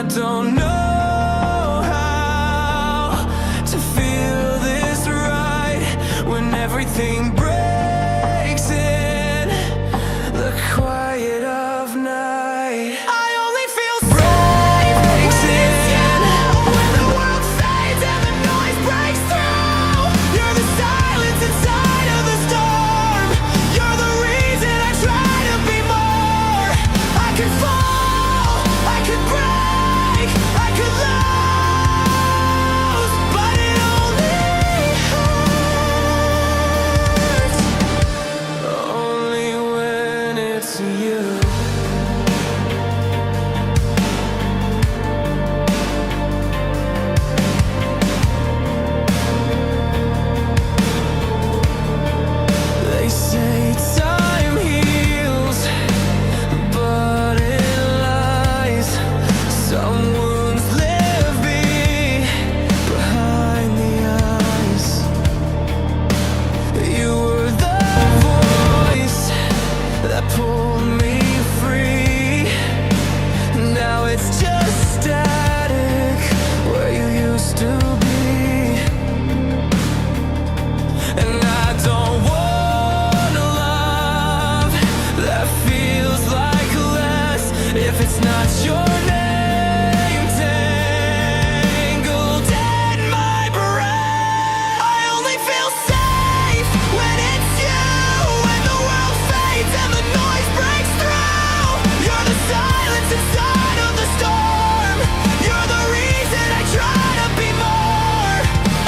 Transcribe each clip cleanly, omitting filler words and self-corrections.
I don't know how to feel this right when everything breaks in the quiet of night. I only feel safe breaks in when the world fades and the noise breaks through. You're the silence inside of the storm. You're the reason I try to be more. I could fall, I could break, I could lose, but it only hurts only when it's you. They say time heals, but it lies. Some wounds live behind the eyes. You were the voice that pulled me free. Now it's just static where you used to be. And I don't want a love that feels like less if it's not your name tangled in my breath. I only feel safe when it's you, when the world fades and the noise breaks through. You're the silence inside of the storm. You're the reason I try to be more.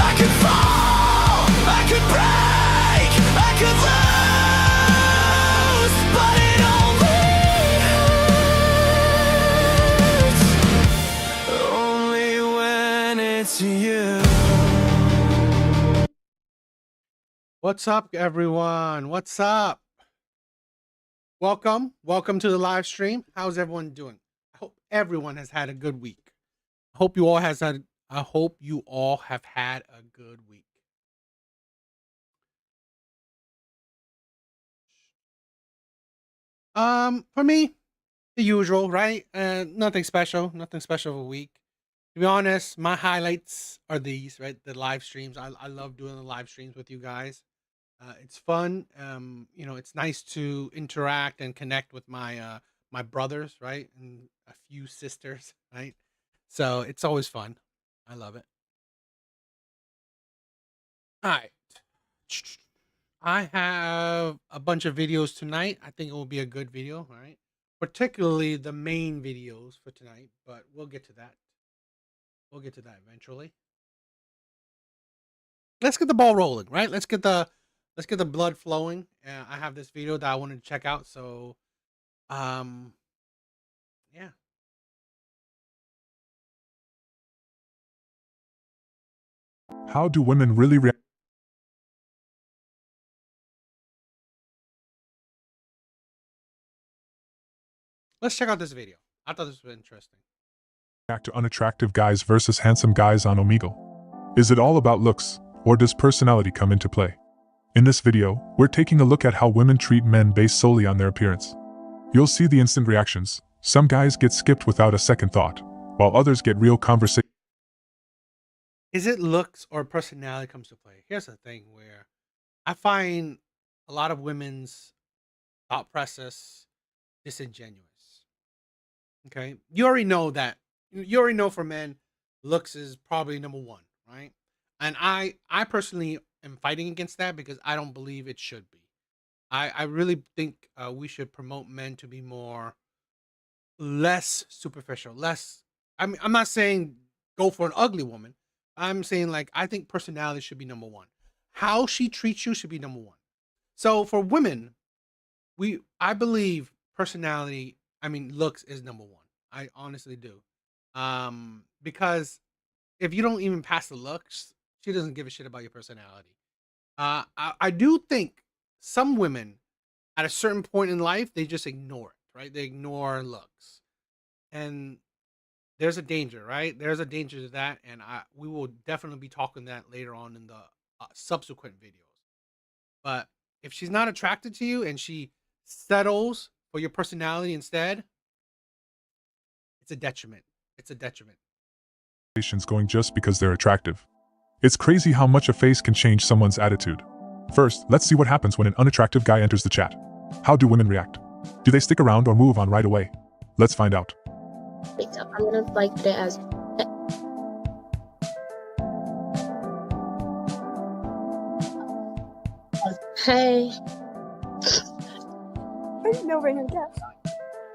I could fall, I could break, I could lose, but it only hurts only when it's you. What's up, everyone? What's up? Welcome to the live stream. How's everyone doing? I hope everyone has had a good week. I hope you all have had a good week. For me, the usual, right? Nothing special of a week. To be honest, my highlights are these, right? The live streams. I love doing the live streams with you guys. It's fun. It's nice to interact and connect with my brothers, right, and a few sisters, right. So it's always fun. I love it. All right. I have a bunch of videos tonight. I think it will be a good video, all right. Particularly the main videos for tonight, but we'll get to that. We'll get to that eventually. Let's get the ball rolling, right? Let's get the blood flowing. I have this video that I wanted to check out, so yeah. How do women really Let's check out this video. I thought this was interesting. react to unattractive guys versus handsome guys on Omegle? Is it all about looks, or does personality come into play? In this video, we're taking a look at how women treat men based solely on their appearance. You'll see the instant reactions. Some guys get skipped without a second thought, while others get real conversation. Is it looks or personality comes to play? Here's the thing where I find a lot of women's thought process disingenuous. Okay, you already know that. You already know for men, looks is probably number one, right? And I personally am fighting against that because I don't believe it should be. I really think we should promote men to be less superficial, less. I mean, I'm not saying go for an ugly woman. I'm saying like I think personality should be number one. How she treats you should be number one. So for women, I believe personality, I mean looks is number one. I honestly do. Because if you don't even pass the looks, she doesn't give a shit about your personality. I do think some women at a certain point in life they just ignore it, right? They ignore looks, and there's a danger, right? There's a danger to that, and we will definitely be talking that later on in the subsequent videos. But if she's not attracted to you and she settles for your personality instead, it's a detriment. it's a detriment. Going just because they're attractive. It's crazy how much a face can change someone's attitude. First, let's see what happens when an unattractive guy enters the chat. How do women react? Do they stick around or move on right away? Let's find out. I'm gonna like put it as hey. There's no random guess.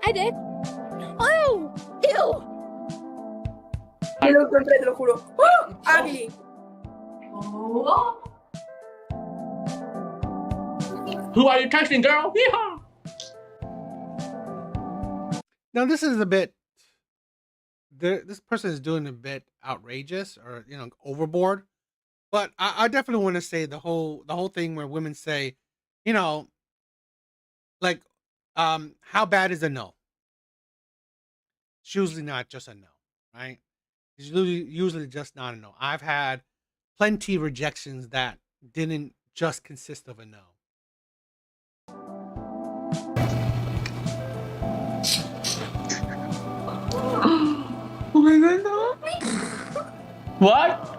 I did. Oh, ew. Yo lo encontré, te lo juro. ¡Oh! ¡Ugly! Who are you texting, girl? Yeehaw! Now this is a bit. This person is doing a bit outrageous or overboard, but I definitely want to say the whole thing where women say, like, how bad is a no? It's usually not just a no, right? It's usually just not a no. I've had plenty rejections that didn't just consist of a no. What?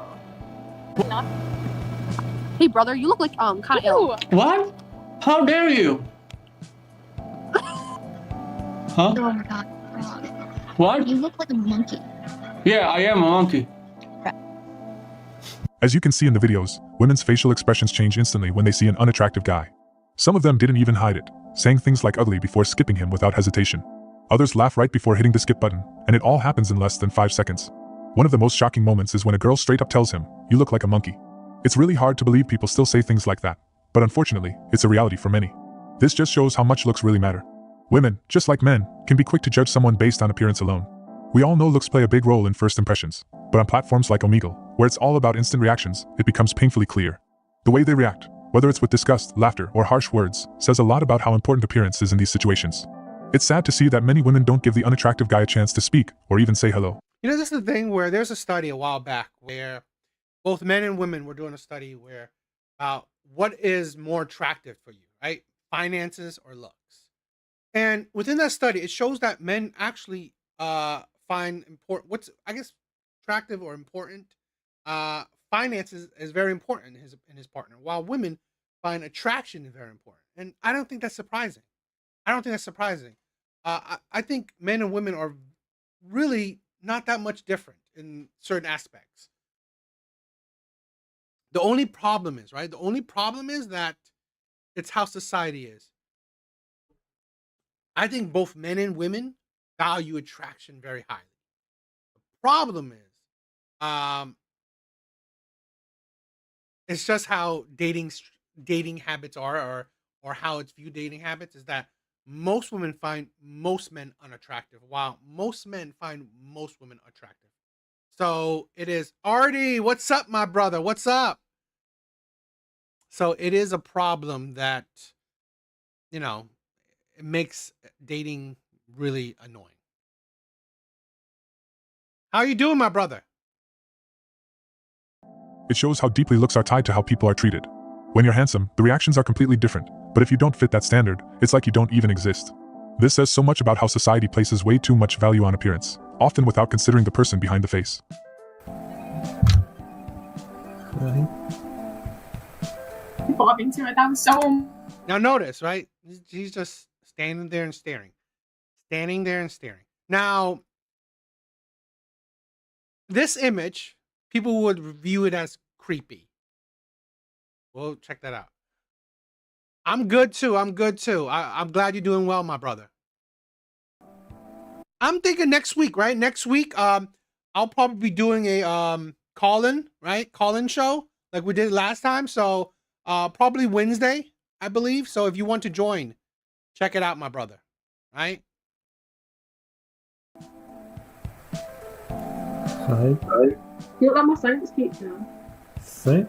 Hey, brother, you look like kind of ill. What? How dare you? Huh? Oh my god. What? You look like a monkey. Yeah, I am a monkey. As you can see in the videos, women's facial expressions change instantly when they see an unattractive guy. Some of them didn't even hide it, saying things like ugly before skipping him without hesitation. Others laugh right before hitting the skip button, and it all happens in less than 5 seconds. One of the most shocking moments is when a girl straight up tells him, "You look like a monkey." It's really hard to believe people still say things like that, but unfortunately, it's a reality for many. This just shows how much looks really matter. Women, just like men, can be quick to judge someone based on appearance alone. We all know looks play a big role in first impressions, but on platforms like Omegle, where it's all about instant reactions, it becomes painfully clear. The way they react, whether it's with disgust, laughter, or harsh words, says a lot about how important appearance is in these situations. It's sad to see that many women don't give the unattractive guy a chance to speak or even say hello. This is the thing where there's a study a while back where both men and women were doing a study where what is more attractive for you, right? Finances or looks. And within that study, it shows that men actually find important, what's, I guess, attractive or important. Finances is very important in his partner, while women find attraction very important. And I don't think that's surprising. I think men and women are really not that much different in certain aspects. The only problem is, right? The only problem is that it's how society is. I think both men and women value attraction very highly. The problem is, it's just how dating habits are, or how it's viewed. Dating habits is that most women find most men unattractive, while most men find most women attractive. So it is, Artie, what's up, my brother? What's up? So it is a problem that, it makes dating really annoying. How are you doing, my brother? It shows how deeply looks are tied to how people are treated. When you're handsome, the reactions are completely different, but if you don't fit that standard, it's like you don't even exist. This says so much about how society places way too much value on appearance, often without considering the person behind the face. Now notice, right? He's just standing there and staring. Now, this image, people would view it as creepy. Well, check that out. I'm good too. I'm glad you're doing well, my brother. I'm thinking next week, right? Next week, I'll probably be doing a call-in, right? Call-in show like we did last time. So probably Wednesday, I believe. So if you want to join, check it out, my brother. Right? Hi. You got my science kit now. Sim?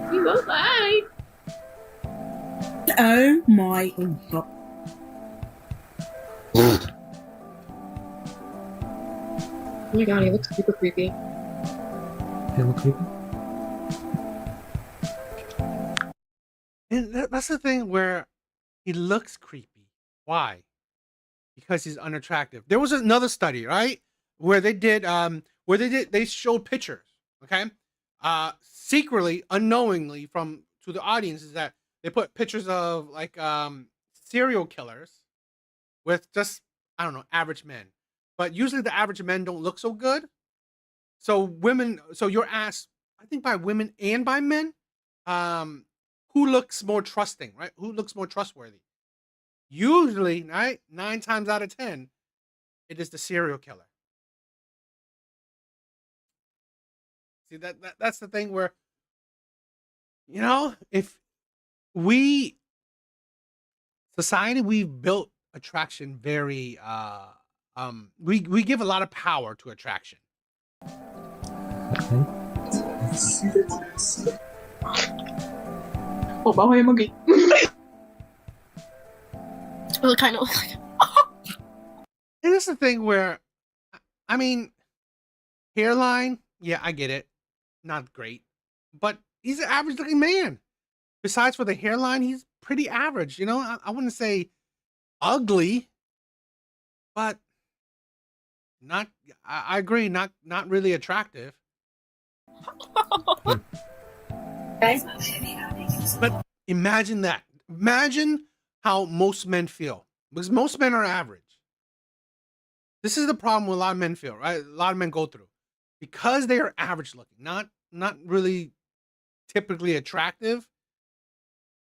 You go bye. Oh my god. Oh my god, he looks super creepy. Hello, creepy. And That's the thing where he looks creepy. Why? Because he's unattractive. There was another study, right? Where they showed pictures, okay? Secretly, unknowingly to the audience is that they put pictures of like serial killers with just, I don't know, average men. But usually the average men don't look so good. So you're asked, I think by women and by men, who looks more trusting, right? Who looks more trustworthy? Usually, right? 9 times out of 10, it is the serial killer. See, that's the thing where, if society, we've built attraction very, we give a lot of power to attraction. Oh, bahoy mo gay. Well, kind of. And it's the thing where, I mean, hairline, yeah, I get it. Not great. But he's an average looking man. Besides for the hairline, he's pretty average. I wouldn't say ugly, but I agree, not really attractive. But imagine that. Imagine how most men feel. Because most men are average. This is the problem with a lot of men feel, right? A lot of men go through. Because they are average looking, not really typically attractive,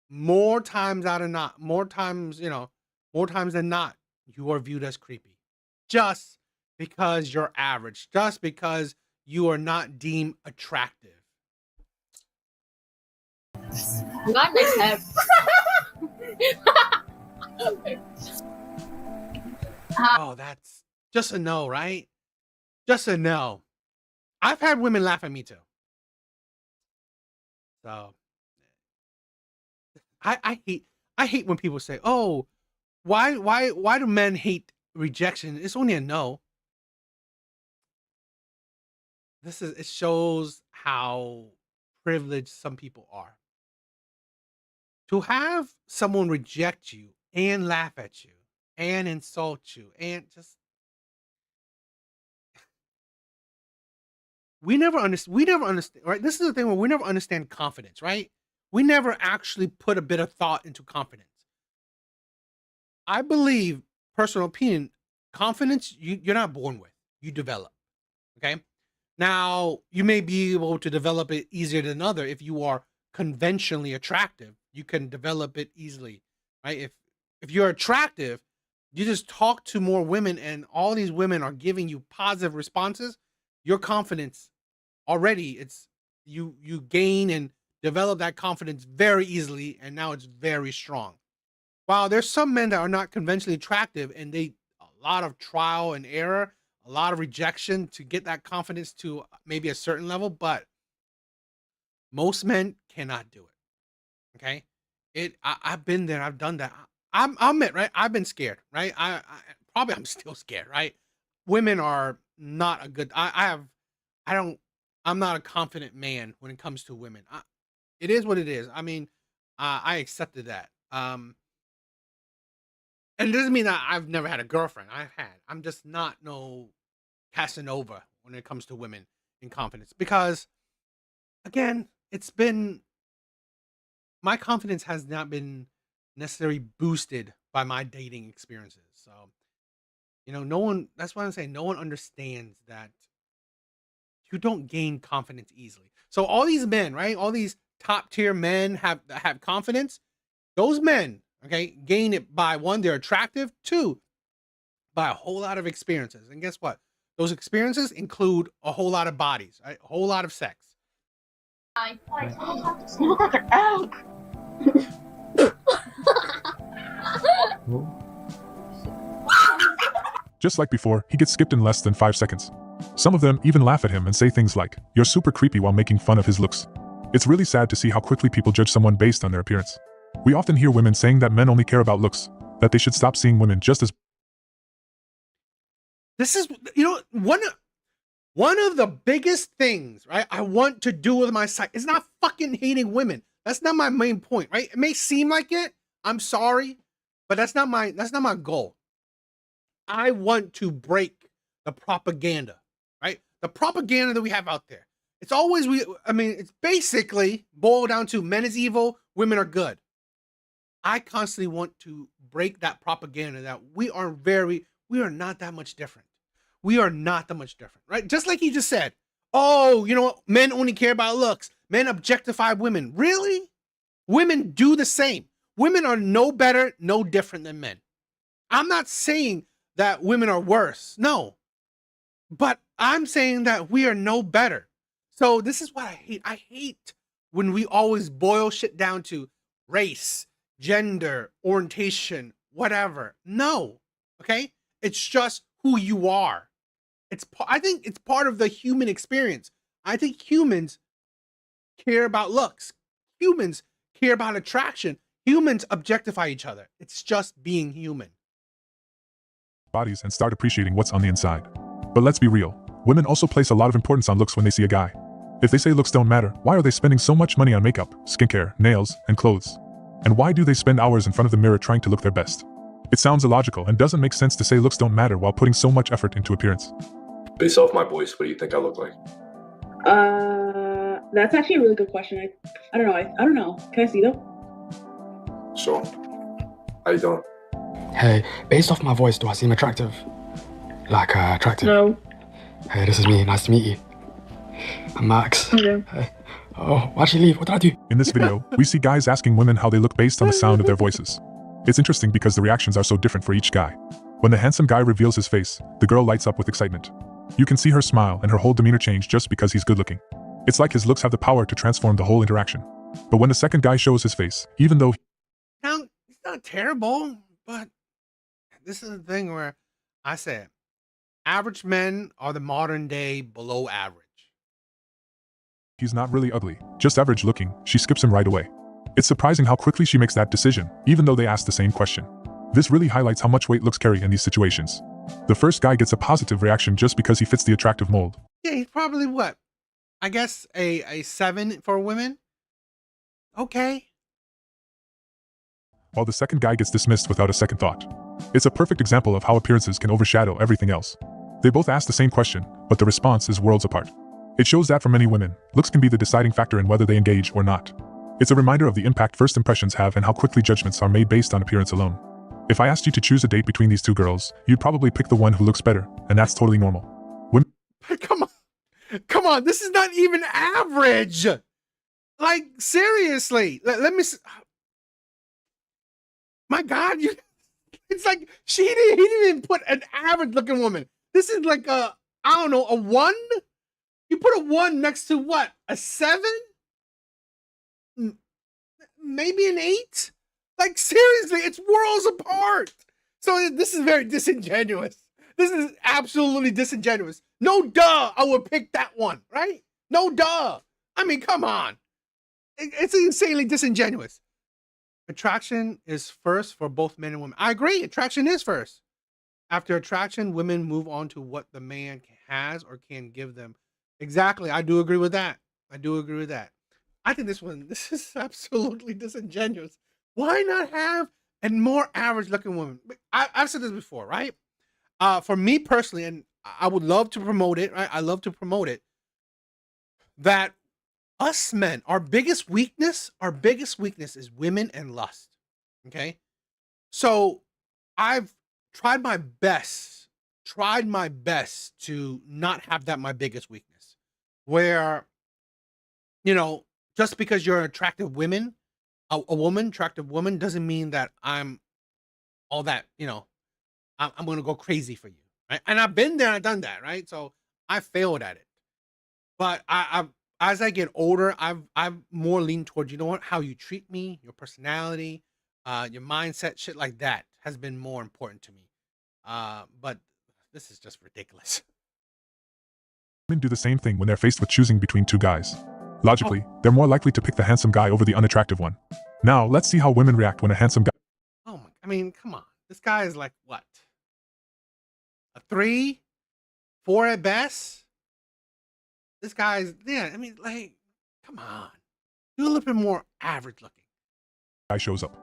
more times than not, you are viewed as creepy. Just because you're average, just because you are not deemed attractive. You got a nice head. Oh, that's just a no, right? Just a no. I've had women laugh at me too. So I hate when people say, "Oh, why do men hate rejection?" It's only a no. It shows how privileged some people are. To have someone reject you and laugh at you and insult you and just we never understand, right? This is the thing where we never understand confidence, right? We never actually put a bit of thought into confidence. I believe, personal opinion, confidence you're not born with. You develop. Okay? Now, you may be able to develop it easier than other. If you are conventionally attractive, you can develop it easily, right? If you're attractive, you just talk to more women and all these women are giving you positive responses, your confidence already, you gain and develop that confidence very easily, and now it's very strong. While there's some men that are not conventionally attractive and a lot of trial and error, a lot of rejection to get that confidence to maybe a certain level, but most men cannot do it. Okay? I've been there, I've done that. I'll admit, right? I've been scared, right? I'm still scared, right? Women are not a good. I'm not a confident man when it comes to women. It is what it is. I mean, I accepted that. And it doesn't mean that I've never had a girlfriend. I'm just not no Casanova when it comes to women in confidence, because again, my confidence has not been necessarily boosted by my dating experiences. So, that's why I'm saying no one understands that you don't gain confidence easily. So all these men, right? All these top tier men have confidence. Those men, okay, gain it by, one, they're attractive, two, by a whole lot of experiences. And guess what? Those experiences include a whole lot of bodies, right? A whole lot of sex. You look like an elk. Just like before, he gets skipped in less than 5 seconds. Some of them even laugh at him and say things like, "You're super creepy," while making fun of his looks. It's really sad to see how quickly people judge someone based on their appearance. We often hear women saying that men only care about looks, that they should stop seeing women just as. This is, one of the biggest things, right, I want to do with my site is not fucking hating women. That's not my main point, right? It may seem like it. I'm sorry, but that's not my goal. I want to break the propaganda, right? The propaganda that we have out there. It's always it's basically boiled down to men is evil, women are good. I constantly want to break that propaganda that we are not that much different. We are not that much different, right? Just like you just said, oh, you know what? Men only care about looks. Men objectify women. Really? Women do the same. Women are no better, no different than men. I'm not saying that women are worse. No. But I'm saying that we are no better. So this is what I hate. I hate when we always boil shit down to race, gender, orientation, whatever. No. Okay? It's just who you are. I think it's part of the human experience. I think humans care about looks. Humans care about attraction. Humans objectify each other. It's just being human. Bodies and start appreciating what's on the inside. But let's be real. Women also place a lot of importance on looks when they see a guy. If they say looks don't matter, why are they spending so much money on makeup, skincare, nails, and clothes? And why do they spend hours in front of the mirror trying to look their best? It sounds illogical and doesn't make sense to say looks don't matter while putting so much effort into appearance. Based off my voice, what do you think I look like? That's actually a really good question. I don't know. I don't know. Can I see them? Sure. How you doing? Hey, based off my voice, do I seem attractive? Like, attractive? No. Hey, this is me. Nice to meet you. I'm Max. Okay. Hey. Oh, why'd you leave? What did I do? In this video, we see guys asking women how they look based on the sound of their voices. It's interesting because the reactions are so different for each guy. When the handsome guy reveals his face, the girl lights up with excitement. You can see her smile and her whole demeanor change just because he's good looking. It's like his looks have the power to transform the whole interaction. But when the second guy shows his face, even though Now, it's not terrible, but this is the thing where I say average men are the modern day below average. he's not really ugly, just average looking, she skips him right away. It's surprising how quickly she makes that decision, even though they ask the same question. This really highlights how much weight looks carry in these situations. The first guy gets a positive reaction just because he fits the attractive mold. Yeah, he's probably what? I guess a 7 for women. Okay. While the second guy gets dismissed without a second thought. It's a perfect example of how appearances can overshadow everything else. They both ask the same question, but the response is worlds apart. It shows that for many women, looks can be the deciding factor in whether they engage or not. It's a reminder of the impact first impressions have and how quickly judgments are made based on appearance alone. If I asked you to choose a date between these two girls, you'd probably pick the one who looks better, and that's totally normal. Women Come on, this is not even average. Like, seriously, let me my God, it's like he didn't even put an average looking woman. This is like I don't know, a 1? You put a 1 next to what? A 7? Maybe an 8? Like, seriously, it's worlds apart. So this is very disingenuous. This is absolutely disingenuous. No duh, I would pick that one, right? No duh. I mean, come on. It's insanely disingenuous. Attraction is first for both men and women. I agree, attraction is first. After attraction, women move on to what the man has or can give them. Exactly, I do agree with that. I do agree with that. I think this is absolutely disingenuous. Why not have a more average looking woman? I've said this before, right? For me personally, and I would love to promote it, right? I love to promote it, that us men, our biggest weakness is women and lust. Okay? So I've tried my best to not have that my biggest weakness. Where, just because you're an attractive woman, attractive woman, doesn't mean that I'm all that, I'm gonna go crazy for you, right? And I've been there, I've done that, right? So I failed at it. But I've as I get older, I've more leaned towards, how you treat me, your personality, your mindset, shit like that has been more important to me. But this is just ridiculous. Women do the same thing when they're faced with choosing between two guys. Logically, they're more likely to pick the handsome guy over the unattractive one. Now, let's see how women react when a handsome guy. Oh my, I mean, come on. This guy is like what? A 3, 4 at best? This guy's, yeah, I mean, like, come on. do a little bit more average looking. Guy shows up.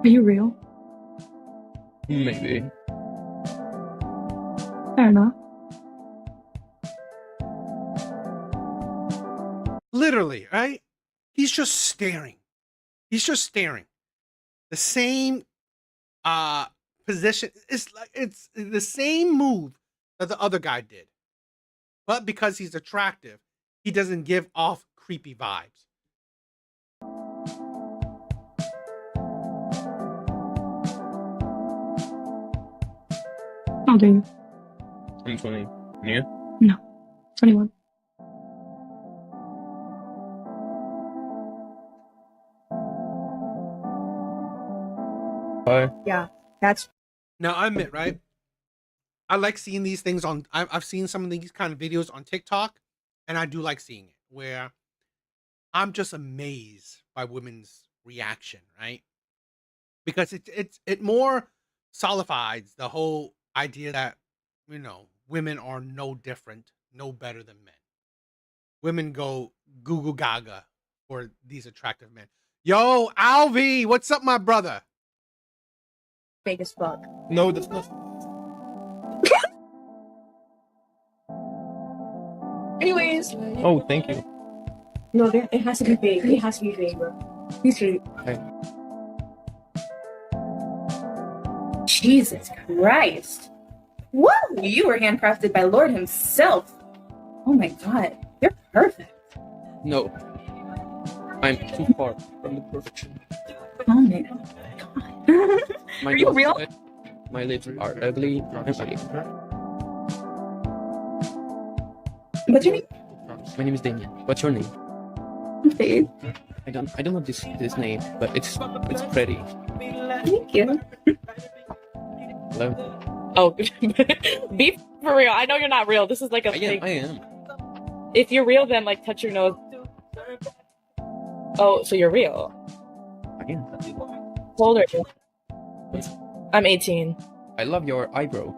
Are you real? Maybe. Fair enough. Literally, right? He's just staring. He's just staring. The same position. It's the same move that the other guy did. But because he's attractive, he doesn't give off creepy vibes. How old are you? I'm 20. Yeah? No. 21. Hi. Yeah, that's Now, I admit, right? I like seeing these things on. I've seen some of these kind of videos on TikTok, and I do like seeing it. Where I'm just amazed by women's reaction, right? Because it more solidifies the whole idea that women are no different, no better than men. Women go goo goo gaga for these attractive men. Yo, Alvi, what's up, my brother? fake as fuck. No, that's not. Anyways. Oh, thank you. No, it has to be fake. It has to be fake, bro. He's straight. Okay. Jesus Christ. Whoa! You were handcrafted by Lord himself. Oh my god. You're perfect. No. I'm too far from the perfection. Oh my god. My Are you nose real? is red, my lips are ugly. I'm ugly. What's your name? My name is Damien. What's your name? Faith. I don't know this name, but it's pretty. Thank you. Hello? Oh, be for real. I know you're not real. This is like a fake. I am. If you're real, then like touch your nose. Oh, so you're real. I am. How old are you? I'm 18. I love your eyebrow.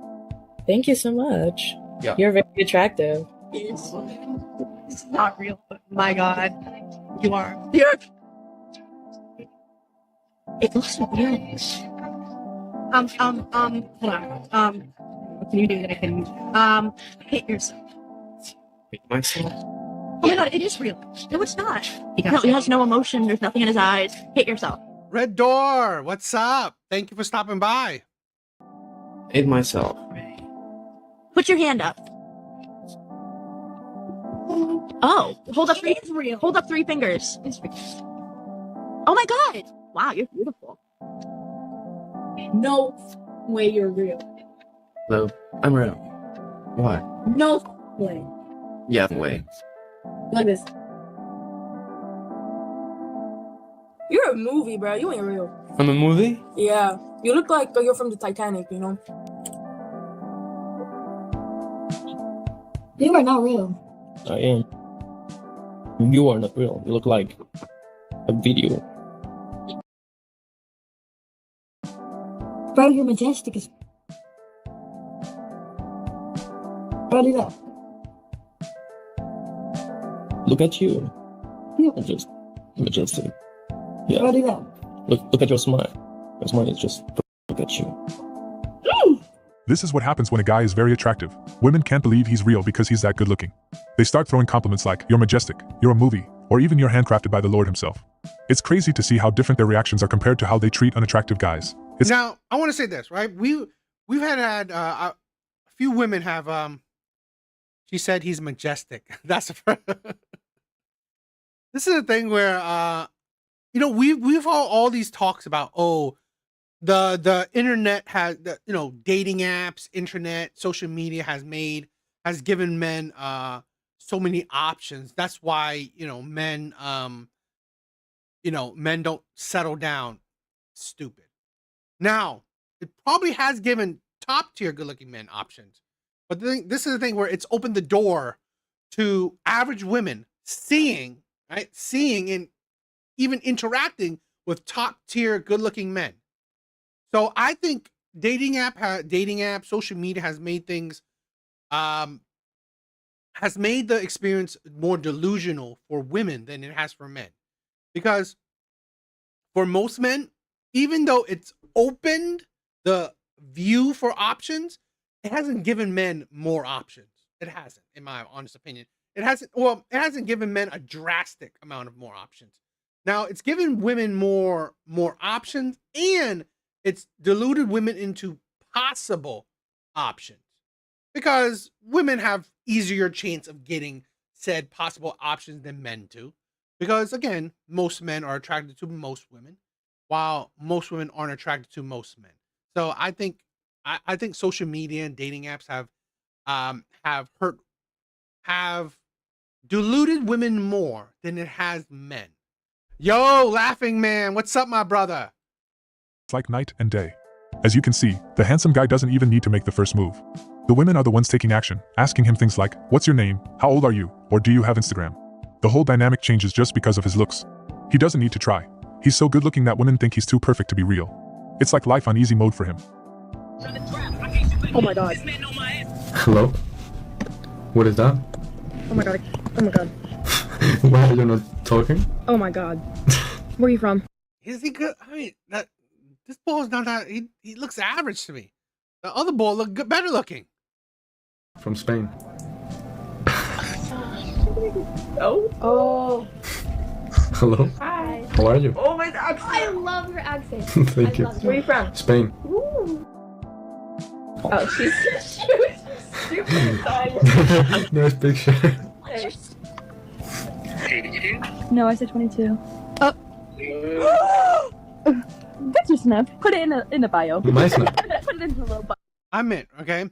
Thank you so much. Yeah. You're very attractive. It's not real, but my god, you are. You're. It looks so weird. Hold on. What can you do that I can, hit yourself? Wait, myself? Oh my god, it is real. No, it's not. No, he has no emotion. There's nothing in his eyes. Hit yourself. Red Door, what's up? Thank you for stopping by. It myself. Put your hand up. Oh, hold up three. Hold up 3 fingers. Oh my god! Wow, you're beautiful. No way you're real. Hello? I'm real. What? No way. Yeah, way. Like this. You're a movie, bro. You ain't real. From a movie? Yeah. You look like you're from the Titanic, you know? You are not real. I am. You are not real. You look like a video. Bro, you're majestic as... Bro, do that. Look at you. Yeah. I'm just majestic. Yeah. Bro, do that. Look at your smile. Your smile is just look at you. This is what happens when a guy is very attractive. Women can't believe he's real because he's that good looking. They start throwing compliments like, you're majestic, you're a movie, or even you're handcrafted by the Lord himself. It's crazy to see how different their reactions are compared to how they treat unattractive guys. Now, I want to say this, right? We've had a few women have she said he's majestic. That's this is a thing where we've all these talks about the internet has dating apps, internet, social media has given men so many options. That's why men don't settle down. Stupid. Now, it probably has given top tier good looking men options, but this is the thing where it's opened the door to average women seeing and even interacting with top tier good looking men. So I think dating app, social media has made things, has made the experience more delusional for women than it has for men. Because for most men, even though it's opened the view for options, it hasn't given men more options. It hasn't, in my honest opinion. It hasn't given men a drastic amount of more options. Now, it's given women more options, and it's diluted women into possible options. Because women have easier chance of getting said possible options than men do. Because again, most men are attracted to most women, while most women aren't attracted to most men. So I think social media and dating apps have diluted women more than it has men. Yo, Laughing Man, what's up, my brother? It's like night and day. As you can see, the handsome guy doesn't even need to make the first move. The women are the ones taking action, asking him things like, "What's your name? How old are you? Or do you have Instagram?" The whole dynamic changes just because of his looks. He doesn't need to try. He's so good looking that women think he's too perfect to be real. It's like life on easy mode for him. Oh my god. Hello? What is that? Oh my god. Oh my god. Why are you not talking? Oh my god. Where are you from? Is he good? I mean, this ball is not that. He looks average to me. The other ball look good, better looking. From Spain. Oh. Hello? Hi. How are you? Oh my god. I love her accent. Thank you. Where are you from? Spain. Ooh. Oh, she's super excited. Nice picture. No, I said 22. Oh. That's your snap. Put it in the bio. My snap. Put it in the little bio. I meant, okay?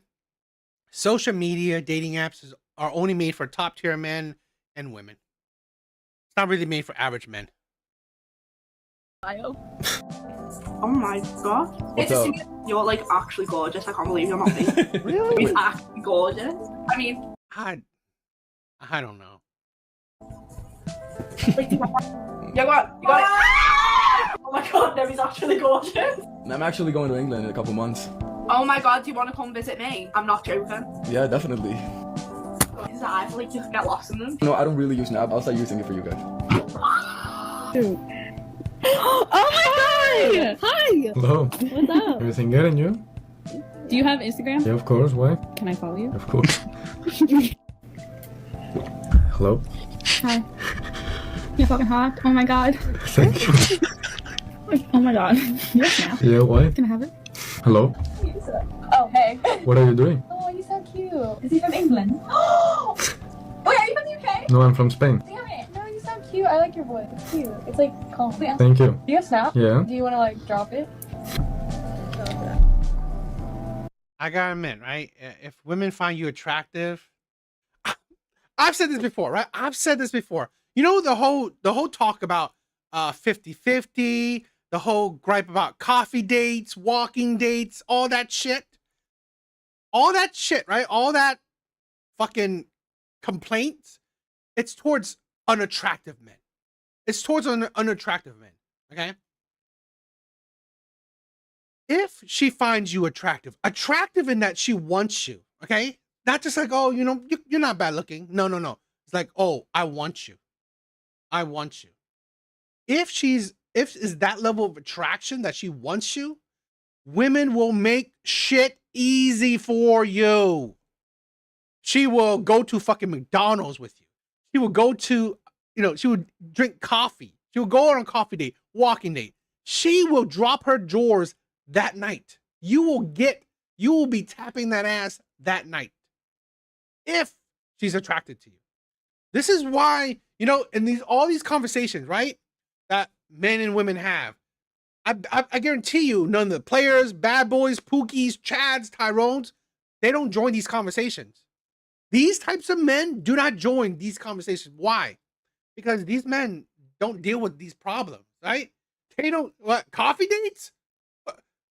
Social media, dating apps are only made for top tier men and women. It's not really made for average men. Bio. Oh my god. What's up? You're like actually gorgeous. I can't believe you're not me. Really? He's actually gorgeous. I mean, I don't know. like, you got it. Oh my god, Nemi's actually gorgeous. I'm actually going to England in a couple months. Oh my god, do you want to come visit me? I'm not joking. Yeah, definitely. I feel like you get lost in them. No, I don't really use Snap. I'll start using it for you guys. Oh my god! Hi! Hello. What's up? Everything good and you? Do you have Instagram? Yeah, of course. Why? Can I follow you? Of course. Hello? Hi. You're fucking hot. Oh my god. Thank you. Oh my god. You're snap. Yeah, why? Can I have it? Hello? Oh, hey. What are you doing? Oh, you're so cute. Is he from England? Oh, wait, are you from the UK? No, I'm from Spain. Damn it. No, you sound cute. I like your voice. It's cute. It's like calm. Do Thank you. you have Snap? Yeah. Do you want to like drop it? I gotta admit, right? If women find you attractive, I've said this before, right? I've said this before. You know, the whole talk about 50-50, the whole gripe about coffee dates, walking dates, all that shit, right? All that fucking complaints. It's towards unattractive men. It's towards unattractive men. Okay. If she finds you attractive in that she wants you, okay? Not just like, oh, you know, you're not bad looking. No. It's like, oh, I want you. I want you. If is that level of attraction that she wants you, women will make shit easy for you. She will go to fucking McDonald's with you. She will go to, she would drink coffee. She will go on a coffee date, walking date. She will drop her drawers that night. You will be tapping that ass that night if she's attracted to you. This is why, in all these conversations, right, that men and women have, I guarantee you, none of the players, bad boys, Pookies, Chads, Tyrones, they don't join these conversations. These types of men do not join these conversations. Why? Because these men don't deal with these problems, right? They don't, coffee dates?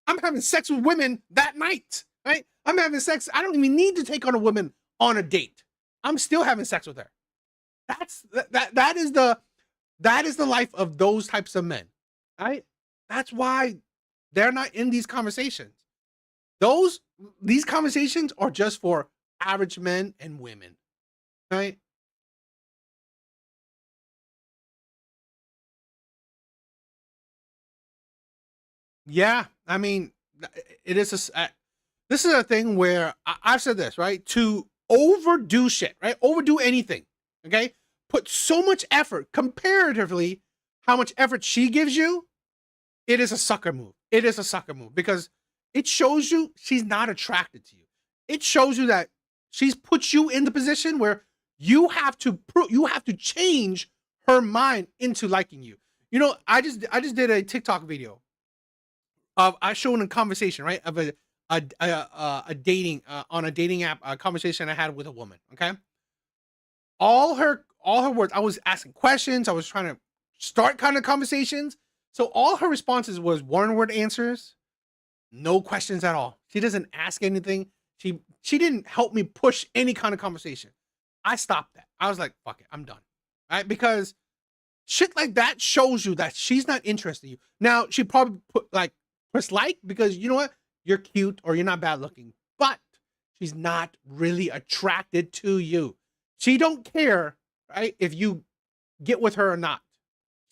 I'm having sex with women that night, right? I'm having sex. I don't even need to take on a woman on a date. I'm still having sex with her. That is the life of those types of men, right? That's why they're not in these conversations. These conversations are just for average men and women, right? Yeah, I mean, it is this is a thing where I've said this, right? To overdo shit, right? Overdo anything, okay? Put so much effort comparatively how much effort she gives you, it is a sucker move. It is a sucker move because it shows you she's not attracted to you. It shows you that she's put you in the position where you have to change her mind into liking you. You know, I just did a TikTok video of I showing a conversation, right, of a dating on a dating app, a conversation I had with a woman. Okay, all her words. I was asking questions. I was trying to start kind of conversations. So all her responses was one word answers, no questions at all. She doesn't ask anything. She didn't help me push any kind of conversation. I stopped that. I was like, fuck it, I'm done. Right? Because shit like that shows you that she's not interested in you. Now, she probably press like because you know what? You're cute or you're not bad looking, but she's not really attracted to you. She don't care, right? If you get with her or not.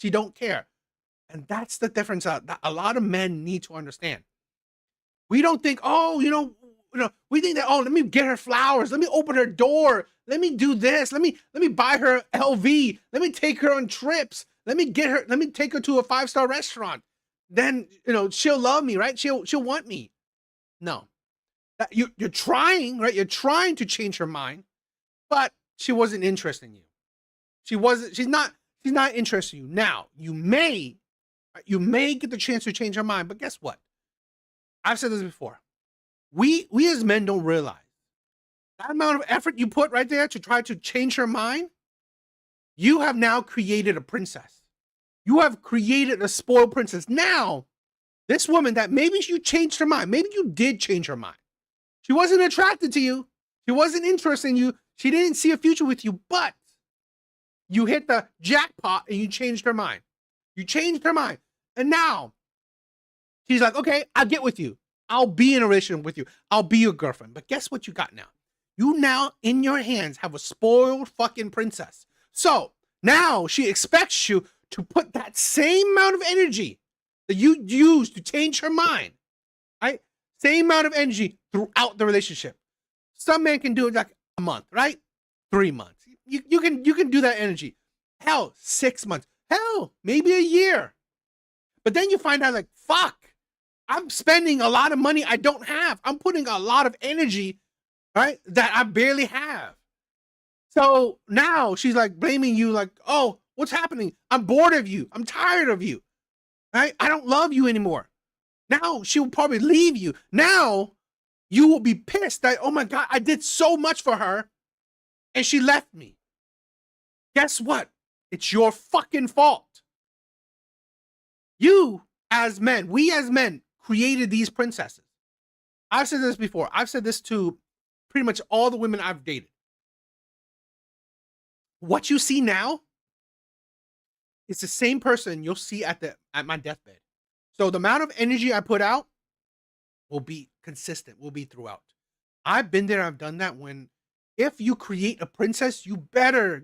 She don't care. And that's the difference that a lot of men need to understand. We don't think, oh, we think that, oh, let me get her flowers. Let me open her door. Let me do this. Let me buy her LV. Let me take her on trips. Let me take her to a 5-star restaurant. Then, she'll love me, right? She'll want me. No. You're trying, right? You're trying to change her mind, but she wasn't interested in you. She's not interested in you. Now, you may get the chance to change her mind, but guess what? I've said this before. We as men don't realize that amount of effort you put right there to try to change her mind. You have now created a princess. You have created a spoiled princess. Now, this woman that maybe you changed her mind. Maybe you did change her mind. She wasn't attracted to you. She wasn't interested in you. She didn't see a future with you, but you hit the jackpot and you changed her mind. You changed her mind. And now she's like, okay, I'll get with you. I'll be in a relationship with you. I'll be your girlfriend. But guess what you got now? You now in your hands have a spoiled fucking princess. So now she expects you to put that same amount of energy that you used to change her mind, right? Same amount of energy throughout the relationship. Some men can do it like a month, right? 3 months. You can do that energy. Hell, 6 months. Hell, maybe a year. But then you find out like, fuck, I'm spending a lot of money I don't have. I'm putting a lot of energy, right, that I barely have. So now she's like blaming you like, oh, what's happening? I'm bored of you. I'm tired of you. Right? I don't love you anymore. Now she will probably leave you. Now you will be pissed that, oh my God, I did so much for her and she left me. Guess what? It's your fucking fault. You as men, we as men created these princesses. I've said this before. I've said this to pretty much all the women I've dated. What you see now is the same person you'll see at my deathbed. So the amount of energy I put out will be consistent, will be throughout. I've been there, I've done that. If you create a princess, you better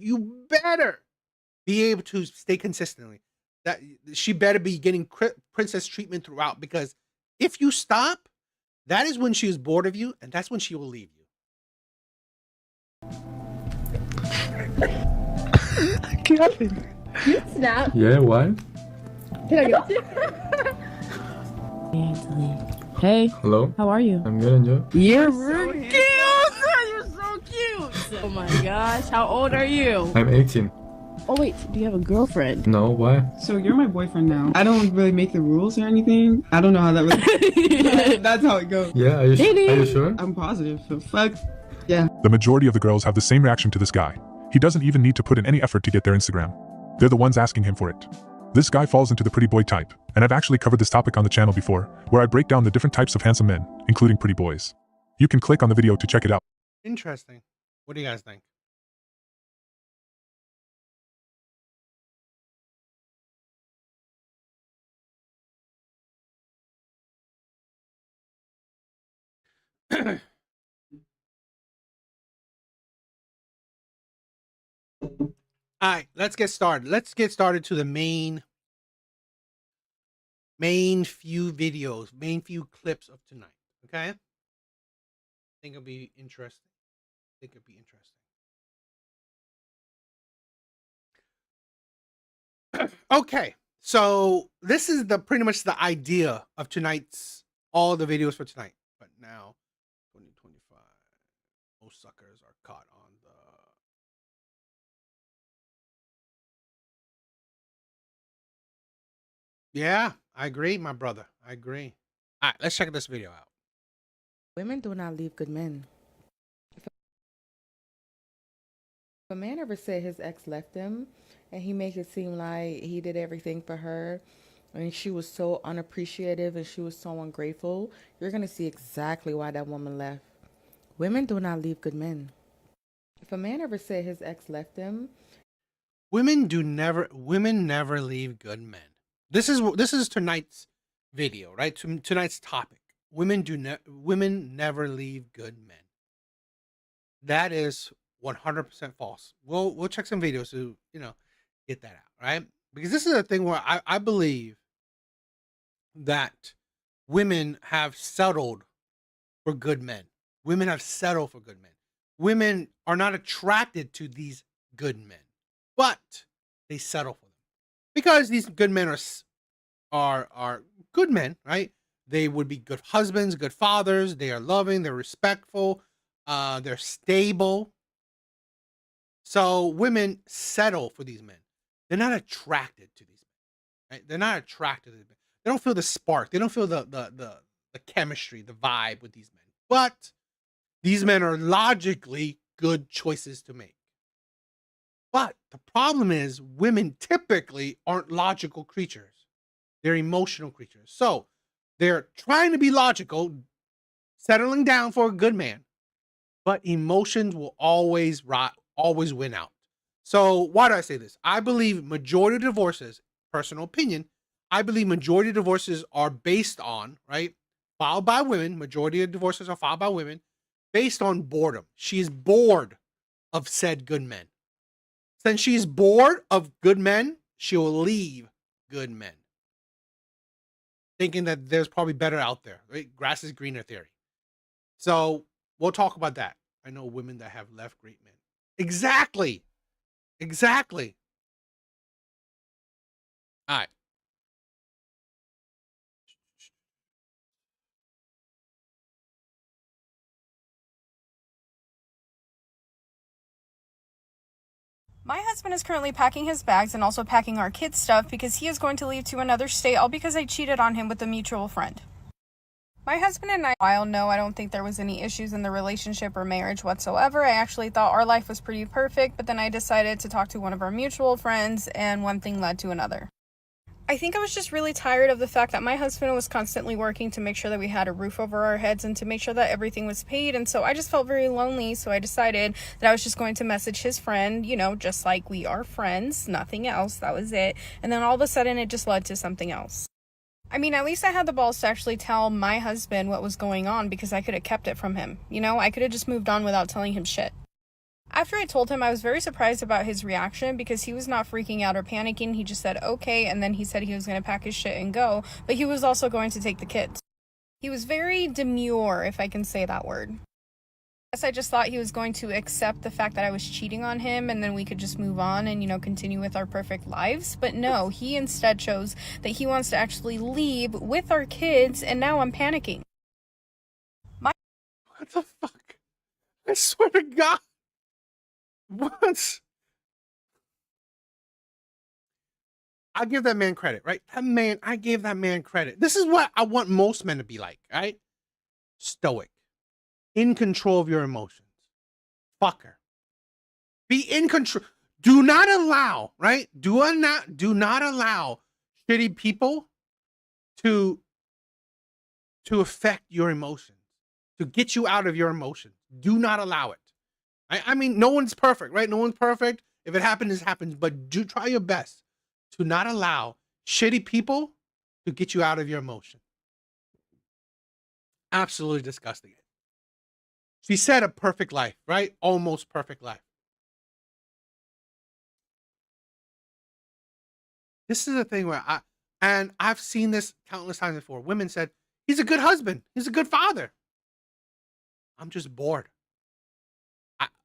be able to stay consistently. That she better be getting princess treatment throughout, because if you stop, that is when she is bored of you, and that's when she will leave you. Kevin. You snap. Yeah, why? Can I get you? Hey, Hello? how are you? I'm good, and you? You're so cute! You're so cute! Oh my gosh, how old are you? I'm 18. Oh wait, do you have a girlfriend? No, why? So you're my boyfriend now. I don't really make the rules or anything. I don't know how that really. That's how it goes. Yeah, are you sure? I'm positive. So fuck. Yeah. The majority of the girls have the same reaction to this guy. He doesn't even need to put in any effort to get their Instagram. They're the ones asking him for it. This guy falls into the pretty boy type, and I've actually covered this topic on the channel before, where I break down the different types of handsome men, including pretty boys. You can click on the video to check it out. Interesting. What do you guys think? All right, let's get started. Let's get started to the main few videos, main few clips of tonight. Okay, I think it'll be interesting. Okay, so this is the pretty much the idea of tonight's all the videos for tonight. But now, 2025, most suckers are caught on the. Yeah, I agree, my brother. I agree. All right, let's check this video out. Women do not leave good men. If a man ever said his ex left him and he make it seem like he did everything for her and she was so unappreciative and she was so ungrateful, you're going to see exactly why that woman left. Women do not leave good men. If a man ever said his ex left him, women never leave good men. This is tonight's video, right? Tonight's topic. Women never leave good men. That is 100% false. We'll check some videos to, get that out, right? Because this is a thing where I believe that women have settled for good men. Women have settled for good men. Women are not attracted to these good men, but they settle for them because these good men are good men, right? They would be good husbands, good fathers. They are loving, they're respectful, they're stable. So women settle for these men. They're not attracted to these men, right? They're not attracted to these men. They don't feel the spark. They don't feel the chemistry, the vibe with these men. But these men are logically good choices to make. But the problem is women typically aren't logical creatures. They're emotional creatures. So they're trying to be logical, settling down for a good man, but emotions will always win out. So why do I say this? I believe majority of divorces, personal opinion, I believe majority of divorces are based on, right? Filed by women. Majority of divorces are filed by women based on boredom. She is bored of said good men. Since she's bored of good men, she will leave good men, thinking that there's probably better out there, right? Grass is greener theory. So we'll talk about that. I know women that have left great men. Exactly. All right. My husband is currently packing his bags and also packing our kids' stuff because he is going to leave to another state, all because I cheated on him with a mutual friend. My husband and I, while no, I don't think there was any issues in the relationship or marriage whatsoever. I actually thought our life was pretty perfect, but then I decided to talk to one of our mutual friends and one thing led to another. I think I was just really tired of the fact that my husband was constantly working to make sure that we had a roof over our heads and to make sure that everything was paid, and so I just felt very lonely, so I decided that I was just going to message his friend, just like we are friends, nothing else, that was it, and then all of a sudden it just led to something else. I mean, at least I had the balls to actually tell my husband what was going on because I could have kept it from him, I could have just moved on without telling him shit. After I told him, I was very surprised about his reaction because he was not freaking out or panicking. He just said, okay, and then he said he was going to pack his shit and go, but he was also going to take the kids. He was very demure, if I can say that word. I guess I just thought he was going to accept the fact that I was cheating on him and then we could just move on and, continue with our perfect lives. But no, he instead chose that he wants to actually leave with our kids, and now I'm panicking. What the fuck? I swear to God. What? I give that man credit, right? I gave that man credit. This is what I want most men to be like, right? Stoic. In control of your emotions. Fucker. Be in control. Do not allow, right? Do not allow shitty people to affect your emotions, to get you out of your emotions. Do not allow it. I mean, no one's perfect, right? No one's perfect. If it happens, it happens. But do try your best to not allow shitty people to get you out of your emotion. Absolutely disgusting. She said a perfect life, right? Almost perfect life. This is the thing where I've seen this countless times before. Women said, he's a good husband. He's a good father. I'm just bored.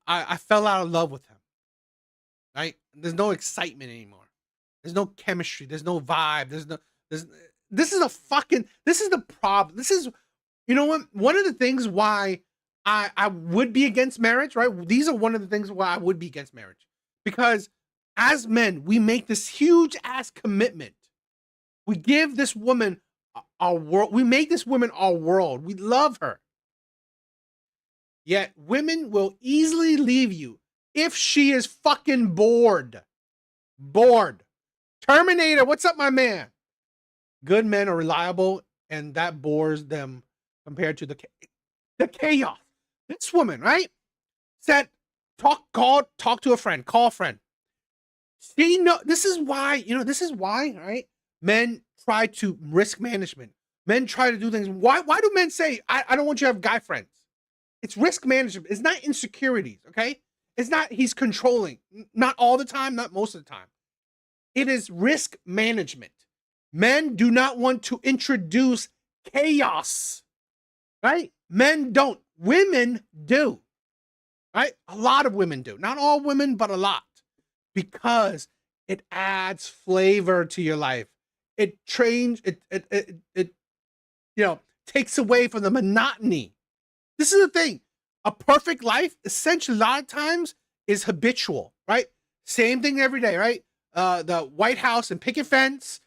I fell out of love with him, right? There's no excitement anymore. There's no chemistry. There's no vibe. This is the problem. This is, you know what? One of the things why I would be against marriage, right? These are one of the things why I would be against marriage. Because as men, we make this huge ass commitment. We give this woman our world. We make this woman our world. We love her. Yet women will easily leave you if she is fucking bored. Bored. Terminator, what's up, my man? Good men are reliable, and that bores them compared to the chaos. This woman, right, said, talk to a friend, call a friend. This is why, right? Men try to risk management. Men try to do things. Why do men say, I don't want you to have guy friends? It's risk management. It's not insecurities, okay? It's not he's controlling. Not all the time, not most of the time. It is risk management. Men do not want to introduce chaos, right? Men don't. Women do, right? A lot of women do. Not all women, but a lot. Because it adds flavor to your life. It trains, it takes away from the monotony. This is the thing. A perfect life, essentially, a lot of times, is habitual, right? Same thing every day, right? The White House and picket fence,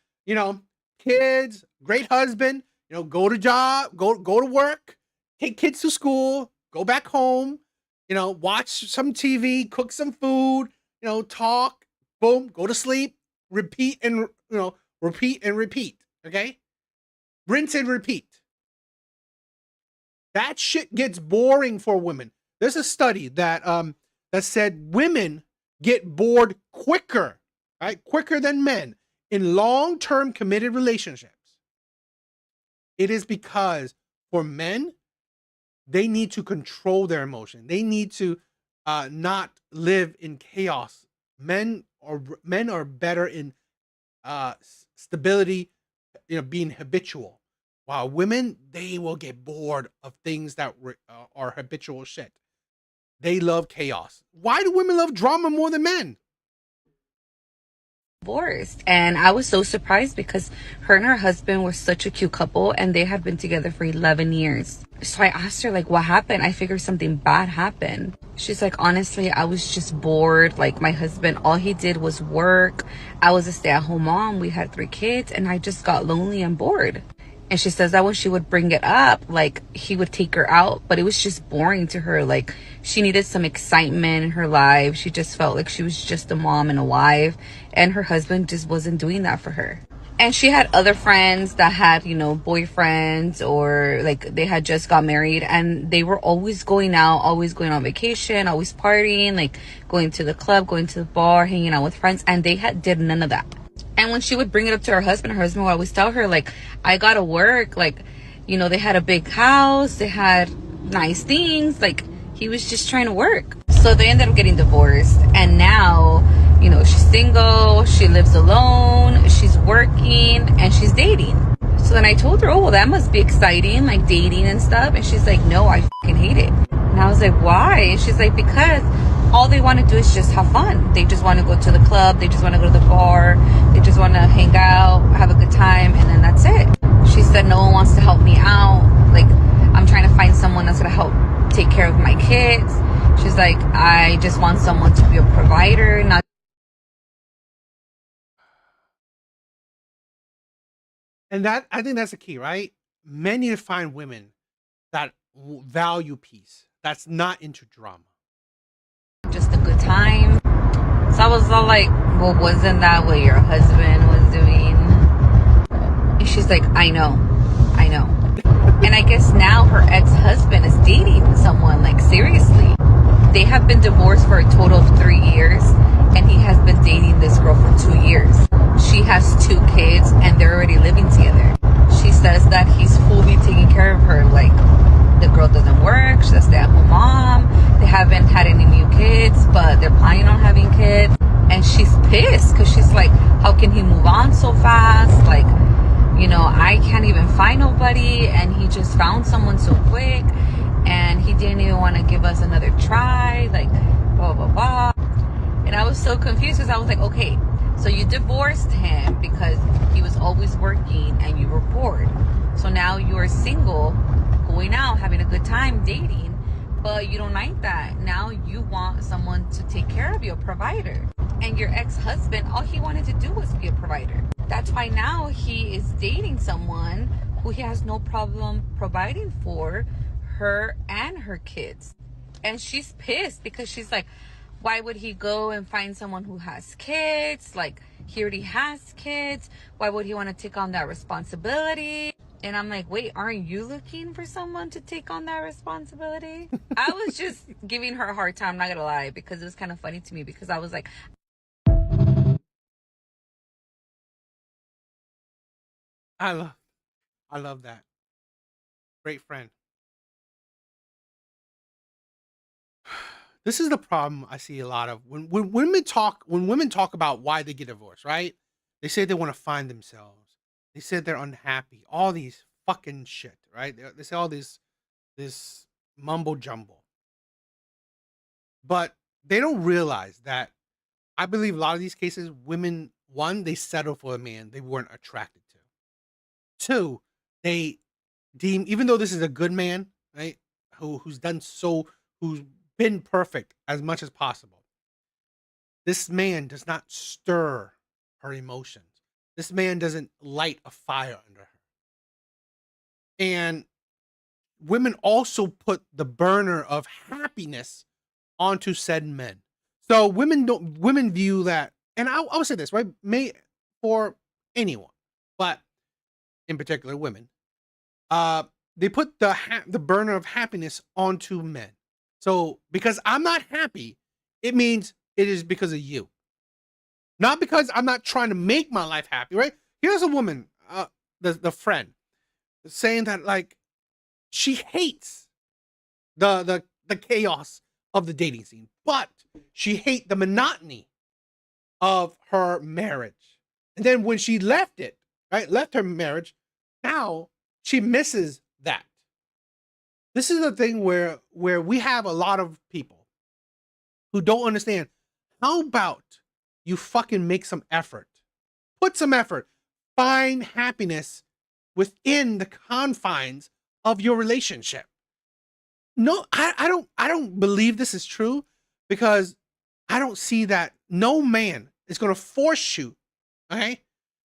kids, great husband, go to job, go to work, take kids to school, go back home, watch some TV, cook some food, talk, boom, go to sleep, repeat and repeat, okay? Rinse and repeat. That shit gets boring for women. There's a study that said women get bored quicker, right? Quicker than men in long-term committed relationships. It is because for men, they need to control their emotion. They need to not live in chaos. Men are better in stability, being habitual. While women, they will get bored of things that are habitual shit. They love chaos. Why do women love drama more than men? Divorced, and I was so surprised because her and her husband were such a cute couple and they had been together for 11 years. So I asked her, like, what happened? I figured something bad happened. She's like, honestly, I was just bored. Like, my husband, all he did was work. I was a stay-at-home mom. We had 3 kids and I just got lonely and bored. And she says that when she would bring it up, like, he would take her out, but it was just boring to her. Like, she needed some excitement in her life. She just felt like she was just a mom and a wife, and her husband just wasn't doing that for her. And she had other friends that had, boyfriends, or like they had just got married, and they were always going out, always going on vacation, always partying, like going to the club, going to the bar, hanging out with friends, and they did none of that. And when she would bring it up to her husband would always tell her, like, I gotta work. Like, they had a big house. They had nice things. Like, he was just trying to work. So they ended up getting divorced. And now, she's single. She lives alone. She's working. And she's dating. So then I told her, oh, well, that must be exciting, like dating and stuff. And she's like, no, I fucking hate it. And I was like, why? And she's like, because all they want to do is just have fun. They just want to go to the club. They just want to go to the bar. They just want to hang out, have a good time, and then that's it. She said no one wants to help me out. Like, I'm trying to find someone that's going to help take care of my kids. She's like, I just want someone to be a provider, not. And I think that's the key, right? Men need to find women that value peace, that's not into drama. Just a good time. So I was all like, well, wasn't that what your husband was doing? And she's like, I know. And I guess now her ex-husband is dating someone, like, seriously. They have been divorced for a total of 3 years, and he has been dating this girl for 2 years. She has 2 kids and they're already living together. She says that he's fully taking care of her. Like, the girl doesn't work, she's a stay-at-home mom. but they're planning on having kids. And she's pissed because she's like, how can he move on so fast? Like, you know, I can't even find nobody, and he just found someone so quick, and he didn't even want to give us another try, like, blah, blah, blah. And I was so confused because I was like, okay, so you divorced him because he was always working and you were bored. So now you are single, going out, having a good time, dating, but you don't like that. Now you want someone to take care of you, a provider. And your ex-husband, all he wanted to do was be a provider. That's why now he is dating someone who he has no problem providing for her and her kids. And she's pissed because she's like, why would he go and find someone who has kids? Like, he already has kids. Why would he want to take on that responsibility? And I'm like, wait, aren't you looking for someone to take on that responsibility? I was just giving her a hard time, not gonna lie, because it was kind of funny to me, because I was like, I love that. Great friend. This is the problem I see a lot of when women talk about why they get divorced, right? They say they want to find themselves. They say they're unhappy. All these fucking shit, right? They say all this mumbo jumbo. But they don't realize that I believe a lot of these cases, women, one, they settle for a man they weren't attracted to. Two, they deem, even though this is a good man, right? Who's been perfect as much as possible. This man does not stir her emotions. This man doesn't light a fire under her. And women also put the burner of happiness onto said men. So women view that, and I would say this, right? For anyone, but in particular women, they put the burner of happiness onto men. So because I'm not happy, it means it is because of you. Not because I'm not trying to make my life happy, right? Here's a woman, the friend, saying that like she hates the chaos of the dating scene, but she hates the monotony of her marriage. And then when she left her marriage, now she misses that. This is the thing where we have a lot of people who don't understand. How about you fucking make some effort? Put some effort. Find happiness within the confines of your relationship. No, I don't believe this is true, because I don't see that no man is going to force you, okay,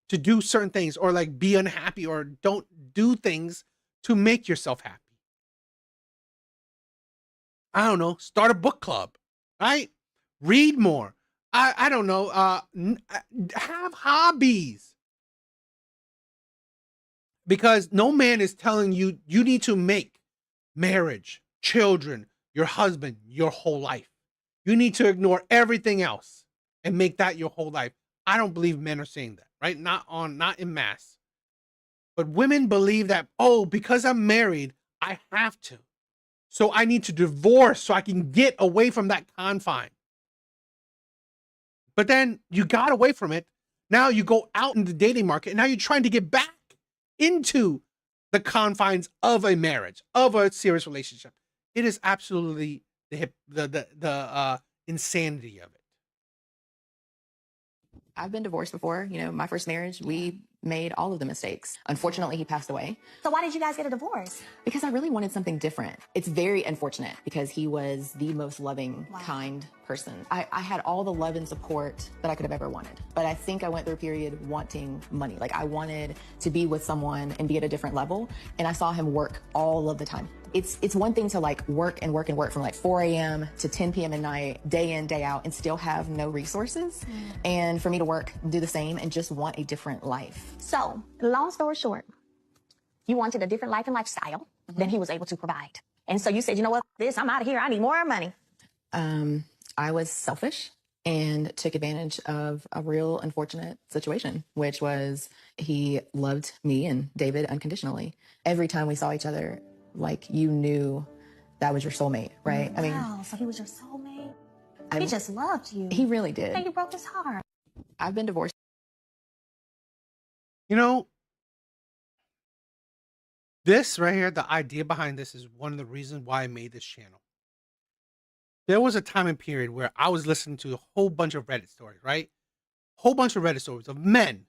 to do certain things or like be unhappy or don't do things to make yourself happy. I don't know, start a book club, right? Read more. I don't know, have hobbies. Because no man is telling you you need to make marriage, children, your husband, your whole life. You need to ignore everything else and make that your whole life. I don't believe men are saying that, right? Not in mass. But women believe that, oh, because I'm married, I have to. So I need to divorce so I can get away from that confine. But then you got away from it. Now you go out in the dating market, and now you're trying to get back into the confines of a marriage, of a serious relationship. It is absolutely the insanity of it. I've been divorced before. You know, my first marriage, we made all of the mistakes. Unfortunately, he passed away. So why did you guys get a divorce? Because I really wanted something different. It's very unfortunate because he was the most loving, Wow. kind person. I had all the love and support that I could have ever wanted. But I think I went through a period wanting money. Like I wanted to be with someone and be at a different level. And I saw him work all of the time. It's one thing to like work and work and work from like 4 a.m. to 10 p.m. at night, day in, day out, and still have no resources. And for me to work, do the same, and just want a different life. So, long story short, you wanted a different life and lifestyle than he was able to provide. And so you said, you know what, I'm out of here. I need more money. I was selfish and took advantage of a real unfortunate situation, which was he loved me and David unconditionally. Every time we saw each other, like you knew that was your soulmate, right? Wow, so he was your soulmate? He just loved you. He really did. And you broke his heart. I've been divorced. You know, this right here, the idea behind this is one of the reasons why I made this channel. There was a time and period where I was listening to a whole bunch of Reddit stories, right? Whole bunch of Reddit stories of men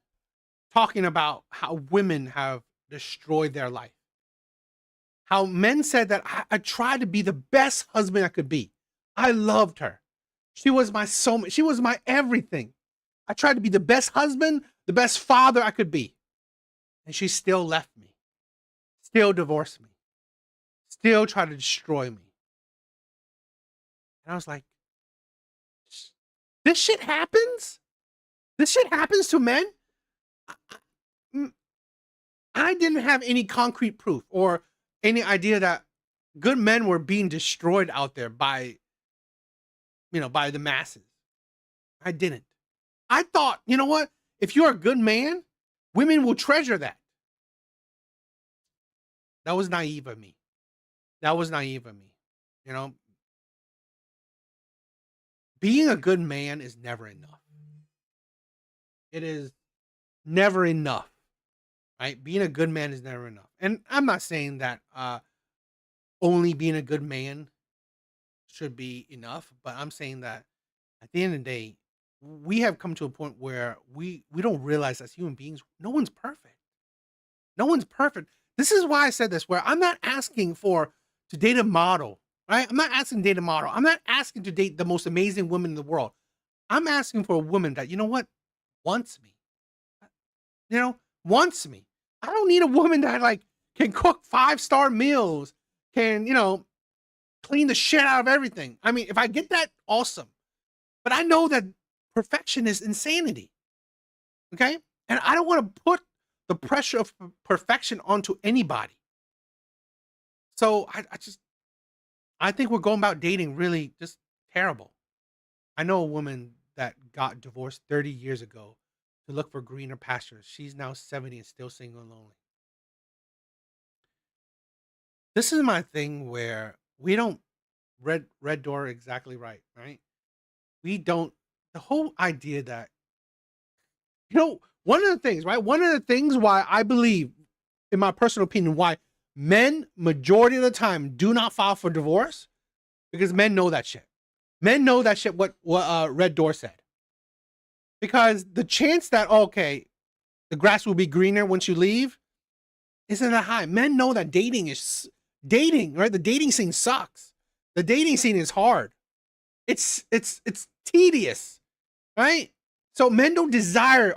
talking about how women have destroyed their life. How men said that I tried to be the best husband I could be. I loved her. She was my soulmate. She was my everything. I tried to be the best husband, the best father I could be. And she still left me. Still divorced me. Still tried to destroy me. And I was like, this shit happens? This shit happens to men? I didn't have any concrete proof or any idea that good men were being destroyed out there by, by the masses. I didn't. I thought, you know what? If you're a good man, women will treasure that. That was naive of me. That was naive of me. Being a good man is never enough. It is never enough, right? Being a good man is never enough. And I'm not saying that only being a good man should be enough, but I'm saying that at the end of the day, we have come to a point where we don't realize as human beings, no one's perfect. No one's perfect. This is why I said this, where I'm not asking to date a model, right? I'm not asking to date a model. I'm not asking to date the most amazing woman in the world. I'm asking for a woman that, wants me. Wants me. I don't need a woman that can cook 5-star meals, can, clean the shit out of everything. I mean, if I get that, awesome. But I know that perfection is insanity. Okay? And I don't want to put the pressure of perfection onto anybody. So I think we're going about dating really just terrible. I know a woman that got divorced 30 years ago to look for greener pastures. She's now 70 and still single and lonely. This is my thing where we don't red door exactly right? We don't, the whole idea that, one of the things, right? One of the things why I believe, in my personal opinion, why men majority of the time do not file for divorce, because men know that shit. Men know that shit, what Red Door said. Because the chance that, okay, the grass will be greener once you leave isn't that high. Men know that dating, right? The dating scene sucks. The dating scene is hard. It's tedious, right? So men don't desire,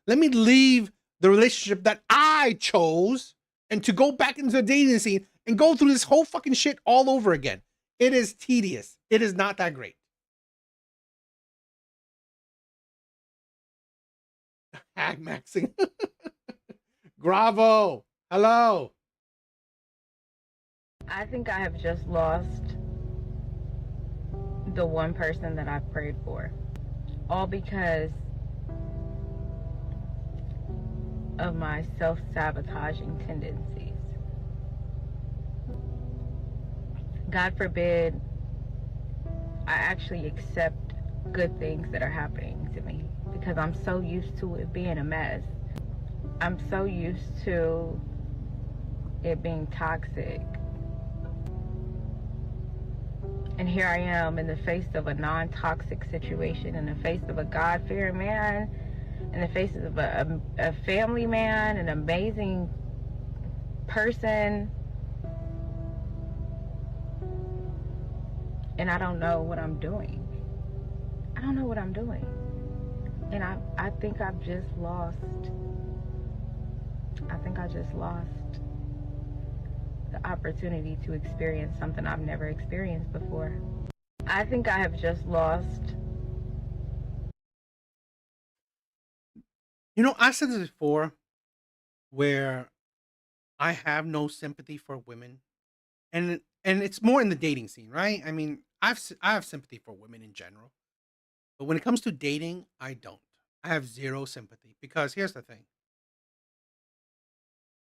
let me leave the relationship that I chose and to go back into the dating scene and go through this whole fucking shit all over again. It is tedious. It is not that great. Hag maxing. Gravo. Hello. I think I have just lost the one person that I prayed for. All because of my self-sabotaging tendencies. God forbid I actually accept good things that are happening to me, because I'm so used to it being a mess. I'm so used to it being toxic. And here I am in the face of a non-toxic situation, in the face of a God-fearing man, in the face of a family man, an amazing person. And I don't know what I'm doing. I don't know what I'm doing. And I think I've just lost. I think I just lost the opportunity to experience something I've never experienced before. I think I have just lost. I said this before, where I have no sympathy for women, and it's more in the dating scene, right? I mean, I have sympathy for women in general, but when it comes to dating, I don't. I have zero sympathy, because here's the thing: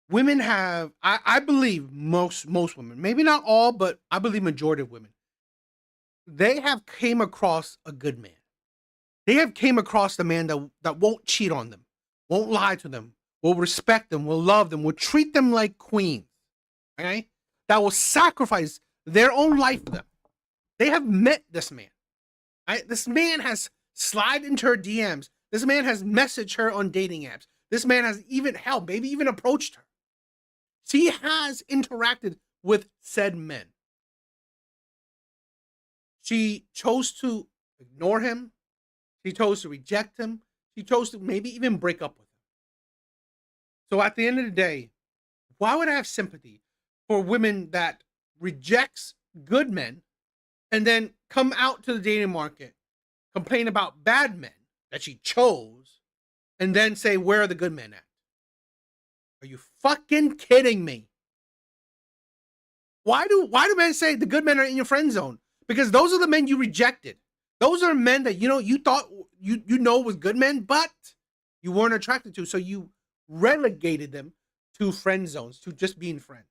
women have, I believe most women, maybe not all, but I believe majority of women they have came across a good man. They have came across the man that won't cheat on them, won't lie to them, will respect them, will love them, will treat them like queens. Okay? That will sacrifice their own life for them. They have met this man. Right? This man has slid into her DMs. This man has messaged her on dating apps. This man has even, hell, maybe even approached her. She has interacted with said men. She chose to ignore him. She chose to reject him. She chose to maybe even break up with him. So at the end of the day, why would I have sympathy for women that rejects good men and then come out to the dating market, complain about bad men that she chose, and then say, where are the good men at? Are you fucking kidding me? Why do men say the good men are in your friend zone? Because those are the men you rejected. Those are men that you thought you know was good men, but you weren't attracted to. So you relegated them to friend zones, to just being friends.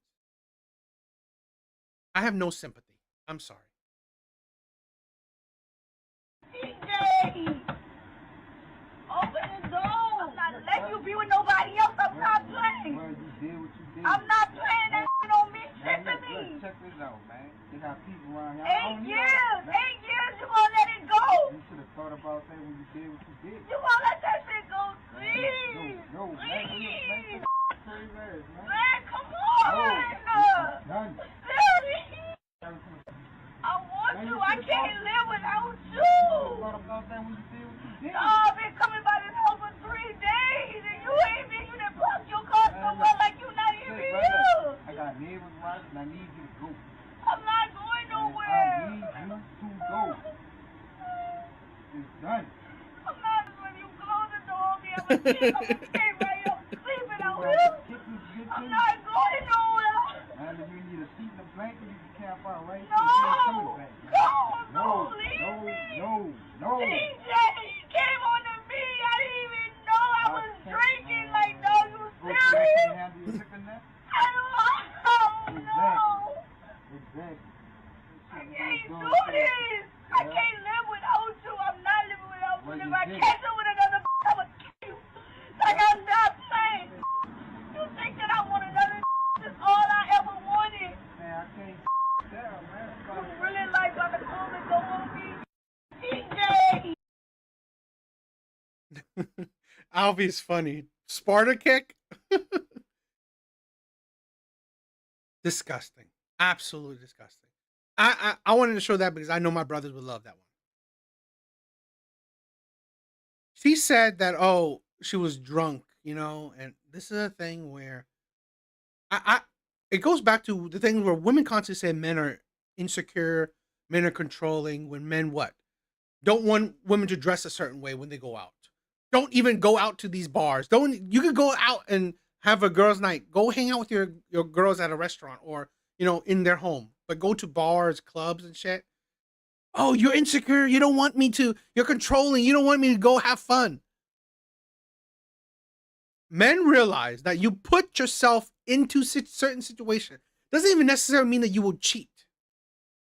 I have no sympathy. I'm sorry. DJ! Open the door! I'm not letting you be with nobody else. I'm not playing. Well, you did what you did. I'm not playing. That don't mean shit to Look, me. check this out, man. They got people around here. 8 years! 8 years, you gonna let it go? You should have thought about that when you did what you did. You gonna let that shit go? Please! No, Please! man. Man, come on! Done. Seriously! I want to. I can't live without you. Thought about that when you did what you did. No, I've been coming by this house for 3 days, and you ain't been. You done plugged your car somewhere like you not even here. I got neighbors watching. I need you to go. I'm not going I nowhere. need you to go. It's done. I'm not when you close the door on me. I'm gonna stay right here sleeping out here. I'm not going nowhere. And if you need a seat and a blanket, you can camp out right No, No, leave me. No. DJ, he came on to me. I didn't even know I was drinking. Like, no, you serious? I don't know. Exactly. I can't do this. I can't live without you. I'm not living without you. If I catch up with another, I'm gonna kill you. Like, I'm not playing. You think that I want another? This is all I ever wanted. Man, I can't tell, man. You really like on the close the door on me? DJ! Alfie's funny. Sparta kick? Disgusting. Absolutely disgusting. I wanted to show that because I know my brothers would love that one. She said that, oh, she was drunk, and this is a thing where it goes back to the thing where women constantly say men are insecure, men are controlling, when men what? Don't want women to dress a certain way when they go out. Don't even go out to these bars. You could go out and have a girls' night. Go hang out with your girls at a restaurant or, in their home. But go to bars, clubs and shit. Oh, you're insecure. You don't want me to. You're controlling. You don't want me to go have fun. Men realize that you put yourself into certain situations. Doesn't even necessarily mean that you will cheat.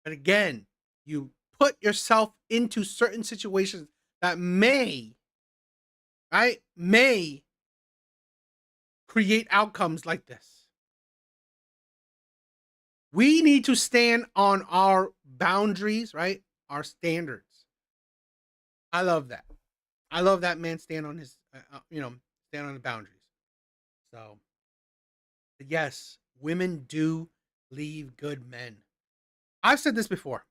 But again, you put yourself into certain situations that may create outcomes like this. We need to stand on our boundaries, right? Our standards. I love that. I love that man stand on his, stand on the boundaries. So, yes, women do leave good men. I've said this before.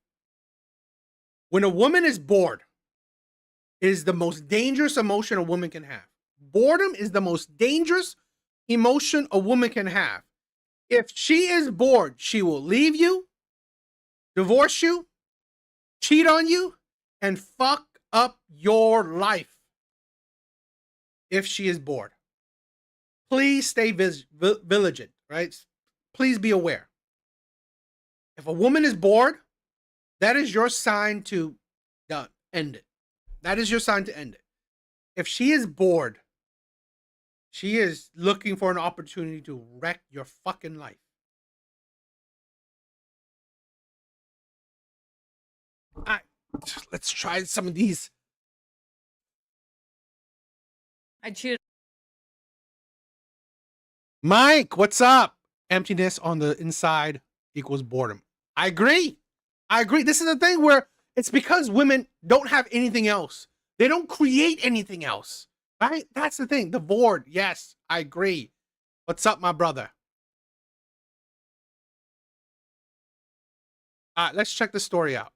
When a woman is bored, it is the most dangerous emotion a woman can have. Boredom is the most dangerous emotion a woman can have. If she is bored, she will leave you, divorce you, cheat on you, and fuck up your life. If she is bored. Please stay vigilant, right? Please be aware. If a woman is bored, that is your sign to end it. That is your sign to end it. If she is bored, she is looking for an opportunity to wreck your fucking life. Let's try some of these. I cheated. Mike, what's up? Emptiness on the inside equals boredom. I agree. I agree. This is the thing where it's because women don't have anything else. They don't create anything else. Right? That's the thing. The bored. Yes, I agree. What's up, my brother? All right, let's check the story out.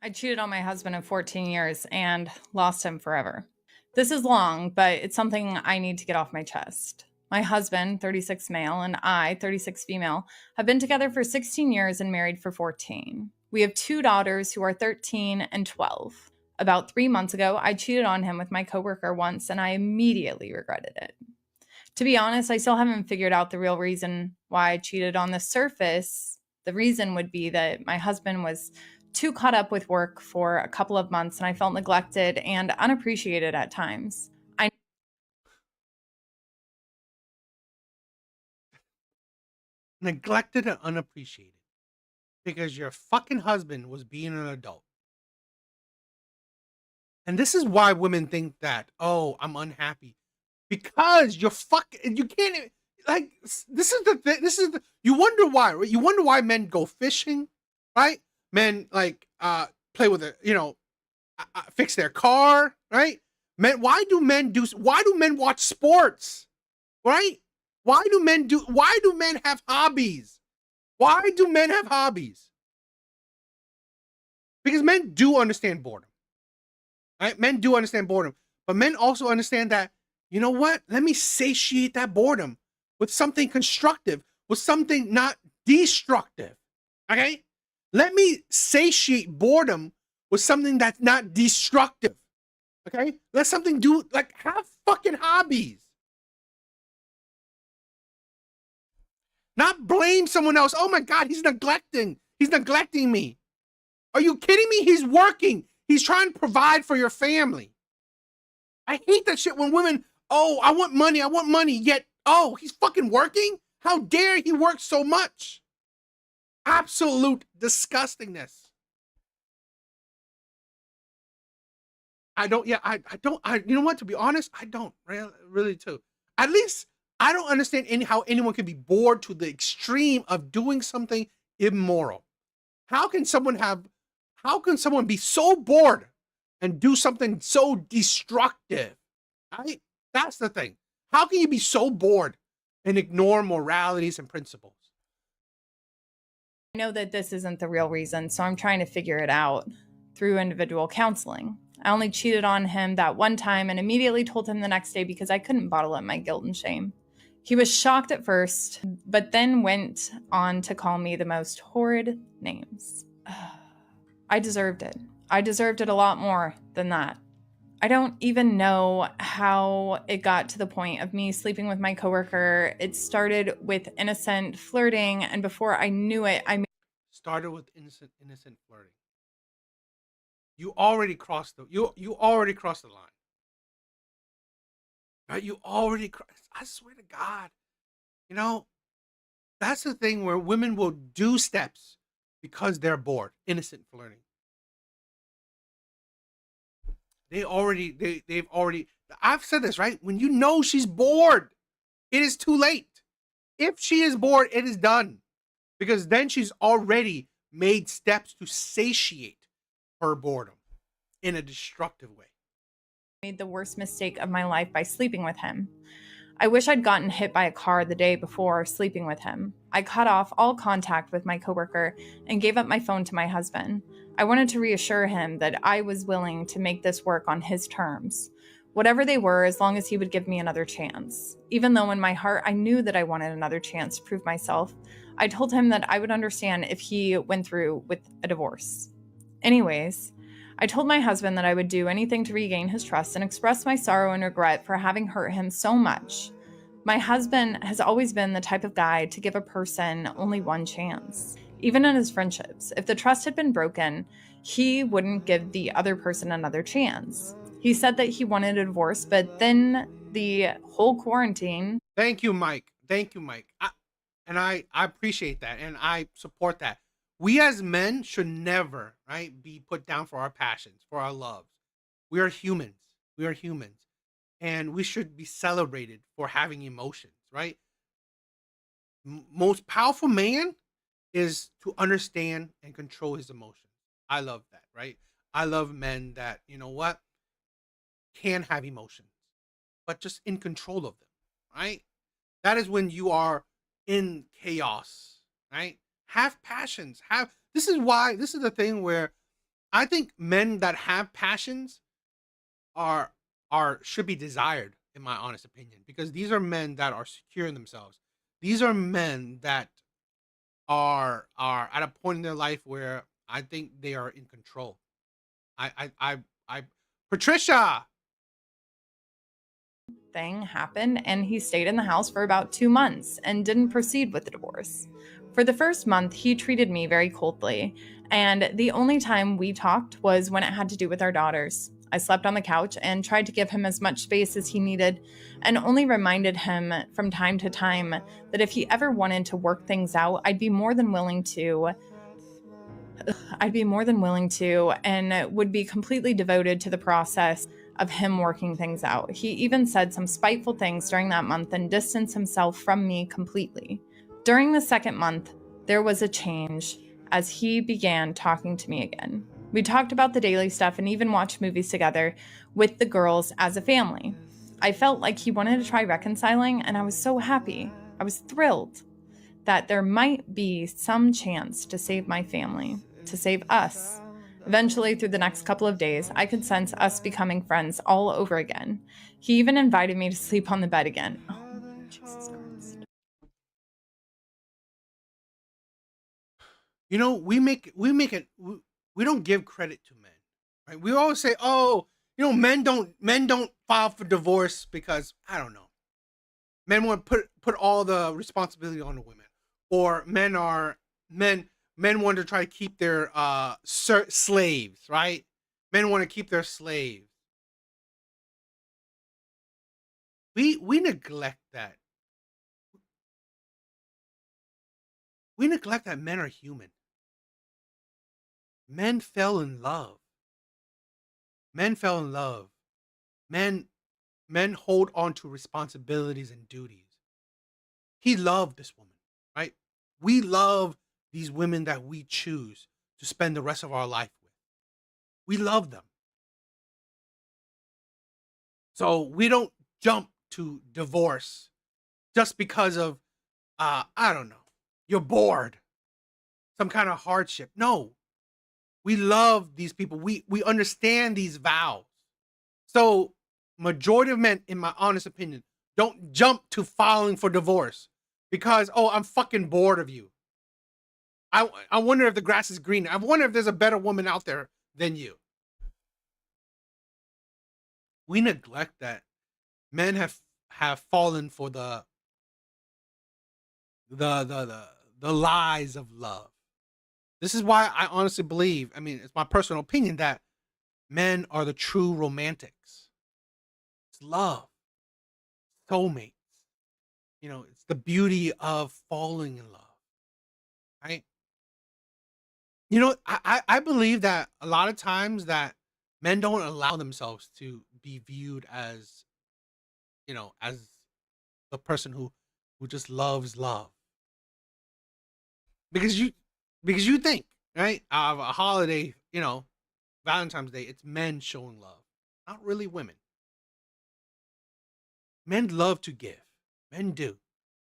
I cheated on my husband of 14 years and lost him forever. This is long, but it's something I need to get off my chest. My husband, 36 male, and I, 36 female, have been together for 16 years and married for 14. We have 2 daughters who are 13 and 12. About 3 months ago, I cheated on him with my coworker once, and I immediately regretted it. To be honest, I still haven't figured out the real reason why I cheated. On the surface, the reason would be that my husband was too caught up with work for a couple of months, and I felt neglected and unappreciated at times. Neglected and unappreciated because your fucking husband was being an adult. And this is why women think that, oh, I'm unhappy. Because you're fucking, you can't, like, this is the thing, you wonder why, right? You wonder why men go fishing, right? Men, like, play with it, you know, fix their car, right? Men, why do men watch sports, right? Why do men have hobbies? Why do men have hobbies? Because men do understand boredom. Right? Men do understand boredom. But men also understand that, you know what? Let me satiate that boredom with something constructive, with something not destructive. Okay? Let me satiate boredom with something that's not destructive. Okay? Let something do, like, have fucking hobbies. Not blame someone else. Oh my God, he's neglecting me. Are you kidding me? He's working. He's trying to provide for your family. I hate that shit when women, oh, I want money, yet, oh, he's fucking working? How dare he work so much? Absolute disgustingness. You know what, to be honest, I don't really too. At least I don't understand how anyone can be bored to the extreme of doing something immoral. How can someone be so bored and do something so destructive? Right? That's the thing. How can you be so bored and ignore moralities and principles? I know that this isn't the real reason, so I'm trying to figure it out through individual counseling. I only cheated on him that one time and immediately told him the next day because I couldn't bottle up my guilt and shame. He was shocked at first, but then went on to call me the most horrid names. I deserved it. I deserved it a lot more than that. I don't even know how it got to the point of me sleeping with my coworker. It started with innocent flirting, and before I knew it, Started with innocent flirting. You already crossed the line. Right? You already crossed. I swear to God. You know, that's the thing where women will do steps because they're bored. Innocent flirting. They've already, I've said this, right? When you know she's bored, it is too late. If she is bored, it is done. Because then she's already made steps to satiate her boredom in a destructive way. Made the worst mistake of my life by sleeping with him. I wish I'd gotten hit by a car the day before sleeping with him. I cut off all contact with my coworker and gave up my phone to my husband. I wanted to reassure him that I was willing to make this work on his terms, whatever they were, as long as he would give me another chance. Even though in my heart I knew that I wanted another chance to prove myself, I told him that I would understand if he went through with a divorce. Anyways, I told my husband that I would do anything to regain his trust and express my sorrow and regret for having hurt him so much. My husband has always been the type of guy to give a person only one chance. Even in his friendships, if the trust had been broken, he wouldn't give the other person another chance. He said that he wanted a divorce, but then the whole quarantine... Thank you, Mike. I appreciate that, and I support that. we as men should never, right, be put down for our passions, for our loves. We are humans. We are humans. And we should be celebrated for having emotions, right? Most powerful man is to understand and control his emotions. I love that, right? I love men that, you know what, can have emotions, but just in control of them, right? That is when you are in chaos, right? Have passions. This is the thing where I think men that have passions are should be desired, in my honest opinion, because these are men that are secure in themselves. These are men that are at a point in their life where I think they are in control. Patricia. Thing happened, and he stayed in the house for about 2 months and didn't proceed with the divorce. For the first month, he treated me very coldly, and the only time we talked was when it had to do with our daughters. I slept on the couch and tried to give him as much space as he needed, and only reminded him from time to time that if he ever wanted to work things out, I'd be more than willing to, and would be completely devoted to the process of him working things out. He even said some spiteful things during that month and distanced himself from me completely. During the second month, there was a change as he began talking to me again. We talked about the daily stuff and even watched movies together with the girls as a family. I felt like he wanted to try reconciling, and I was so happy. I was thrilled that there might be some chance to save my family, to save us. Eventually, through the next couple of days, I could sense us becoming friends all over again. He even invited me to sleep on the bed again. Oh, Jesus Christ. You know, we don't give credit to men, right? We always say, oh, you know, men don't file for divorce because, I don't know, men want to put all the responsibility on the women, or men want to try to keep their slaves, right? Men want to keep their slaves. We neglect that. We neglect that men are human. Men fell in love. Men fell in love. Men hold on to responsibilities and duties. He loved this woman, right? We love these women that we choose to spend the rest of our life with. We love them. So we don't jump to divorce just because of, I don't know, you're bored, some kind of hardship. No, we love these people. We understand these vows. So majority of men, in my honest opinion, don't jump to filing for divorce because, oh, I'm fucking bored of you. I wonder if the grass is greener. I wonder if there's a better woman out there than you. We neglect that. Men have fallen for the lies of love. This is why I honestly believe, I mean, it's my personal opinion, that men are the true romantics. It's love. Soulmates. You know, it's the beauty of falling in love. Right? You know, I believe that a lot of times that men don't allow themselves to be viewed as, you know, as the person who just loves love. Because you think, right, of a holiday, you know, Valentine's Day, it's men showing love, not really women. Men love to give. Men do.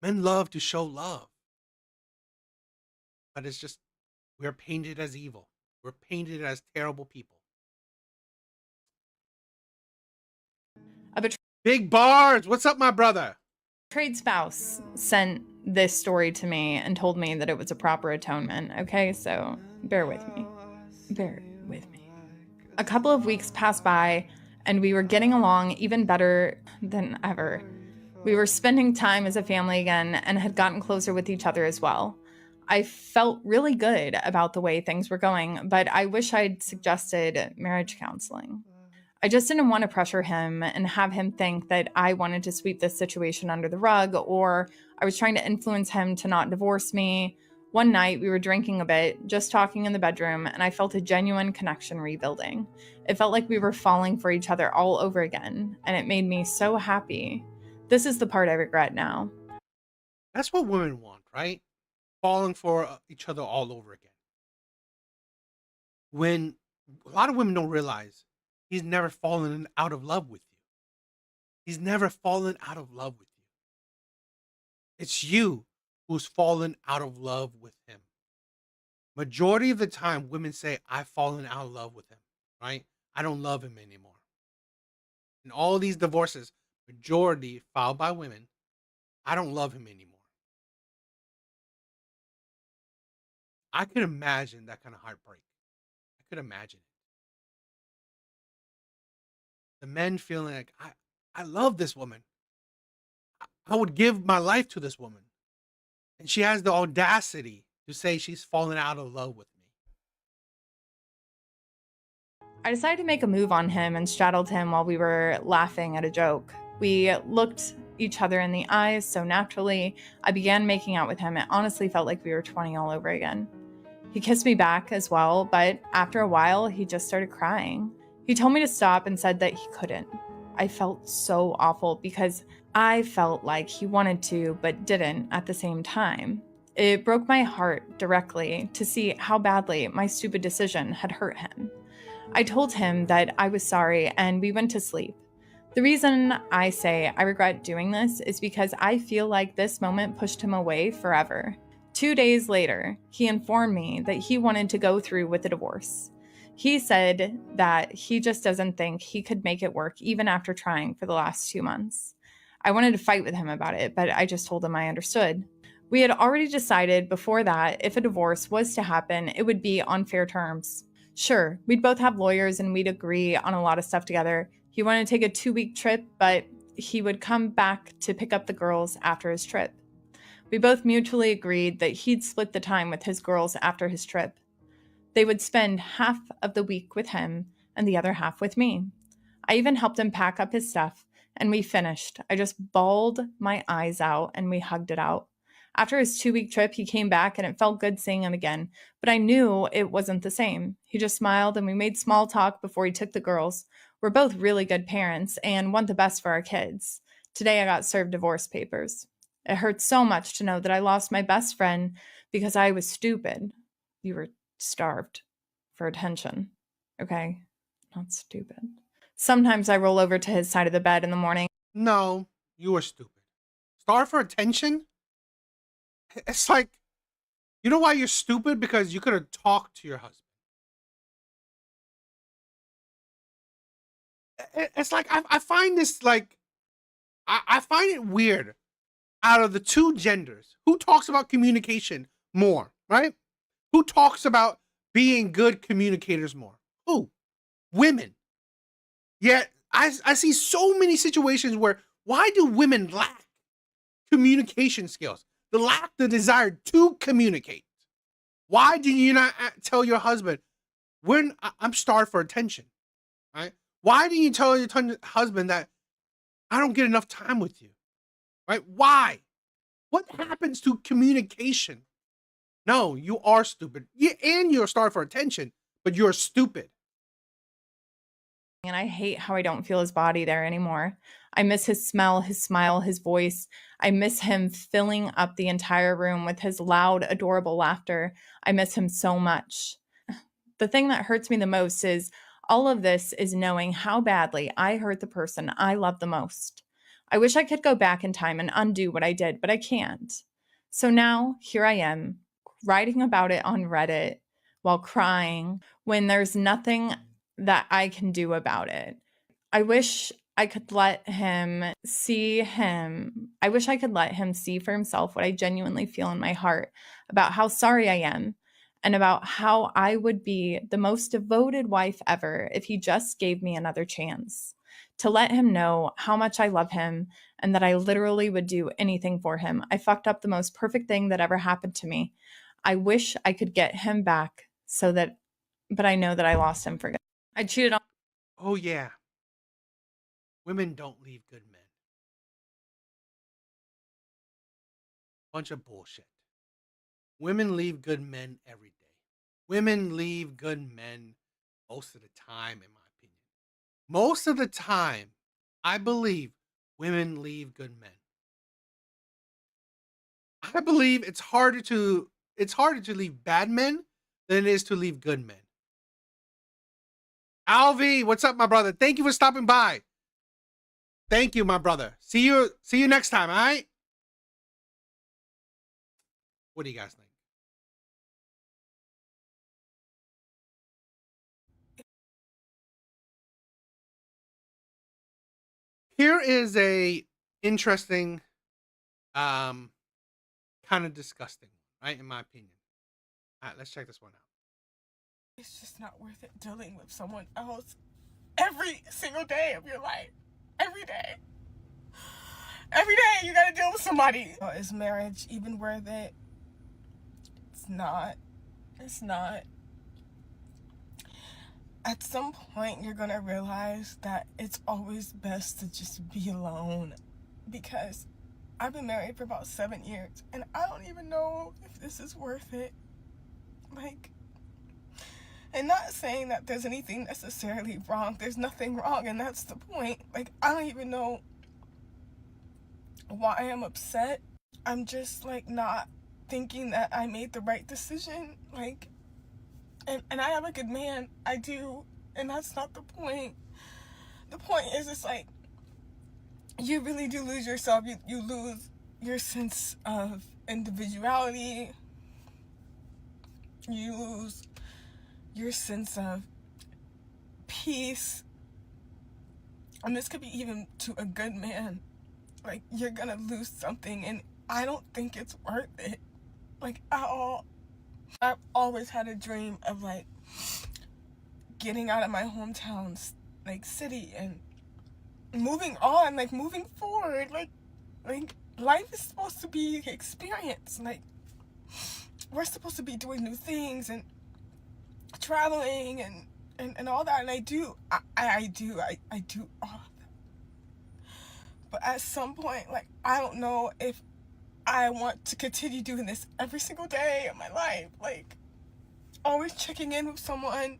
Men love to show love. But it's just, we're painted as evil. We're painted as terrible people. Big bars. What's up, my brother? Betrayed spouse sent this story to me and told me that it was a proper atonement. Okay, so bear with me. Bear with me. A couple of weeks passed by, and we were getting along even better than ever. We were spending time as a family again and had gotten closer with each other as well. I felt really good about the way things were going, but I wish I'd suggested marriage counseling. I just didn't want to pressure him and have him think that I wanted to sweep this situation under the rug, or I was trying to influence him to not divorce me, One night, we were drinking a bit, just talking in the bedroom, and I felt a genuine connection rebuilding. It felt like we were falling for each other all over again, and it made me so happy. This is the part I regret now. That's what women want, right? Falling for each other all over again. When a lot of women don't realize he's never fallen out of love with you. He's never fallen out of love with you. It's you who's fallen out of love with him. Majority of the time, women say, I've fallen out of love with him, right? I don't love him anymore. And all these divorces, majority filed by women, I don't love him anymore. I could imagine that kind of heartbreak. I could imagine it. The men feeling like, I love this woman. I would give my life to this woman. And she has the audacity to say she's fallen out of love with me. I decided to make a move on him and straddled him while we were laughing at a joke. We looked each other in the eyes so naturally. I began making out with him. It honestly felt like we were 20 all over again. He kissed me back as well, but after a while, he just started crying. He told me to stop and said that he couldn't. I felt so awful because I felt like he wanted to, but didn't at the same time. It broke my heart directly to see how badly my stupid decision had hurt him. I told him that I was sorry and we went to sleep. The reason I say I regret doing this is because I feel like this moment pushed him away forever. 2 days later, he informed me that he wanted to go through with the divorce. He said that he just doesn't think he could make it work even after trying for the last 2 months. I wanted to fight with him about it, but I just told him I understood. We had already decided before that if a divorce was to happen, it would be on fair terms. Sure, we'd both have lawyers and we'd agree on a lot of stuff together. He wanted to take a 2-week trip, but he would come back to pick up the girls after his trip. We both mutually agreed that he'd split the time with his girls after his trip. They would spend half of the week with him and the other half with me. I even helped him pack up his stuff, and we finished. I just bawled my eyes out and we hugged it out. After his 2-week trip, he came back and it felt good seeing him again, but I knew it wasn't the same. He just smiled and we made small talk before he took the girls. We're both really good parents and want the best for our kids. Today I got served divorce papers. It hurts so much to know that I lost my best friend because I was stupid. You were starved for attention, okay? Not stupid. Sometimes I roll over to his side of the bed in the morning. No, you were stupid. Starved for attention? It's like, you know why you're stupid? Because you could have talked to your husband. It's like, I find this like, I find it weird. Out of the two genders, who talks about communication more, right? Who talks about being good communicators more? Who? Women. Yet I see so many situations where, why do women lack communication skills? They lack the desire to communicate. Why do you not tell your husband, I'm starved for attention, right? Why do you tell your husband that I don't get enough time with you, right? Why? What happens to communication? No, you are stupid. Yeah, and you're starved for attention, but you're stupid. And I hate how I don't feel his body there anymore. I miss his smell, his smile, his voice. I miss him filling up the entire room with his loud, adorable laughter. I miss him so much. The thing that hurts me the most is all of this is knowing how badly I hurt the person I love the most. I wish I could go back in time and undo what I did, but I can't. So now, here I am, writing about it on Reddit while crying when there's nothing that I can do about it. I wish I could let him see I wish I could let him see for himself what I genuinely feel in my heart about how sorry I am and about how I would be the most devoted wife ever if he just gave me another chance. To let him know how much I love him and that I literally would do anything for him. I fucked up the most perfect thing that ever happened to me. I wish I could get him back but I know that I lost him for good. I cheated on. Oh, yeah. Women don't leave good men. Bunch of bullshit. women leave good men every day. Women leave good men most of the time, in my opinion. Most of the time, I believe women leave good men. I believe it's harder to leave bad men than it is to leave good men. Alvi, what's up, my brother? Thank you for stopping by. Thank you, my brother. See you next time, all right? What do you guys think? Here is a interesting, kind of disgusting, right? In my opinion. All right, let's check this one out. It's just not worth it dealing with someone else every single day of your life. Every day. Every day you gotta deal with somebody. Is marriage even worth it? It's not. It's not. At some point you're gonna realize that it's always best to just be alone, because I've been married for about 7 years and I don't even know if this is worth it. Like, and not saying that there's anything necessarily wrong. There's nothing wrong, and that's the point. Like, I don't even know why I'm upset. I'm just like not thinking that I made the right decision. Like, and I am a good man. I do. And that's not the point. The point is, it's like, you really do lose yourself. You lose your sense of individuality. You lose your sense of peace. And this could be even to a good man. Like, you're gonna lose something, and I don't think it's worth it. Like, at all. I've always had a dream of, like, getting out of my hometown, like, city, and moving on, like, moving forward. Like life is supposed to be experience. Like, we're supposed to be doing new things and traveling and all that, and I do all of that. But at some point, like, I don't know if I want to continue doing this every single day of my life. Like, always checking in with someone,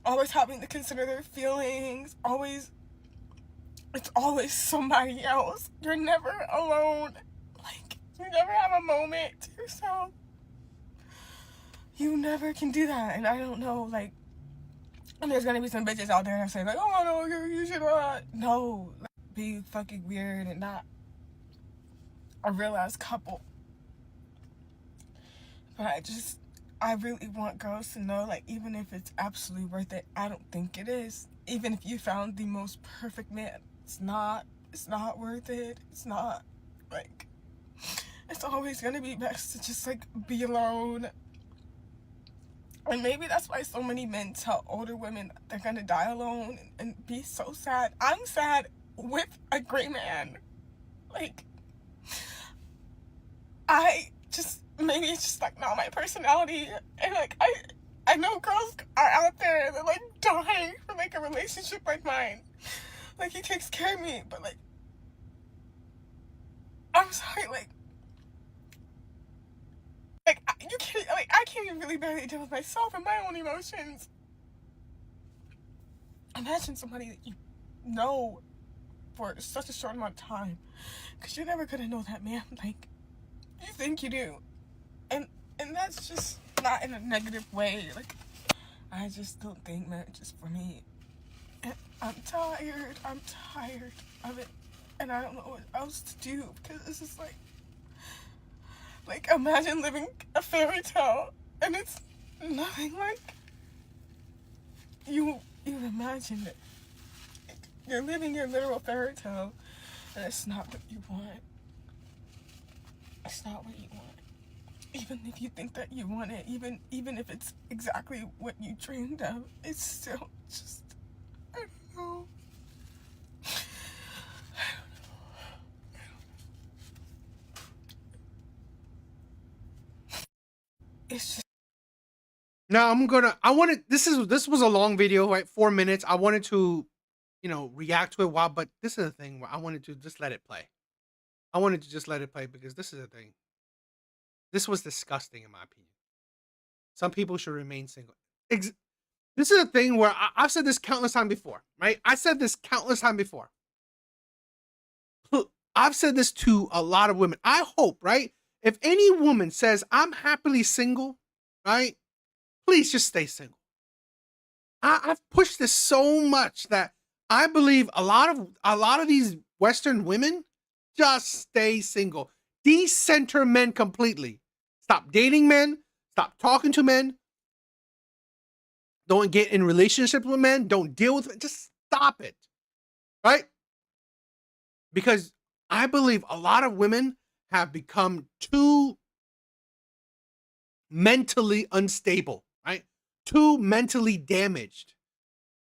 always having to consider their feelings, it's always somebody else. You're never alone. Like, you never have a moment to yourself. You never can do that. And I don't know, like, and there's gonna be some bitches out there that say, like, oh no, you should no, like, be fucking weird and not a real-ass couple. But I really want girls to know, like, even if it's absolutely worth it, I don't think it is. Even if you found the most perfect man, it's not worth it. It's not. Like, it's always gonna be best to just, like, be alone. And maybe that's why so many men tell older women they're gonna die alone and be so sad. I'm sad with a great man. Like, maybe it's just, like, not my personality. And, like, I know girls are out there and they're, like, dying for, like, a relationship like mine. Like, he takes care of me, but, like, I'm sorry, I can't even really barely deal with myself and my own emotions. Imagine somebody that you know for such a short amount of time, because you're never gonna know that man like you think you do, and that's just not in a negative way. Like, I just don't think marriage is for me, and I'm tired of it, and I don't know what else to do, because this is like imagine living a fairy tale and it's nothing like you imagined it. You're living your literal fairy tale and it's not what you want. It's not what you want. Even if you think that you want it, even if it's exactly what you dreamed of, it's still just, I don't know. It's just. Now this was a long video, right? 4 minutes. I wanted to, react to it while, but this is the thing where I wanted to just let it play. I wanted to just let it play because this is the thing. This was disgusting, in my opinion. Some people should remain single. This is a thing where I've said this countless times before, right? I said this countless times before. I've said this to a lot of women. I hope, right? If any woman says, I'm happily single, right? Please just stay single. I've pushed this so much that I believe a lot of these Western women just stay single. Decenter men completely. Stop dating men. Stop talking to men. Don't get in relationships with men. Don't deal with men. Just stop it. Right? Because I believe a lot of women have become too mentally unstable, right? Too mentally damaged.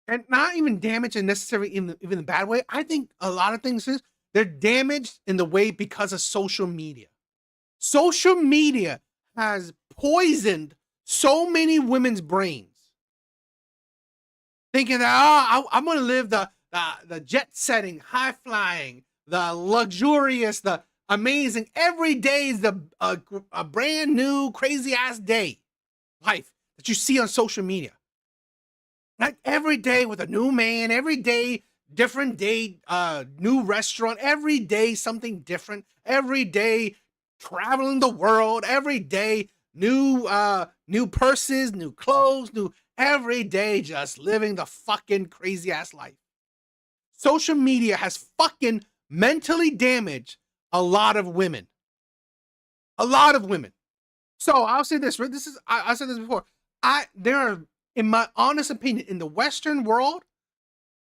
And not even damaged in necessarily even a bad way. I think a lot of things is they're damaged in the way because of social media. Social media has poisoned so many women's brains. Thinking that, I'm going to live the jet setting, high flying, the luxurious, the amazing. Every day is a brand new crazy ass day life that you see on social media. Like every day with a new man, every day different date, new restaurant, every day something different, every day traveling the world, every day new purses, new clothes, every day just living the fucking crazy ass life. Social media has fucking mentally damaged a lot of women. A lot of women. So I'll say this, right? I said this before. There are, in my honest opinion, in the Western world,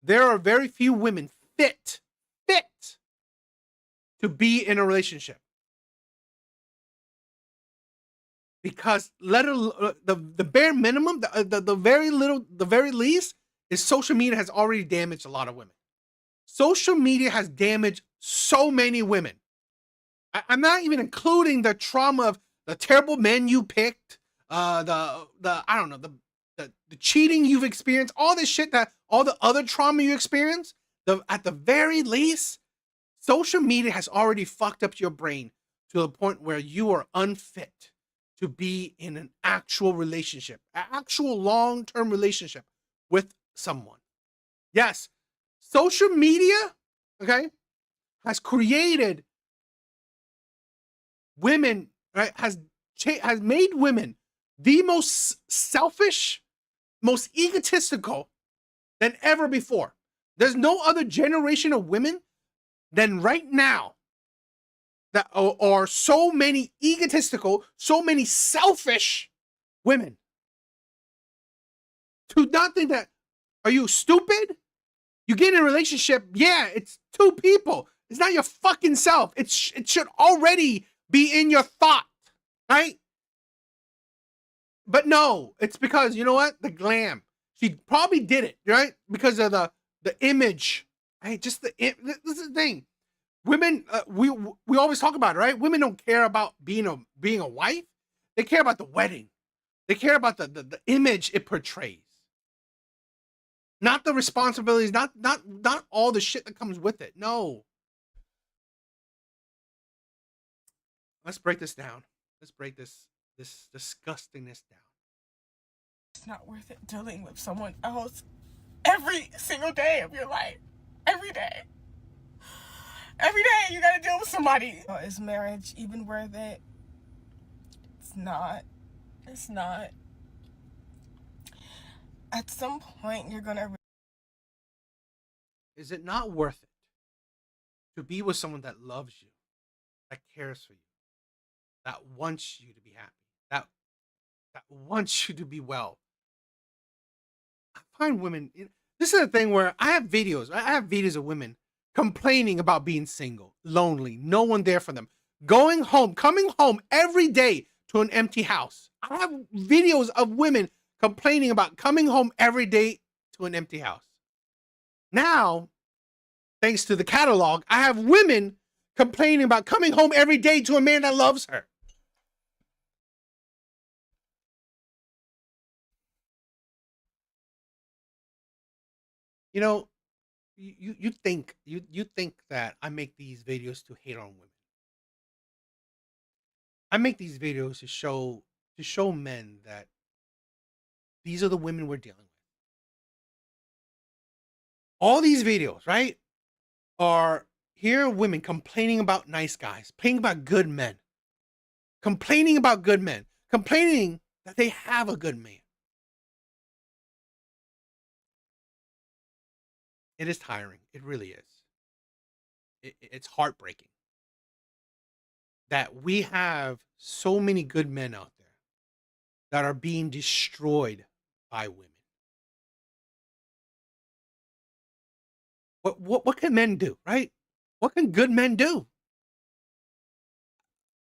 there are very few women fit to be in a relationship. Because the bare minimum, the very least is social media has already damaged a lot of women. Social media has damaged so many women. I'm not even including the trauma of the terrible men you picked, the cheating you've experienced, all this shit, all the other trauma you experienced. At the very least, social media has already fucked up your brain to the point where you are unfit to be in an actual relationship, an actual long-term relationship with someone. Yes, social media, okay, has created women, right? Has made women the most selfish, most egotistical than ever before. There's no other generation of women than right now that are so many egotistical, so many selfish women. To not think that, are you stupid? You get in a relationship, yeah, it's two people. It's not your fucking self. It should already be in your thought, right? But no, it's because, you know what? The glam. She probably did it, right? Because of the image, right? This is the thing. Women, we always talk about it, right? Women don't care about being a wife. They care about the wedding. They care about the image it portrays. Not the responsibilities, not all the shit that comes with it. No. Let's break this down. Let's break this disgustingness down. It's not worth it dealing with someone else every single day of your life. Every day. Every day you gotta deal with somebody. Is marriage even worth it? It's not. It's not. At some point you're gonna... Is it not worth it to be with someone that loves you, that cares for you, that wants you to be happy, that wants you to be well? I find women, this is a thing where I have videos of women complaining about being single, lonely, no one there for them, coming home every day to an empty house. I have videos of women complaining about coming home every day to an empty house. Now, thanks to the catalog, I have women complaining about coming home every day to a man that loves her. You know, you think that I make these videos to hate on women. I make these videos to show men that these are the women we're dealing with. All these videos, right, are here women complaining about nice guys, complaining about good men, complaining about good men, complaining that they have a good man. It is tiring. It really is. It's heartbreaking that we have so many good men out there that are being destroyed by women. What can men do, right? What can good men do?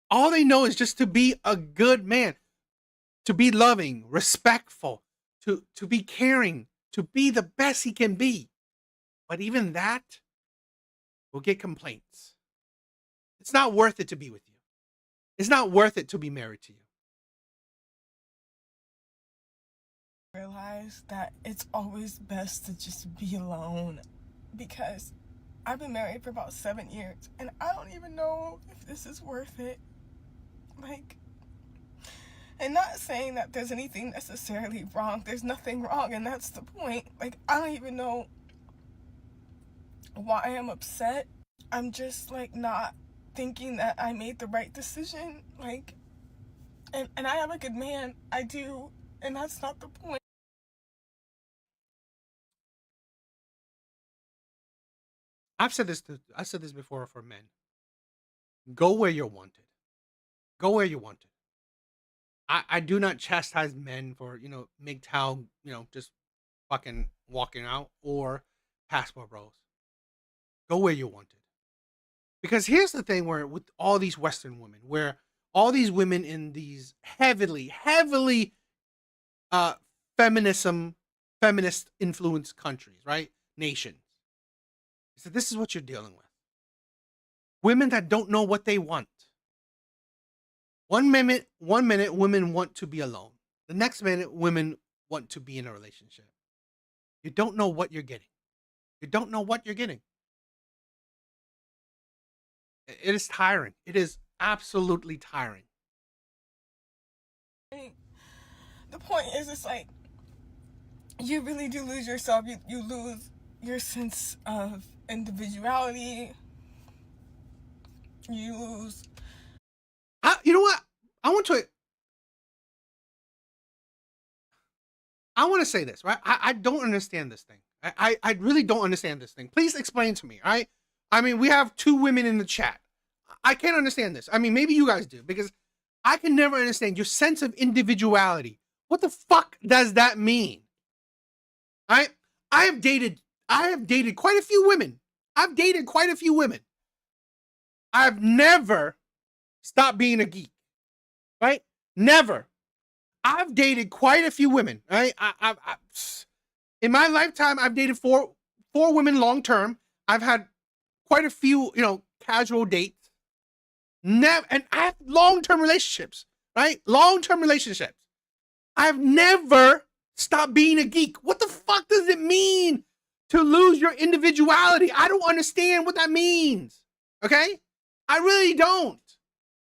All they know is just to be a good man, to be loving, respectful, to be caring, to be the best he can be. But even that will get complaints. It's not worth it to be with you. It's not worth it to be married to you. Realize that it's always best to just be alone, because I've been married for about 7 years and I don't even know if this is worth it. Like, and not saying that there's anything necessarily wrong. There's nothing wrong, and that's the point. Like, I don't even know why I'm upset. I'm just like not thinking that I made the right decision. Like, and I have a good man. I do, and that's not the point. I've said this before for men. Go where you're wanted. Go where you're wanted. I do not chastise men for, MGTOW, just fucking walking out, or passport bros. Go where you're wanted. Because here's the thing, where with all these Western women, where all these women in these heavily feminist influenced countries, right? Nations. So this is what you're dealing with. Women that don't know what they want. One minute women want to be alone. The next minute women want to be in a relationship. You don't know what you're getting. You don't know what you're getting. It is tiring. It is absolutely tiring. The point is, it's like, you really do lose yourself. You lose your sense of individuality. You lose. You know what? I want to say this, right? I don't understand this thing. I really don't understand this thing. Please explain to me, all right? I mean, we have 2 women in the chat. I can't understand this. I mean, maybe you guys do, because I can never understand your sense of individuality. What the fuck does that mean? I have dated quite a few women. I've dated quite a few women. I've never stopped being a geek, right? Never. I've dated quite a few women, right? In my lifetime, I've dated four women long term. I've had quite a few, casual dates. Never, and I have long-term relationships, right? Long-term relationships. I've never stopped being a geek. What the fuck does it mean to lose your individuality? I don't understand what that means. Okay? I really don't.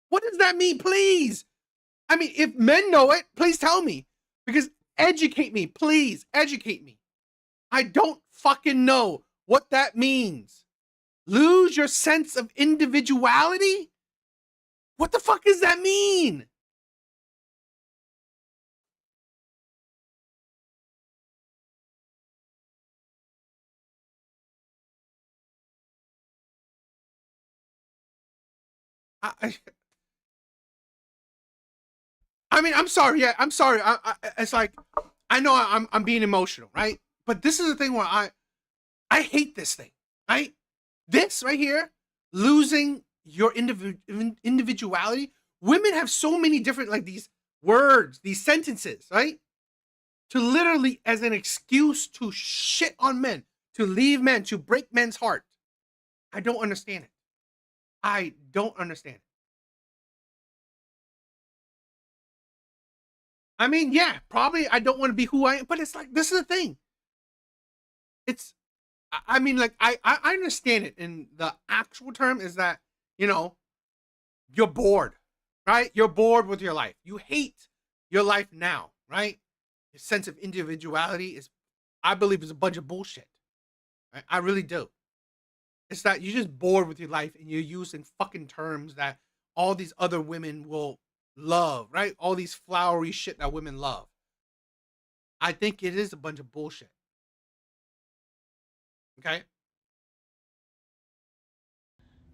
What does that mean, please? I mean, if men know it, please tell me. Because educate me, please. Educate me. I don't fucking know what that means. Lose your sense of individuality? What the fuck does that mean? I mean, I'm sorry. Yeah, I'm sorry. It's like, I know I'm being emotional, right? But this is the thing where I hate this thing, right? This right here, losing your individuality. Women have so many different, like, these words, these sentences, right? To literally, as an excuse to shit on men, to leave men, to break men's heart. I don't understand it. I don't understand it. I mean, yeah, probably I don't want to be who I am, but it's like, this is the thing. It's, I mean, like, I understand it in the actual term is that, you're bored. right? You're bored with your life. You hate your life now, right? Your sense of individuality is, I believe, is a bunch of bullshit. Right? I really do. It's that you're just bored with your life and you're using fucking terms that all these other women will love, right? All these flowery shit that women love. I think it is a bunch of bullshit. Okay?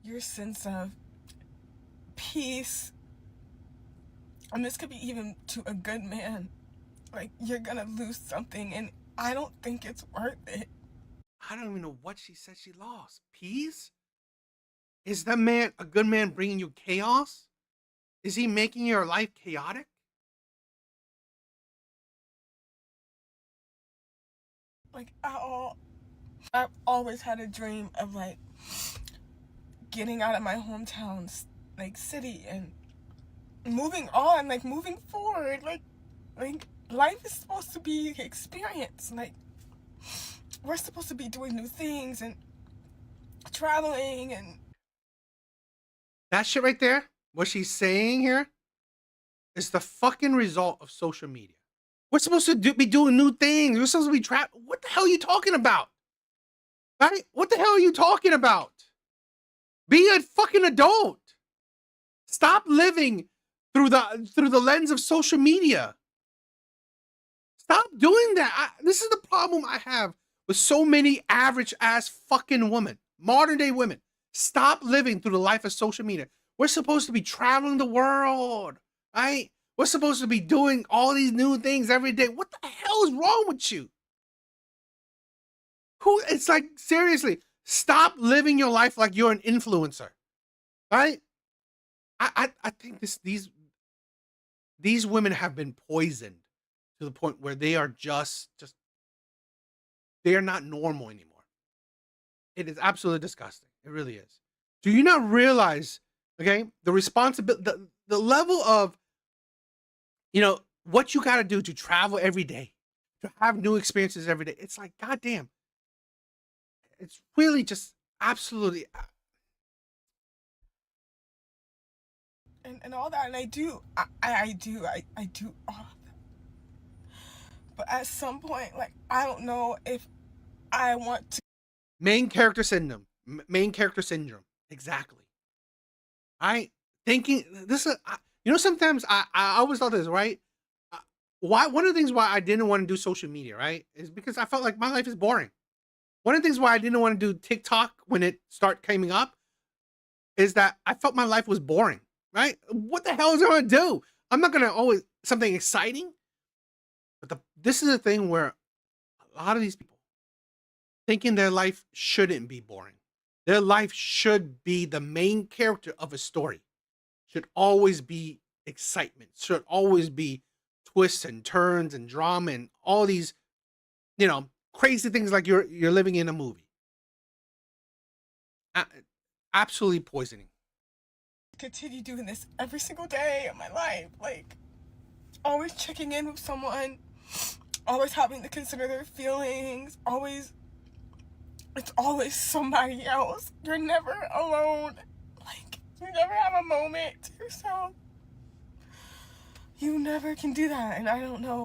Your sense of peace, and this could be even to a good man, like you're gonna lose something, and I don't think it's worth it. I don't even know what she said she lost. Peace? Is that man a good man bringing you chaos? Is he making your life chaotic? Like I've always had a dream of like getting out of my hometown, like city, and moving on, like moving forward. Like life is supposed to be experience. Like we're supposed to be doing new things and traveling and That shit right there, what she's saying here, is the fucking result of social media. We're supposed to be doing new things. We're supposed to be trapped. What the hell are you talking about? Right? What the hell are you talking about? Be a fucking adult. Stop living through the lens of social media. Stop doing that. This is the problem I have with so many average ass fucking women, modern day women. Stop living through the life of social media. We're supposed to be traveling the world, right? We're supposed to be doing all these new things every day. What the hell is wrong with you? It's like, seriously, stop living your life like you're an influencer, right? I think these women have been poisoned to the point where they are just they are not normal anymore. It is absolutely disgusting. It really is. Do you not realize, okay, the responsibility, the level of, what you got to do to travel every day, to have new experiences every day? It's like, goddamn. It's really just absolutely. And all that, and I do all of that. But at some point, like, I don't know if I want to. Main character syndrome. Exactly. Sometimes I always thought this, right? One of the things why I didn't want to do social media, right, is because I felt like my life is boring. One of the things why I didn't want to do TikTok when it started coming up is that I felt my life was boring, right? What the hell is I going to do? I'm not going to always something exciting. But this is a thing where a lot of these people thinking their life shouldn't be boring. Their life should be the main character of a story. Should always be excitement. Should always be twists and turns and drama and all these, crazy things like you're living in a movie. Absolutely poisoning. Continue doing this every single day of my life, like always checking in with someone, always having to consider their feelings, it's always somebody else. You're never alone. Like, you never have a moment to yourself. You never can do that, and I don't know.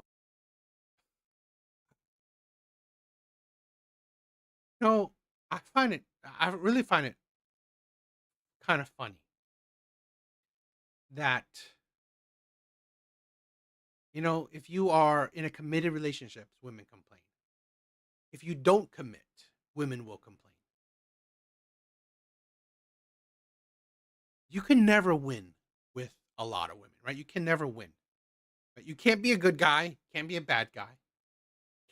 I really find it kind of funny that, if you are in a committed relationship, women complain. If you don't commit, women will complain. You can never win with a lot of women, right? You can never win. Right? You can't be a good guy, can't be a bad guy,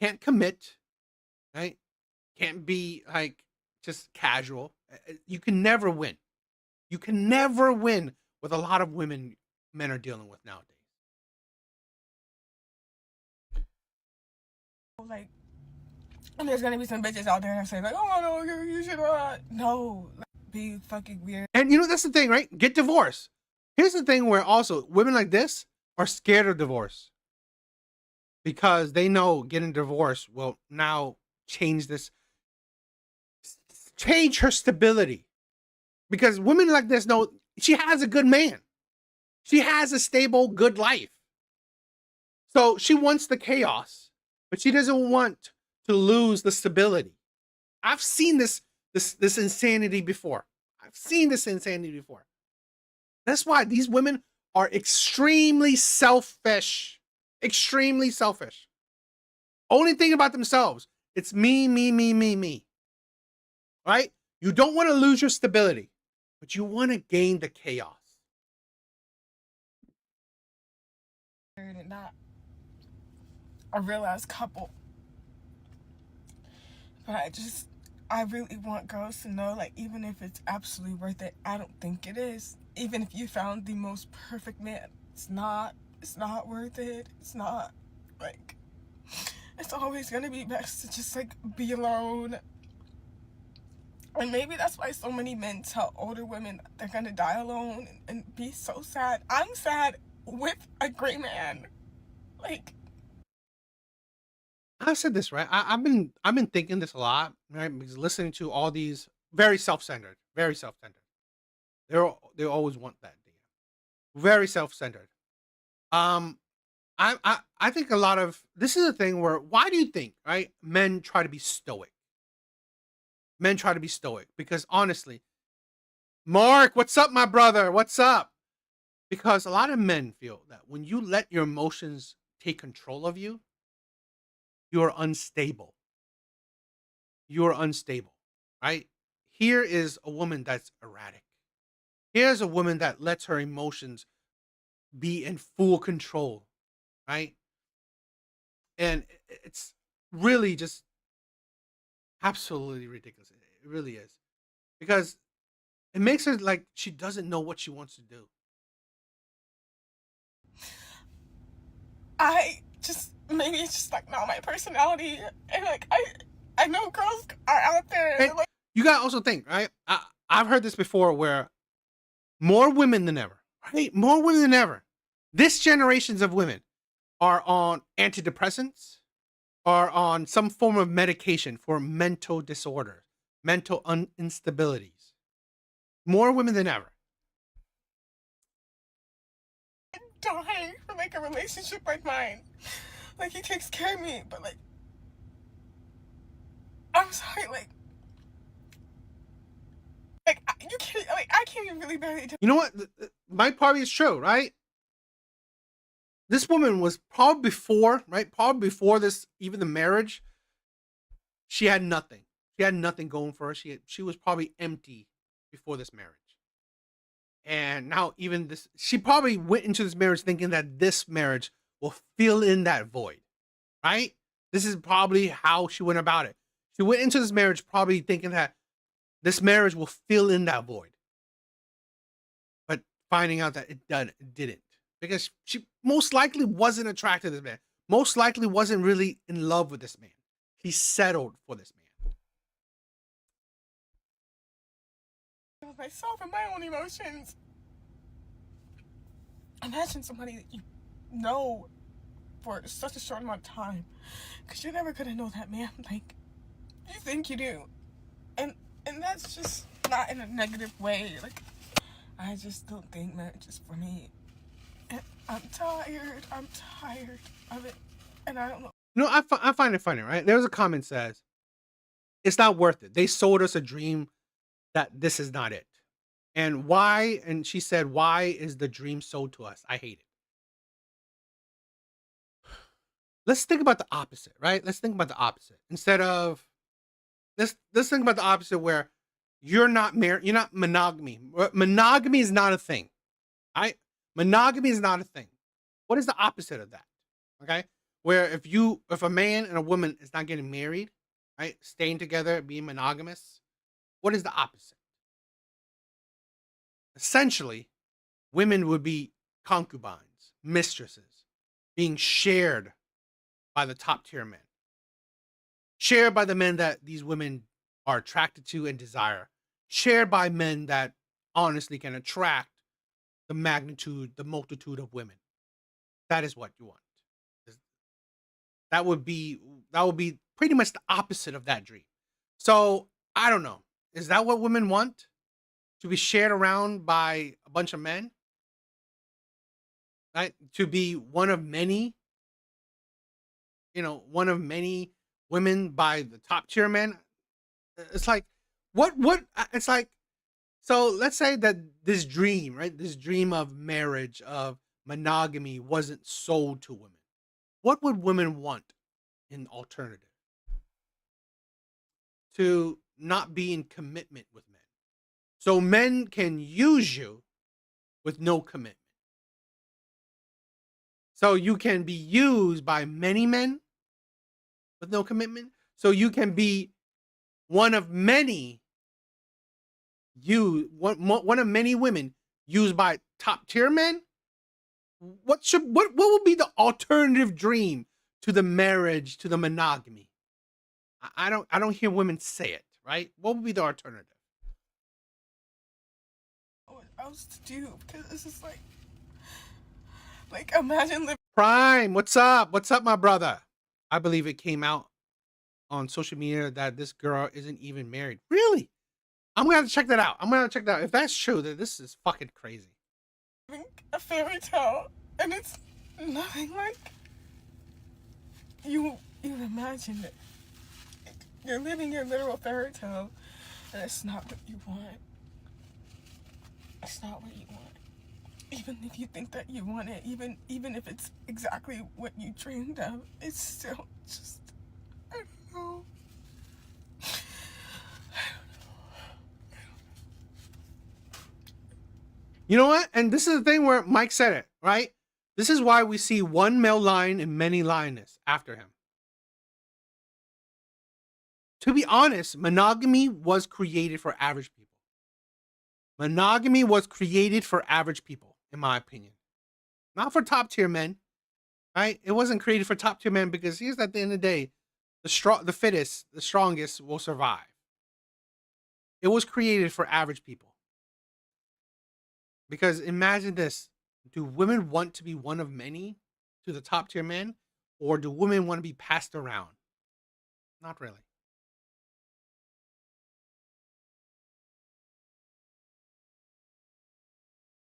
can't commit, right? Can't be like just casual. You can never win. You can never win with a lot of women men are dealing with nowadays. Like, and there's gonna be some bitches out there that say like, oh no, you should no, be fucking weird. And that's the thing, right? Get divorced. Here's the thing where also women like this are scared of divorce because they know getting divorced will now change her stability. Because women like this know she has a good man. She has a stable, good life. So she wants the chaos, but she doesn't want to lose the stability. I've seen this insanity before. I've seen this insanity before. That's why these women are extremely selfish. Extremely selfish. Only thing about themselves. It's me, me, me, me, me. Right? You don't want to lose your stability, but you want to gain the chaos. And not a realized couple. But I really want girls to know, like, even if it's absolutely worth it, I don't think it is. Even if you found the most perfect man, it's not worth it. It's not, like, it's always gonna be best to just, like, be alone. And maybe that's why so many men tell older women they're gonna die alone and be so sad. I'm sad with a great man. Like, I've said this, right? I've been thinking this a lot, right? Because listening to all these very self-centered. They always want that. Very self-centered. I think a lot of this is a thing where, why do you think, right? Men try to be stoic. Men try to be stoic because honestly, Mark, what's up, my brother? What's up? Because a lot of men feel that when you let your emotions take control of you, you're unstable. You're unstable, right? Here is a woman that's erratic. Here's a woman that lets her emotions be in full control, right? And it's really just absolutely ridiculous. It really is. Because it makes her like she doesn't know what she wants to do. Maybe it's just like not my personality, and like I know girls are out there. And Like, you gotta also think, right? I've heard this before where more women than ever, right? More women than ever. This generations of women are on antidepressants, are on some form of medication for mental disorders, mental instabilities. More women than ever. dying for like a relationship like mine. Like, he takes care of me, but like, I'm sorry, like you can't, like, I can't even really barely. You know what? My party is true, right? This woman was probably before, right? Probably before this, even the marriage, she had nothing. She had nothing going for her. She was probably empty before this marriage. And now even this, she probably went into this marriage thinking that this marriage will fill in that void, right? This is probably how she went about it. She went into this marriage probably thinking that this marriage will fill in that void. But finding out that it didn't. Because she most likely wasn't attracted to this man. Most likely wasn't really in love with this man. She settled for this man. Myself and my own emotions. Imagine somebody that you know for such a short amount of time, because you're never gonna know that man like you think you do, and that's just not in a negative way. Like, I just don't think marriage is for me. And I'm tired of it, and I don't know. You know, I find it funny, right? There's a comment that says, it's not worth it. They sold us a dream that this is not it. And why? And she said, why is the dream sold to us? I hate it. Let's think about the opposite, right? Let's think about the opposite. Instead of, let's think about the opposite where you're not married, you're not monogamy. Monogamy is not a thing. Monogamy is not a thing. What is the opposite of that? Okay? Where if a man and a woman is not getting married, right? Staying together, being monogamous, what is the opposite? Essentially, women would be concubines, mistresses, being shared by the top tier men. Shared by the men that these women are attracted to and desire. Shared by men that honestly can attract the multitude of women. That is what you want. That would be pretty much the opposite of that dream. So I don't know. Is that what women want? To be shared around by a bunch of men? right? To be one of many, one of many women by the top tier men. It's like, what, it's like, so let's say that this dream, right? This dream of marriage, of monogamy wasn't sold to women. What would women want in alternative? To not be in commitment with men. So men can use you with no commitment. So you can be used by many men with no commitment. So you can be one of many one of many women used by top tier men. What would be the alternative dream to the marriage, to the monogamy? I don't hear women say it, right? What would be the alternative? What else to do? Because this is like imagine living. Prime, what's up? What's up, my brother? I believe it came out on social media that this girl isn't even married. Really? I'm gonna have to check that out. If that's true, then this is fucking crazy. A fairy tale, and it's nothing like you imagine it. You're living your literal fairy tale, and it's not what you want. It's not what you want. Even if you think that you want it, even if it's exactly what you dreamed of, it's still just, I don't know. You know what? And this is the thing where Mike said it, right? This is why we see one male lion and many lioness after him. To be honest, monogamy was created for average people. Monogamy was created for average people, in my opinion. Not for top tier men, right? It wasn't created for top tier men because here's at the end of the day, the fittest, the strongest will survive. It was created for average people. Because imagine this, do women want to be one of many to the top tier men, or do women want to be passed around? Not really.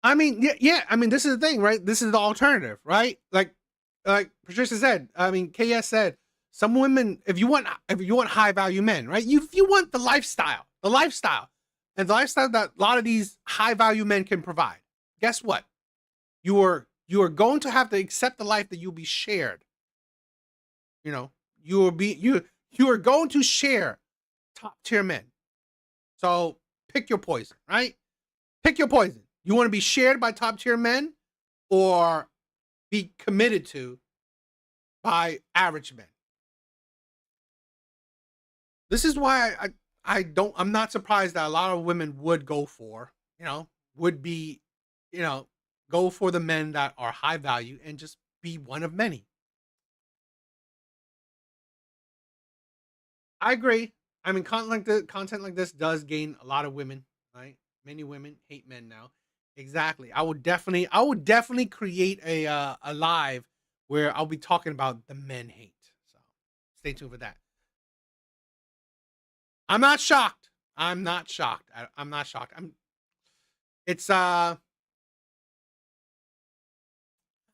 I mean, yeah. I mean, this is the thing, right? This is the alternative, right? Like Patricia said. I mean, KS said, some women, if you want high value men, right? If you want the lifestyle, and the lifestyle that a lot of these high value men can provide. Guess what? You are going to have to accept the life that you'll be shared. You are going to share top tier men. So pick your poison, right? Pick your poison. You want to be shared by top tier men or be committed to by average men? This is why I'm not surprised that a lot of women would go for, go for the men that are high value and just be one of many. I agree. I mean, content like this does gain a lot of women, right? Many women hate men now. Exactly. I would definitely create a live where I'll be talking about the men hate. So stay tuned for that. I'm not shocked. I'm not shocked. I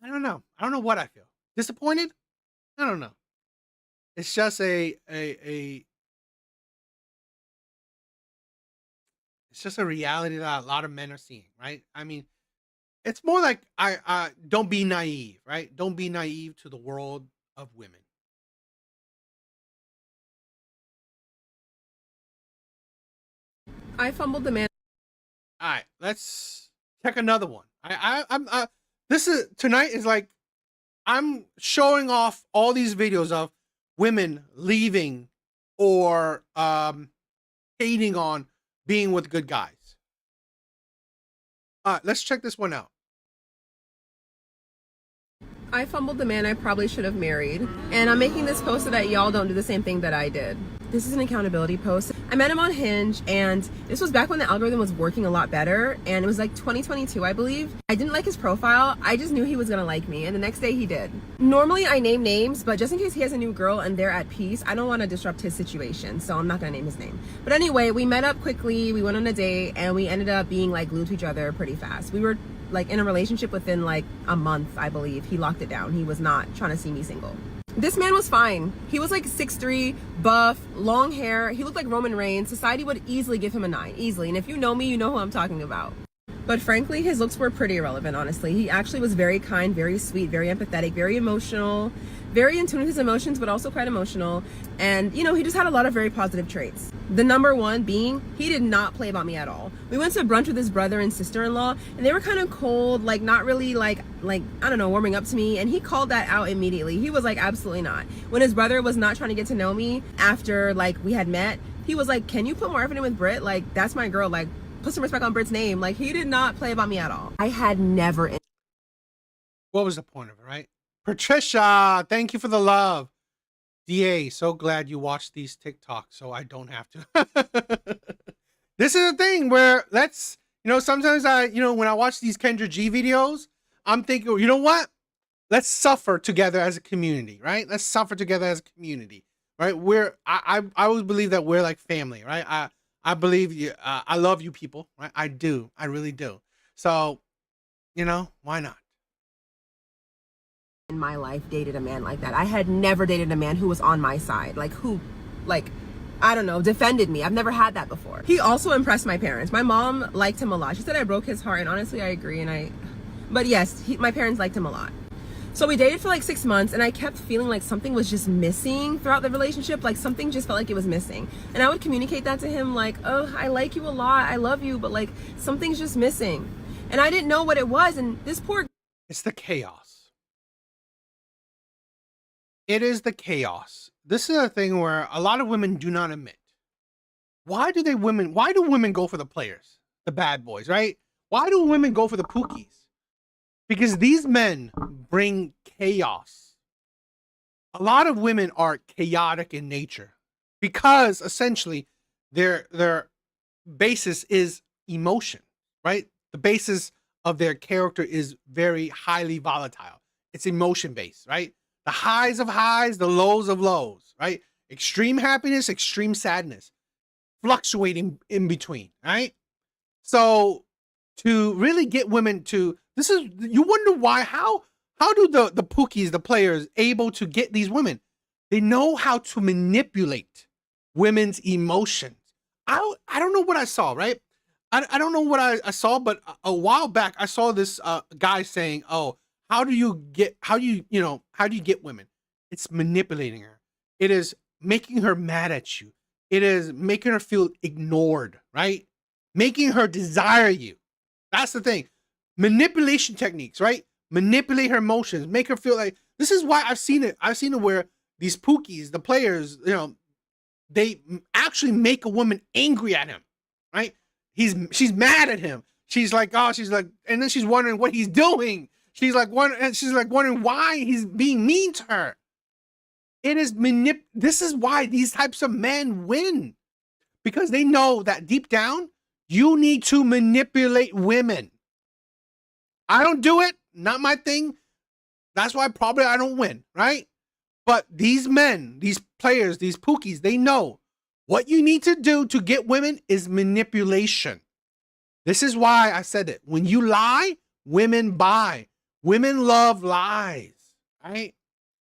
don't know. I don't know what I feel. Disappointed? I don't know. It's just it's just a reality that a lot of men are seeing, right? I mean, it's more like I don't be naive, right? Don't be naive to the world of women. I fumbled the man. All right, let's check another one. This is tonight is like I'm showing off all these videos of women leaving or hating on being with good guys. Let's check this one out. I fumbled the man I probably should have married, and I'm making this post so that y'all don't do the same thing that I did. This is an accountability post. I met him on Hinge, and this was back when the algorithm was working a lot better, and it was like 2022, I believe. I didn't like his profile. I just knew he was gonna like me, and the next day he did. Normally I name names, but just in case he has a new girl and they're at peace, I don't want to disrupt his situation, so I'm not gonna name his name. But anyway, we met up quickly, we went on a date, and we ended up being like glued to each other pretty fast. We were like in a relationship within like a month, I believe. He locked it down. He was not trying to see me single. This man was fine. He was like 6'3", buff, long hair. He looked like Roman Reigns. Society would easily give him a 9, easily. And if you know me, you know who I'm talking about. But frankly, his looks were pretty irrelevant, honestly. He actually was very kind, very sweet, very empathetic, very emotional, very in tune with his emotions, but also quite emotional. And, you know, he just had a lot of very positive traits. The number one being, he did not play about me at all. We went to brunch with his brother and sister-in-law, and they were kind of cold, like not really like, I don't know, warming up to me. And he called that out immediately. He was like, absolutely not. When his brother was not trying to get to know me after like we had met, he was like, can you put more effort in with Britt? Like, that's my girl. Like, put some respect on Britt's name. Like, he did not play about me at all. I had never. What was the point of it, right? Patricia, thank you for the love. DA, so glad you watched these TikToks so I don't have to. This is a thing where let's, you know, sometimes when I watch these Kendra G videos, I'm thinking, you know what? Let's suffer together as a community, right? Let's suffer together as a community, right? I always believe that we're like family, right? I believe you. I love you people, right? I do. I really do. So, you know, why not? In my life dated a man like that. I had never dated a man who was on my side, like who, like, I don't know, defended me. I've never had that before. He also impressed my parents. My mom liked him a lot. She said I broke his heart, and honestly I agree. But yes, my parents liked him a lot. So we dated for like 6 months, and I kept feeling like something was just missing throughout the relationship. Like something just felt like it was missing. And I would communicate that to him like, oh, I like you a lot, I love you, but like something's just missing. And I didn't know what it was, and this poor... It's the chaos. It is the chaos. This is a thing where a lot of women do not admit. Why do women go for the players, the bad boys, right? Why do women go for the pookies? Because these men bring chaos. A lot of women are chaotic in nature because essentially their basis is emotion, right? The basis of their character is very highly volatile. It's emotion based, right? The highs of highs, the lows of lows, right? Extreme happiness, extreme sadness, fluctuating in between, right? So to really get women to, you wonder why, how do the pookies, the players, able to get these women? They know how to manipulate women's emotions. I don't know what I saw, right? I don't know what I saw, but a while back I saw this guy saying, oh, how do you get women? It's manipulating her. It is making her mad at you. It is making her feel ignored, right? Making her desire you. That's the thing. Manipulation techniques, right? Manipulate her emotions, make her feel like, this is why I've seen it where these pookies, the players, you know, they actually make a woman angry at him, right? She's mad at him. She's like, and then she's wondering what he's doing. She's like wondering why he's being mean to her. It is this is why these types of men win. Because they know that deep down, you need to manipulate women. I don't do it, not my thing. That's why probably I don't win, right? But these men, these players, these pookies, they know what you need to do to get women is manipulation. This is why I said it. When you lie, women buy. Women love lies, right?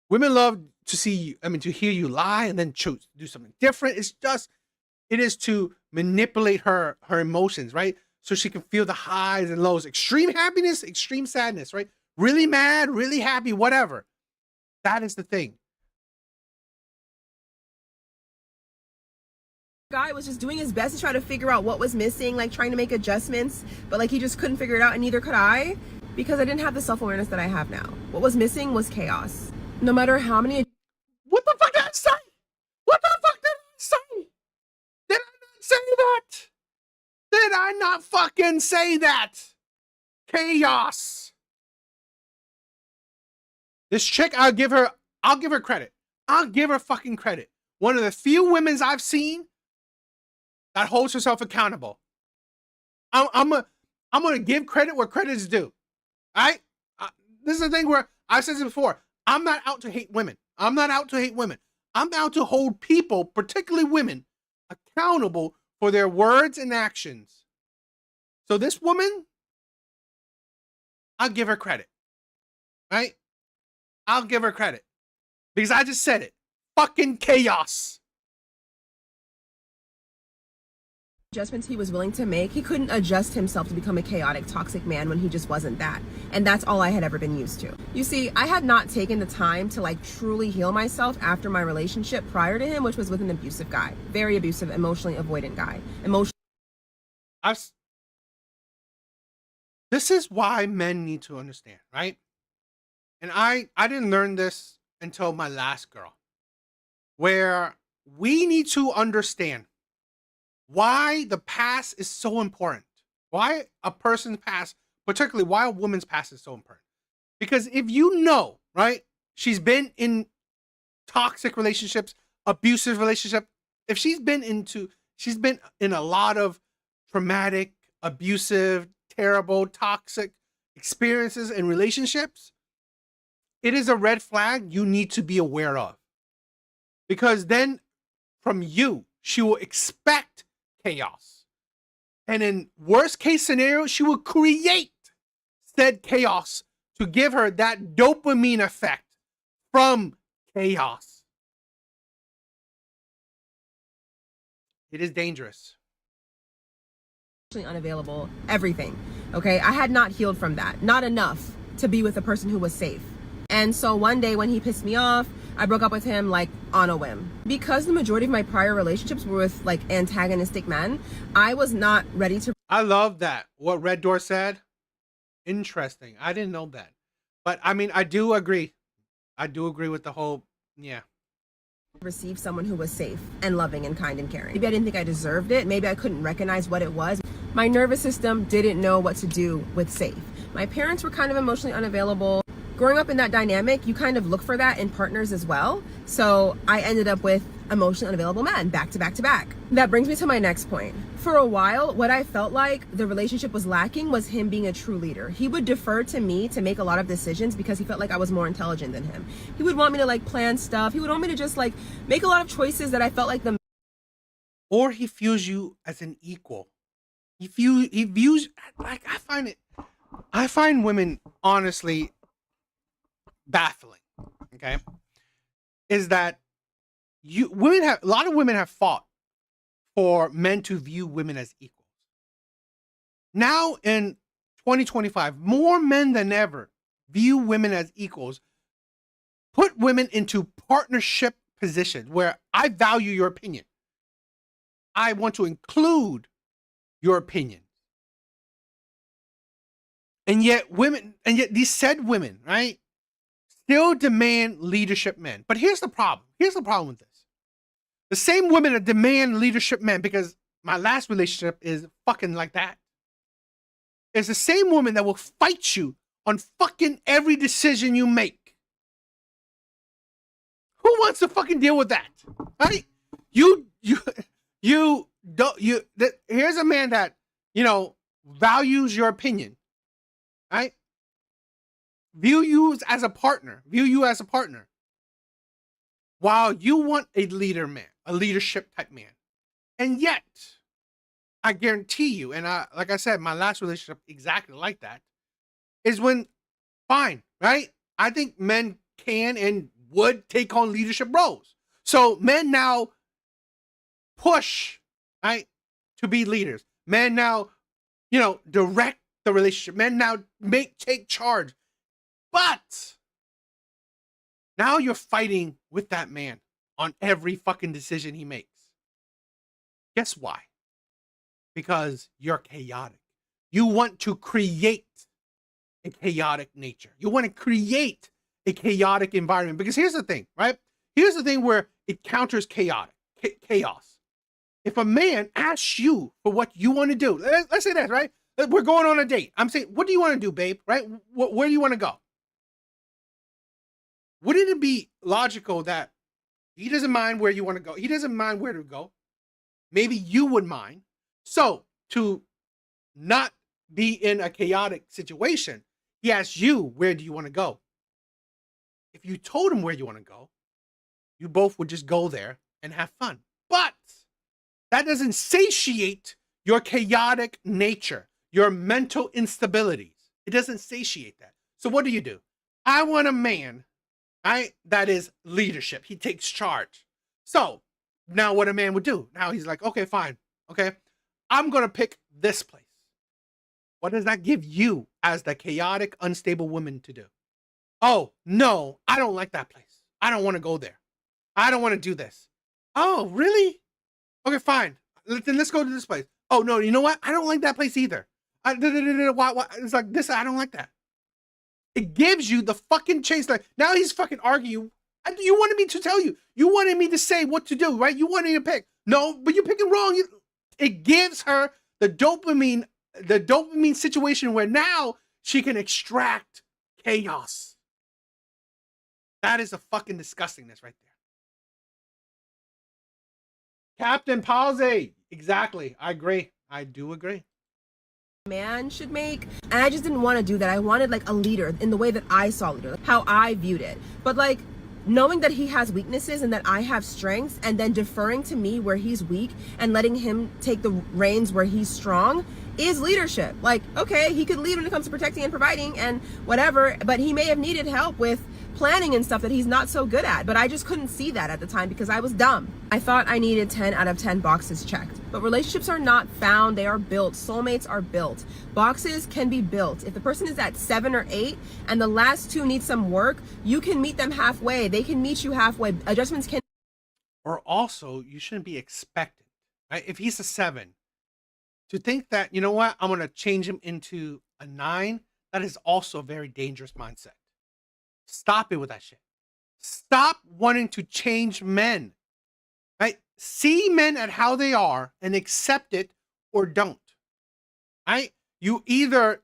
Women love to hear you lie and then choose to do something different. It is to manipulate her emotions, right? So she can feel the highs and lows, extreme happiness, extreme sadness, right? Really mad, really happy, whatever. That is the thing. Guy was just doing his best to try to figure out what was missing, like trying to make adjustments, but like he just couldn't figure it out, and neither could I, because I didn't have the self-awareness that I have now. What was missing was chaos. No matter how many... What the fuck did I say? What the fuck did I say? Did I not say that? Did I not fucking say that? Chaos. This chick, I'll give her credit. I'll give her fucking credit. One of the few women I've seen that holds herself accountable. I'm gonna give credit where credit is due. All right? This is the thing where I've said this before. I'm not out to hate women. I'm not out to hate women. I'm out to hold people, particularly women, accountable for their words and actions. So this woman, I'll give her credit. Right? I'll give her credit. Because I just said it. Fucking chaos. Adjustments he was willing to make, he couldn't adjust himself to become a chaotic, toxic man when he just wasn't that. And that's all I had ever been used to. You see, I had not taken the time to like truly heal myself after my relationship prior to him, which was with an abusive guy. Very abusive, emotionally avoidant guy. This is why men need to understand, right? And I didn't learn this until my last girl, where we need to understand why the past is so important. Why a person's past, particularly why a woman's past is so important. Because if you know, right, she's been in toxic relationships, abusive relationship, if she's been in a lot of traumatic, abusive, terrible, toxic experiences and relationships, it is a red flag you need to be aware of. Because then from you, she will expect chaos. And in worst case scenario, she will create said chaos to give her that dopamine effect from chaos. It is dangerous. Unavailable, everything. Okay, I had not healed from that. Not enough to be with a person who was safe. And so one day when he pissed me off, I broke up with him like on a whim. Because the majority of my prior relationships were with like antagonistic men, I was not ready to. I love that. What Red Door said. Interesting. I didn't know that. But I mean, I do agree. I do agree with the whole, yeah. Receive someone who was safe and loving and kind and caring. Maybe I didn't think I deserved it. Maybe I couldn't recognize what it was. My nervous system didn't know what to do with safe. My parents were kind of emotionally unavailable. Growing up in that dynamic, you kind of look for that in partners as well. So I ended up with emotionally unavailable men back to back to back. That brings me to my next point. For a while, what I felt like the relationship was lacking was him being a true leader. He would defer to me to make a lot of decisions because he felt like I was more intelligent than him. He would want me to like plan stuff. He would want me to just like make a lot of choices that I felt like the. Or he views you as an equal. He views like I find women honestly baffling. Okay, is that a lot of women have fought for men to view women as equals. Now in 2025, more men than ever view women as equals, put women into partnership positions where I value your opinion. I want to include your opinion. And yet these said women, right, still demand leadership men. But here's the problem. Here's the problem with this. The same women that demand leadership men, because my last relationship is fucking like that, is the same woman that will fight you on fucking every decision you make. Who wants to fucking deal with that? Right? Here's a man that, values your opinion. Right? View you as a partner. While you want a leader man, a leadership type man. And yet, I guarantee you, and like I said, my last relationship exactly like that, is when, fine, right? I think men can and would take on leadership roles. So men now push, right, to be leaders. Men now, direct the relationship. Men now take charge. But now you're fighting with that man on every fucking decision he makes. Guess why? Because you're chaotic. You want to create a chaotic nature. You want to create a chaotic environment. Because here's the thing, right? Here's the thing where it counters chaos. If a man asks you for what you want to do, let's say that, right? We're going on a date. I'm saying, what do you want to do, babe? Right? Where do you want to go? Wouldn't it be logical that he doesn't mind where you want to go? He doesn't mind where to go. Maybe you would mind. So to not be in a chaotic situation, he asks you, where do you want to go? If you told him where you want to go, you both would just go there and have fun. But that doesn't satiate your chaotic nature, your mental instabilities. It doesn't satiate that. So what do? I want a man, right? That is leadership. He takes charge. So now what a man would do? Now he's like, okay, fine. Okay. I'm going to pick this place. What does that give you as the chaotic, unstable woman to do? Oh, no, I don't like that place. I don't want to go there. I don't want to do this. Oh, really? Okay, fine. Then let's go to this place. Oh, no, you know what? I don't like that place either. Why? It's like this. I don't like that. It gives you the fucking chase. Like, now he's fucking arguing. You wanted me to tell you. You wanted me to say what to do, right? You wanted me to pick. No, but you're picking wrong. It gives her the dopamine situation where now she can extract chaos. That is a fucking disgustingness right there. Captain Palsy. Exactly. I agree. I do agree. Man should make, and I just didn't want to do that. I wanted like a leader in the way that I saw leader, like how I viewed it. But like knowing that he has weaknesses and that I have strengths, and then deferring to me where he's weak and letting him take the reins where he's strong is leadership. Like, okay, he could lead when it comes to protecting and providing and whatever, but he may have needed help with planning and stuff that he's not so good at, but I just couldn't see that at the time because I was dumb. I thought I needed 10 out of 10 boxes checked, but relationships are not found, they are built. Soulmates are built. Boxes can be built. If the person is at 7 or 8 and the last 2 need some work, you can meet them halfway. They can meet you halfway. Adjustments can. Or also, you shouldn't be expected, right? If he's a 7, to think that, you know what, I'm going to change him into a 9, that is also a very dangerous mindset. Stop it with that shit. Stop wanting to change men, right? See men at how they are and accept it or don't, right? You either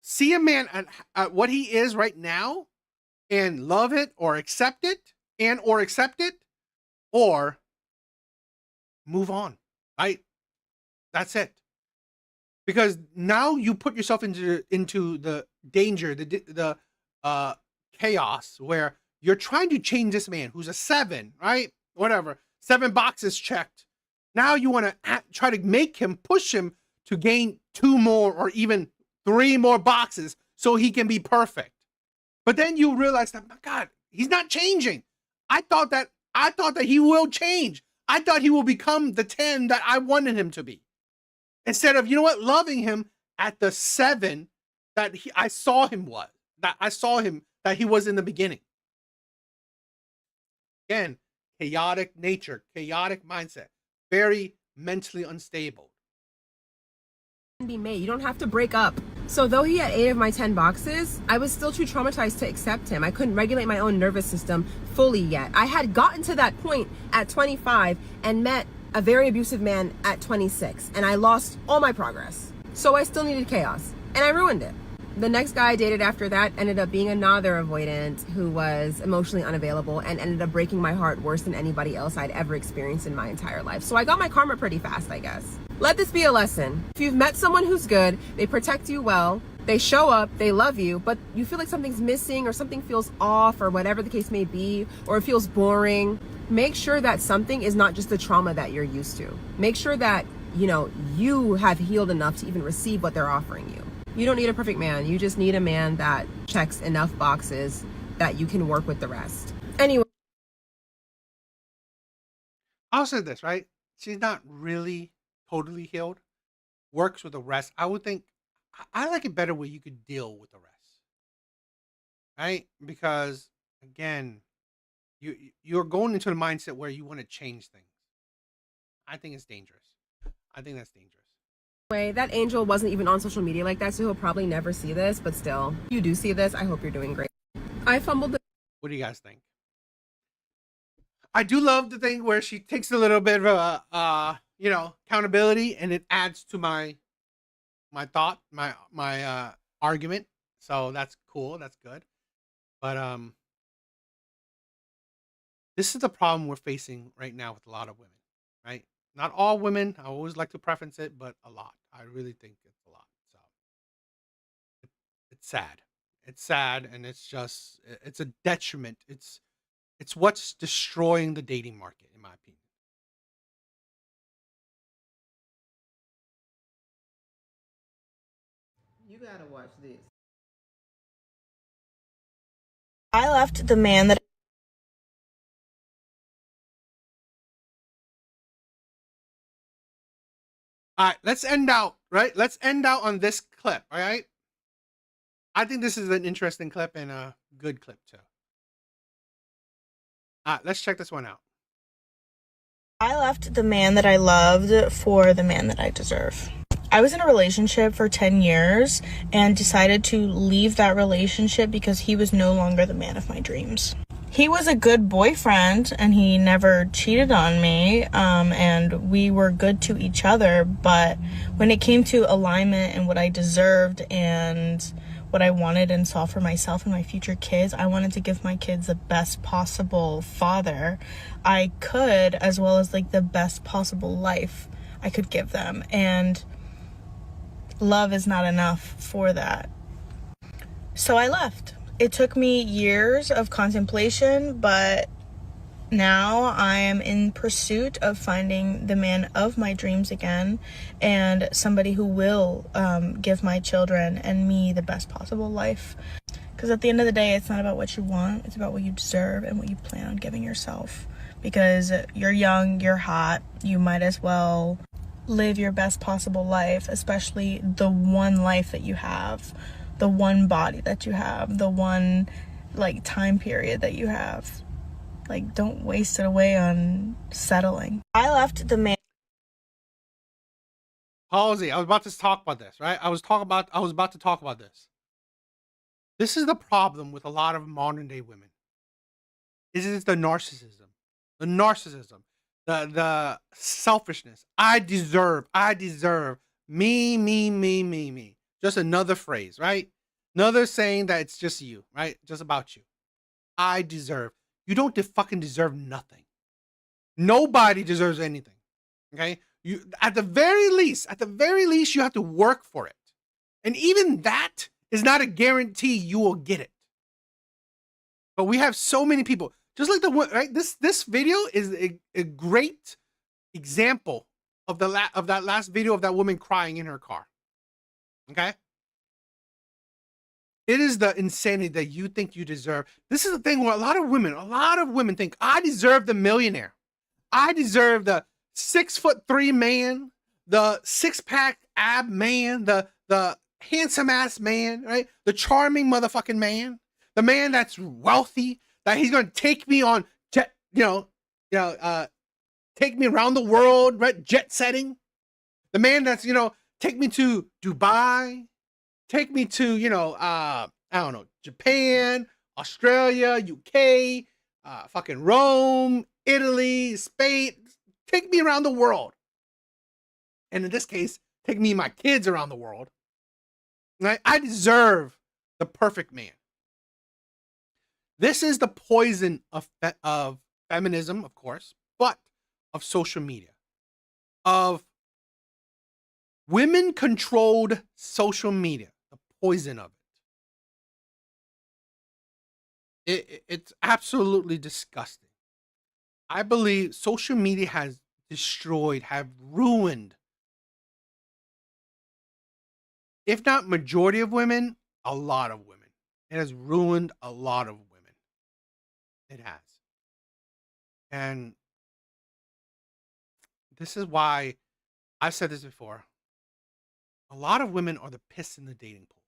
see a man at what he is right now and love it or accept it or move on, right? That's it. Because now you put yourself into the danger, the chaos where you're trying to change this man who's a 7, right? Whatever, 7 boxes checked. Now you want to try to make him, push him to gain 2 more or even 3 more boxes so he can be perfect. But then you realize that, my God, he's not changing. I thought that he will change. I thought he will become the 10 that I wanted him to be. Instead of, you know what, loving him at the 7 that I saw him that he was in the beginning. Again, chaotic nature, chaotic mindset, very mentally unstable. Be made. You don't have to break up. So though he had 8 of my 10 boxes, I was still too traumatized to accept him. I couldn't regulate my own nervous system fully yet. I had gotten to that point at 25 and met a very abusive man at 26, and I lost all my progress. So I still needed chaos, and I ruined it. The next guy I dated after that ended up being another avoidant who was emotionally unavailable and ended up breaking my heart worse than anybody else I'd ever experienced in my entire life. So I got my karma pretty fast, I guess. Let this be a lesson. If you've met someone who's good, they protect you well, they show up, they love you, but you feel like something's missing or something feels off or whatever the case may be, or it feels boring, make sure that something is not just the trauma that you're used to. Make sure that, you have healed enough to even receive what they're offering you. You don't need a perfect man. You just need a man that checks enough boxes that you can work with the rest. Anyway. I'll say this, right? She's not really totally healed. Works with the rest. I would think, I like it better where you could deal with the rest. Right? Because, again, you're going into the mindset where you want to change things. I think it's dangerous. I think that's dangerous. That angel wasn't even on social media like that, so he'll probably never see this, but still, if you do see this, I hope you're doing great. I fumbled the. What do you guys think? I do love the thing where she takes a little bit of accountability, and it adds to my thought, my argument. So that's cool. That's good. But this is the problem we're facing right now with a lot of women, right? Not all women. I always like to preference it, but a lot. I really think it's a lot. So it's sad. It's sad, and it's a detriment. It's what's destroying the dating market, in my opinion. You gotta watch this. I left the man that All right, let's end out, right? Let's end out on this clip, all right? I think this is an interesting clip and a good clip, too. All right, let's check this one out. I left the man that I loved for the man that I deserve. I was in a relationship for 10 years and decided to leave that relationship because he was no longer the man of my dreams. He was a good boyfriend and he never cheated on me, and we were good to each other, but when it came to alignment and what I deserved and what I wanted and saw for myself and my future kids, I wanted to give my kids the best possible father I could, as well as like the best possible life I could give them, and love is not enough for that. So I left. It took me years of contemplation, but now I am in pursuit of finding the man of my dreams again, and somebody who will give my children and me the best possible life. Because at the end of the day, it's not about what you want, it's about what you deserve and what you plan on giving yourself. Because you're young, you're hot, you might as well live your best possible life, especially the one life that you have, the one body that you have, the one like time period that you have. Like, don't waste it away on settling. I left the man. Halsey, I was about to talk about this, right? I was about to talk about this. This is the problem with a lot of modern day women. Is the narcissism. The narcissism. The selfishness. I deserve. Me. Just another phrase, right? Another saying that it's just you, right? Just about you. I deserve. You don't fucking deserve nothing. Nobody deserves anything. Okay? You at the very least, you have to work for it. And even that is not a guarantee you will get it. But we have so many people, just like the one, right? This video is a great example of that last video of that woman crying in her car. Okay? It is the insanity that you think you deserve. This is the thing where a lot of women think, I deserve the millionaire. I deserve the 6'3" man, the 6-pack ab man, the handsome ass man, right? The charming motherfucking man, the man that's wealthy, that he's gonna take me on jet, take me around the world, right? Jet setting. The man that's, take me to Dubai, take me to, I don't know, Japan, Australia, UK, fucking Rome, Italy, Spain. Take me around the world. And in this case, take me and my kids around the world. Right? I deserve the perfect man. This is the poison of feminism, of course, but of social media, of women-controlled social media, the poison of it. It's absolutely disgusting. I believe social media has destroyed, have ruined, if not majority of women, a lot of women. It has ruined a lot of women. It has. And this is why I've said this before. A lot of women are the piss in the dating pool.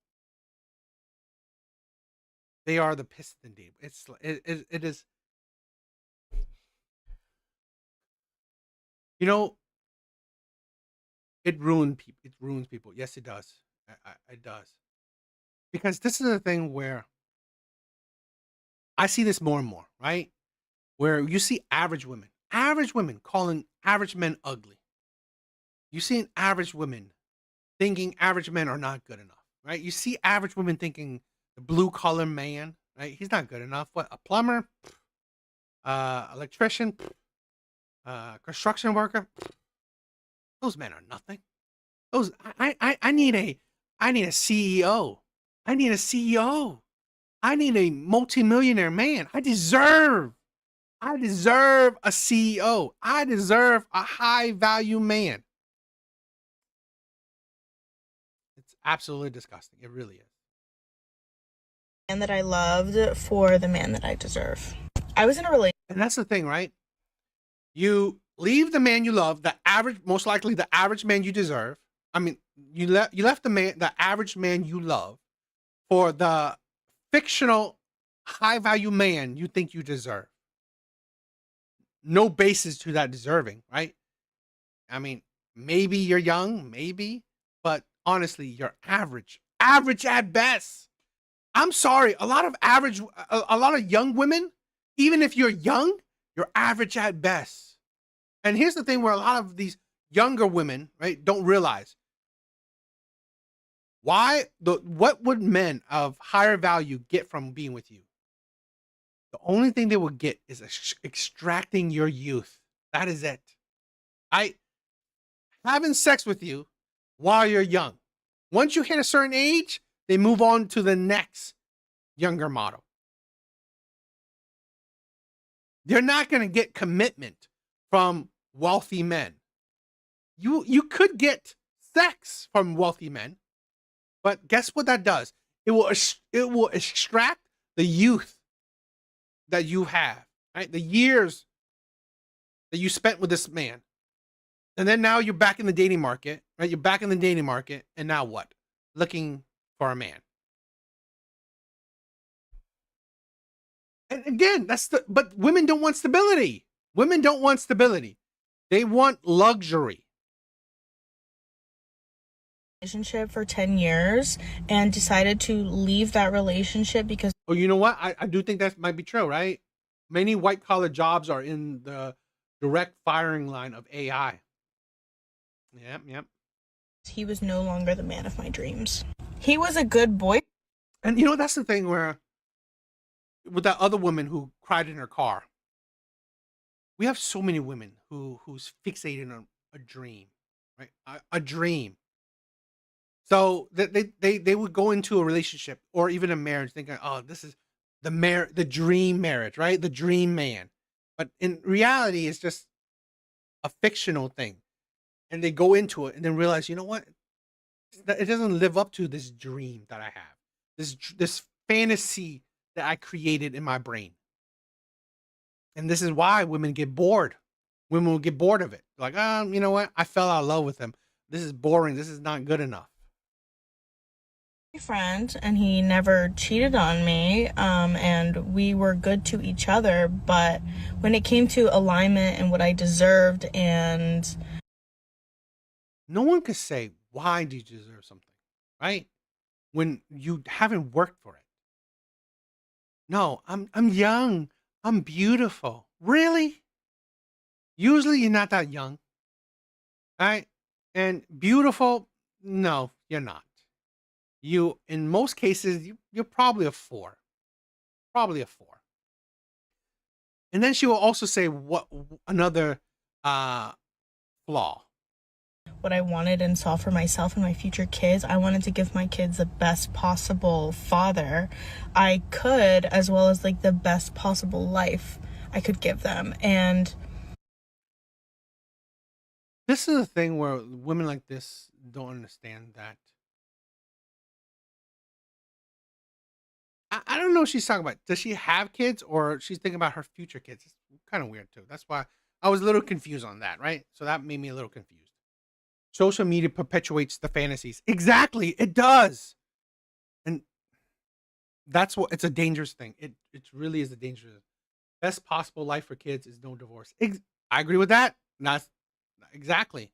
They are the piss in the dating pool. It is. It ruins people. It ruins people. Yes, it does. It does. Because this is the thing where I see this more and more, right? Where you see average women calling average men ugly. You see average women thinking average men are not good enough, right? You see average women thinking the blue collar man, right? He's not good enough. What, a plumber, electrician, construction worker? Those men are nothing. Those I need a CEO. I need a CEO. I need a multimillionaire man. I deserve a CEO. I deserve a high value man. It's absolutely disgusting. It really is. man that I loved for the man that I deserve. I was in a relationship. And that's the thing, right? You leave the man you love, the average, most likely the average man you deserve. I mean, you left the average man you love for the fictional high value man you think you deserve. No basis to that deserving, right? I mean, maybe you're young, maybe, but honestly, you're average at best. I'm sorry, a lot of young women, even if you're young, you're average at best. And here's the thing where a lot of these younger women, right, don't realize what would men of higher value get from being with you? The only thing they will get is extracting your youth. That is it. Having sex with you while you're young. Once you hit a certain age, they move on to the next younger model. They're not going to get commitment from wealthy men. You could get sex from wealthy men, but guess what that does? It will extract the youth that you have, right? The years that you spent with this man. And then now you're back in the dating market, right? You're back in the dating market, and now what? Looking for a man. And again, but women don't want stability. Women don't want stability. They want luxury. Relationship for 10 years and decided to leave that relationship because Oh, you know what? I do think that might be true, right? Many white collar jobs are in the direct firing line of AI. Yep. he was no longer the man of my dreams. He was a good boy. And you know, that's the thing where with that other woman who cried in her car, we have so many women who's fixated on a dream, right? A dream. So they would go into a relationship or even a marriage thinking, oh, this is the dream marriage, right? The dream man. But in reality, it's just a fictional thing. And they go into it and then realize, you know what? It doesn't live up to this dream that I have. This fantasy that I created in my brain. And this is why women get bored. Women will get bored of it. Like, you know what? I fell out of love with him. This is boring. This is not good enough. Friend, and he never cheated on me, and we were good to each other, but when it came to alignment and what I deserved, and no one could say, why do you deserve something, right? When you haven't worked for it. No, I'm young. I'm beautiful. Really? Usually you're not that young. Right? And beautiful, no, you're not. You, in most cases, you're probably a 4. Probably a 4. And then she will also say what another flaw. what I wanted and saw for myself and my future kids. I wanted to give my kids the best possible father I could, as well as like the best possible life I could give them. And this is a thing where women like this don't understand that. I don't know what she's talking about. Does she have kids or she's thinking about her future kids? It's kind of weird too. That's why I was a little confused on that, right? So that made me a little confused. Social media perpetuates the fantasies. Exactly, it does. And that's what, it's a dangerous thing. It really is a dangerous thing. Best possible life for kids is no divorce. I agree with that. That's exactly.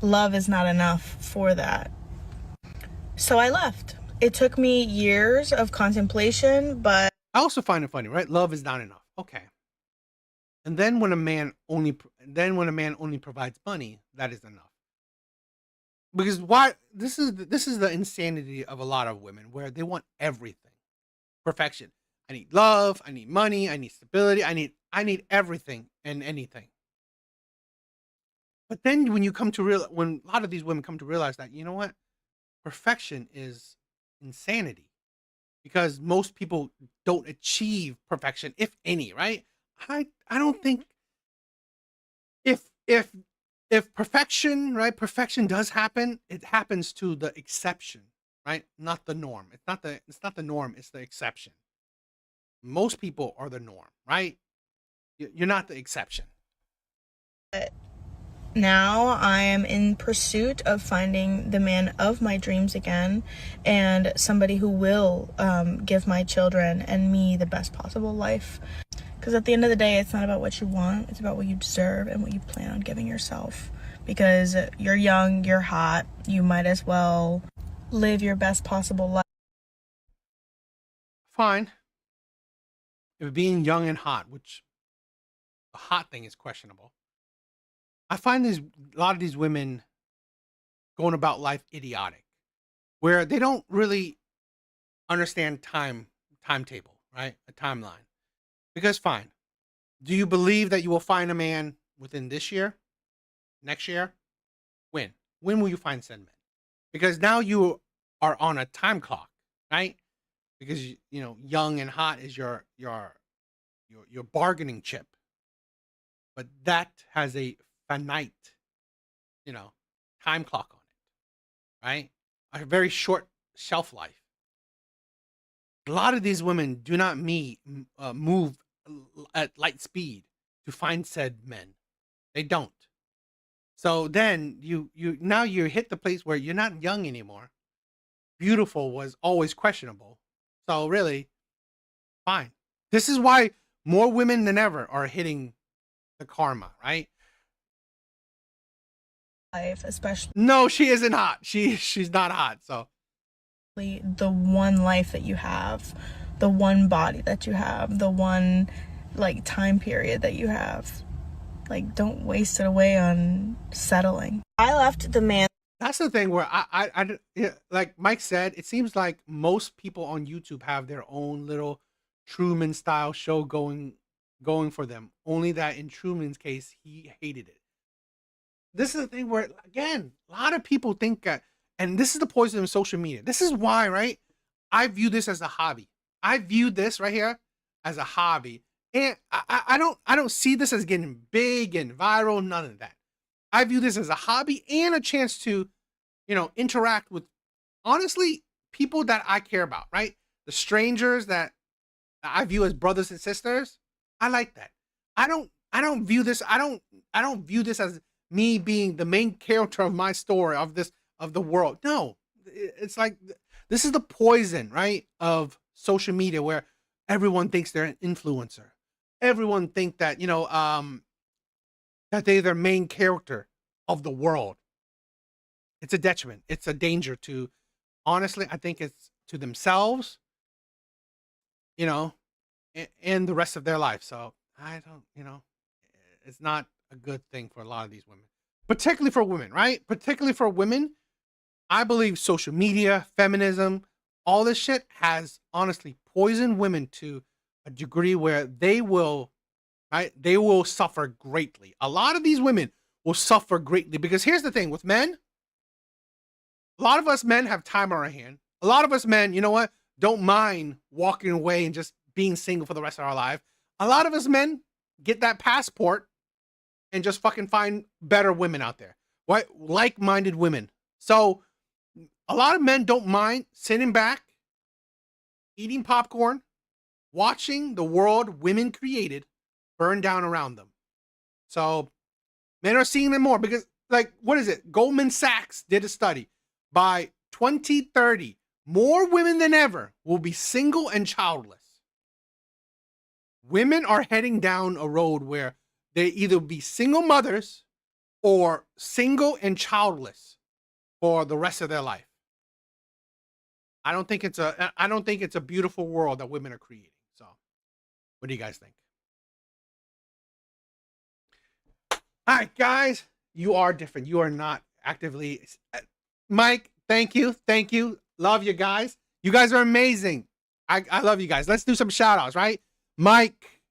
love is not enough for that. So I left. It took me years of contemplation, but I also find it funny, right? Love is not enough. Okay. And then when a man only provides money, that is enough. Because why this is the insanity of a lot of women where they want everything. Perfection. I need love, I need money, I need stability, I need everything and anything. But then when when a lot of these women come to realize that, you know what? Perfection is insanity. Because most people don't achieve perfection, if any, right? I don't think if perfection, right? Perfection does happen, it happens to the exception. right? Not the norm. It's not the norm, it's the exception. Most people are the norm, right? You're not the exception. Now I am in pursuit of finding the man of my dreams again, and somebody who will give my children and me the best possible life. Because at the end of the day, it's not about what you want, it's about what you deserve and what you plan on giving yourself. Because you're young, you're hot, you might as well live your best possible life. Fine. If being young and hot, which the hot thing is questionable, I find a lot of these women going about life idiotic, where they don't really understand timetable, right? A timeline. Because fine, do you believe that you will find a man within this year, next year? When? When will you find said man? Because now you are on a time clock, right? Because you know, young and hot is your bargaining chip, but that has a finite, you know, time clock on it, right? A very short shelf life. A lot of these women do not move at light speed to find said men. They don't. So then you now you hit the place where you're not young anymore. Beautiful was always questionable. So really, fine. This is why more women than ever are hitting the karma, right? Life, especially. No, she isn't hot. She's not hot. So the one life that you have, the one body that you have, the one like time period that you have. Like, don't waste it away on settling. I left the man. That's the thing where yeah, like Mike said, it seems like most people on YouTube have their own little Truman style show going for them. Only that in Truman's case, he hated it. This is the thing where, again, a lot of people think, and this is the poison of social media. This is why, right? I view this as a hobby. I view this right here as a hobby. And I don't see this as getting big and viral, none of that. I view this as a hobby and a chance to, you know, interact with, honestly, people that I care about, right? The strangers that I view as brothers and sisters. I like that. I don't view this as me being the main character of my story, of the world. No, it's like, this is the poison, right, of social media, where everyone thinks they're an influencer. Everyone think that, you know, that they're their main character of the world. It's a detriment. It's a danger to, honestly, I think it's to themselves, you know, and the rest of their life. So I don't, you know, it's not a good thing for a lot of these women, particularly for women, right? Particularly for women. I believe social media, feminism, all this shit has honestly poisoned women to a degree where they will, right? They will suffer greatly. A lot of these women will suffer greatly, because here's the thing with men. A lot of us men have time on our hand. A lot of us men, you know what, don't mind walking away and just being single for the rest of our life. A lot of us men get that passport and just fucking find better women out there, right? Like-minded women. So a lot of men don't mind sitting back, eating popcorn, watching the world women created burn down around them. So men are seeing them more because, like, what is it? Goldman Sachs did a study. By 2030, more women than ever will be single and childless. Women are heading down a road where they either be single mothers or single and childless for the rest of their life. I don't think it's a beautiful world that women are creating. So, what do you guys think? All right, guys, you are different. You are not actively. Mike, thank you. Thank you. Love you guys. You guys are amazing. I love you guys. Let's do some shout outs, right? Mike,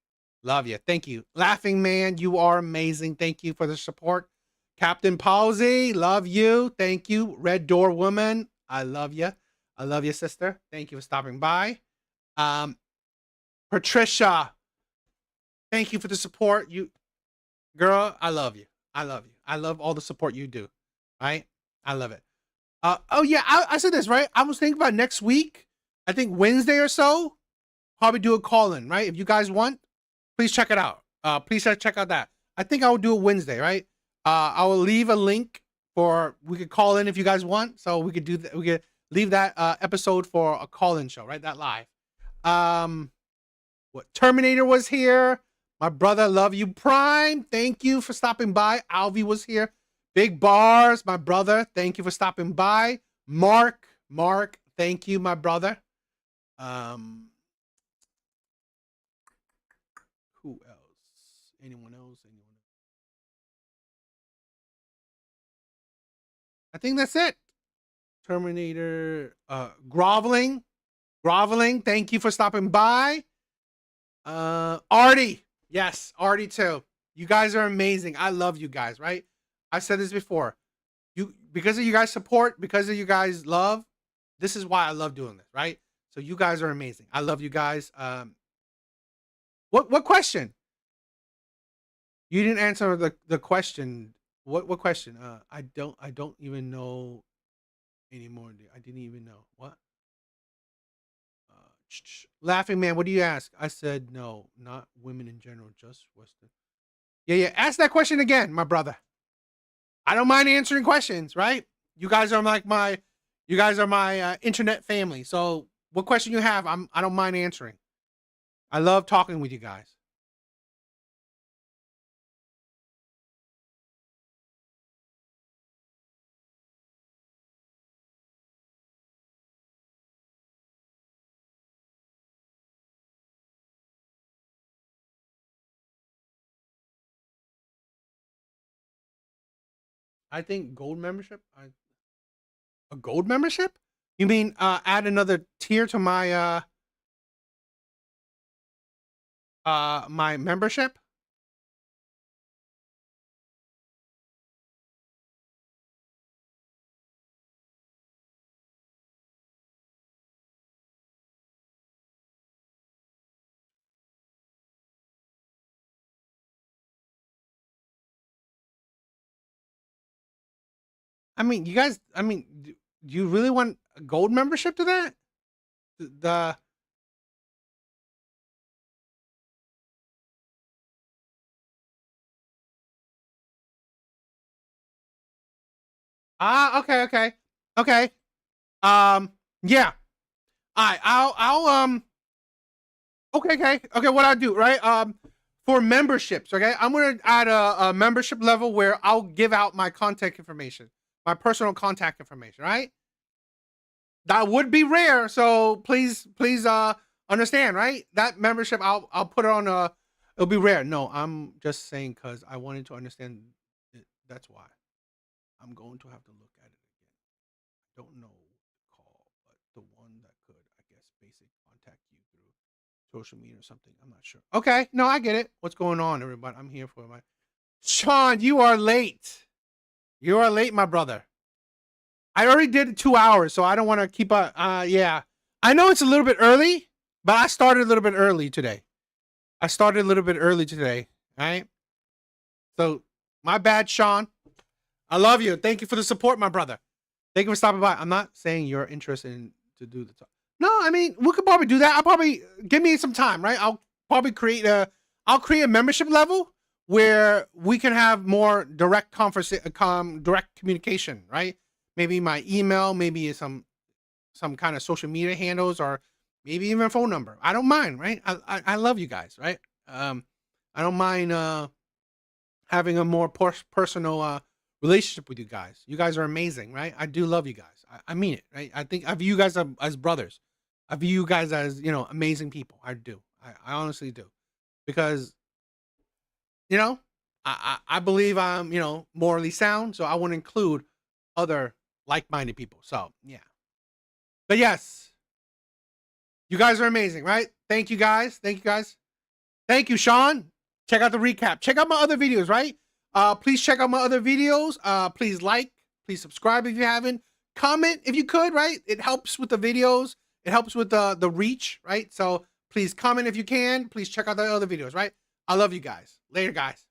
love you. Thank you. Laughing Man, you are amazing. Thank you for the support. Captain Palsy, love you. Thank you. Red Door Woman, I love you. I love you, sister. Thank you for stopping by. Patricia, thank you for the support. You, girl, I love you. I love you. I love all the support you do. Right? I love it. Oh yeah, I said this, right? I was thinking about next week. I think Wednesday or so, probably do a call-in, right? If you guys want, please check it out. Please check out that. I think I will do it Wednesday, right? I will leave a link for, we could call in if you guys want. So we could do that. We could leave that episode for a call-in show, right? That live. What Terminator was here. My brother, love you, Prime. Thank you for stopping by. Alvi was here. Big Bars, my brother. Thank you for stopping by. Mark, thank you, my brother. Who else? Anyone else? I think that's it. Terminator, Groveling, thank you for stopping by. Artie, yes, Artie too. You guys are amazing. I love you guys, right? I've said this before. Because of you guys' support, because of you guys' love, this is why I love doing this, right? So you guys are amazing. I love you guys. What question? You didn't answer the question. What question? I don't even know anymore. I didn't even know. What? Laughing Man, what do you ask? I said no, not women in general, just Western. Yeah. Ask that question again, my brother. I don't mind answering questions, right? You guys are like my internet family. So what question you have, I don't mind answering. I love talking with you guys. I think gold membership. A gold membership? You mean add another tier to my my membership? I mean, you guys, do you really want a gold membership to that? Okay. Yeah. I'll okay, what I'll do, right? For memberships, okay? I'm gonna add a membership level where I'll give out my contact information, my personal contact information, right? That would be rare, so please understand, right? That membership I'll put it on it'll be rare. No, I'm just saying because I wanted to understand it. That's why. I'm going to have to look at it again. Don't know the call, but the one that could, I guess, basic contact you through social media or something. I'm not sure. Okay, no, I get it. What's going on, everybody? I'm here for my Sean. You are late. You are late, my brother. I already did 2 hours, so I don't want to keep up. Yeah, I know it's a little bit early, but I started a little bit early today. Right? So my bad, Sean. I love you. Thank you for the support, my brother. Thank you for stopping by. I'm not saying you're interested in to do the talk. No, I mean, we could probably do that. I'll probably give me some time, right? I'll probably create a membership level where we can have more direct direct communication, right? Maybe my email, maybe some kind of social media handles, or maybe even a phone number. I don't mind, right? I love you guys, right? I don't mind having a more personal relationship with you guys. You guys are amazing, right? I do love you guys. I mean it, right? I think I view you guys as brothers. I view you guys as, amazing people. I do. I honestly do. Because, I believe I'm, morally sound, so I want to include other like-minded people. So, yeah. But yes, you guys are amazing, right? Thank you guys. Thank you, Sean. Check out the recap. Check out my other videos, right? Please check out my other videos. Please please subscribe if you haven't. Comment if you could, right? It helps with the videos. It helps with the reach, right? So please comment if you can. Please check out the other videos, right? I love you guys. Later, guys.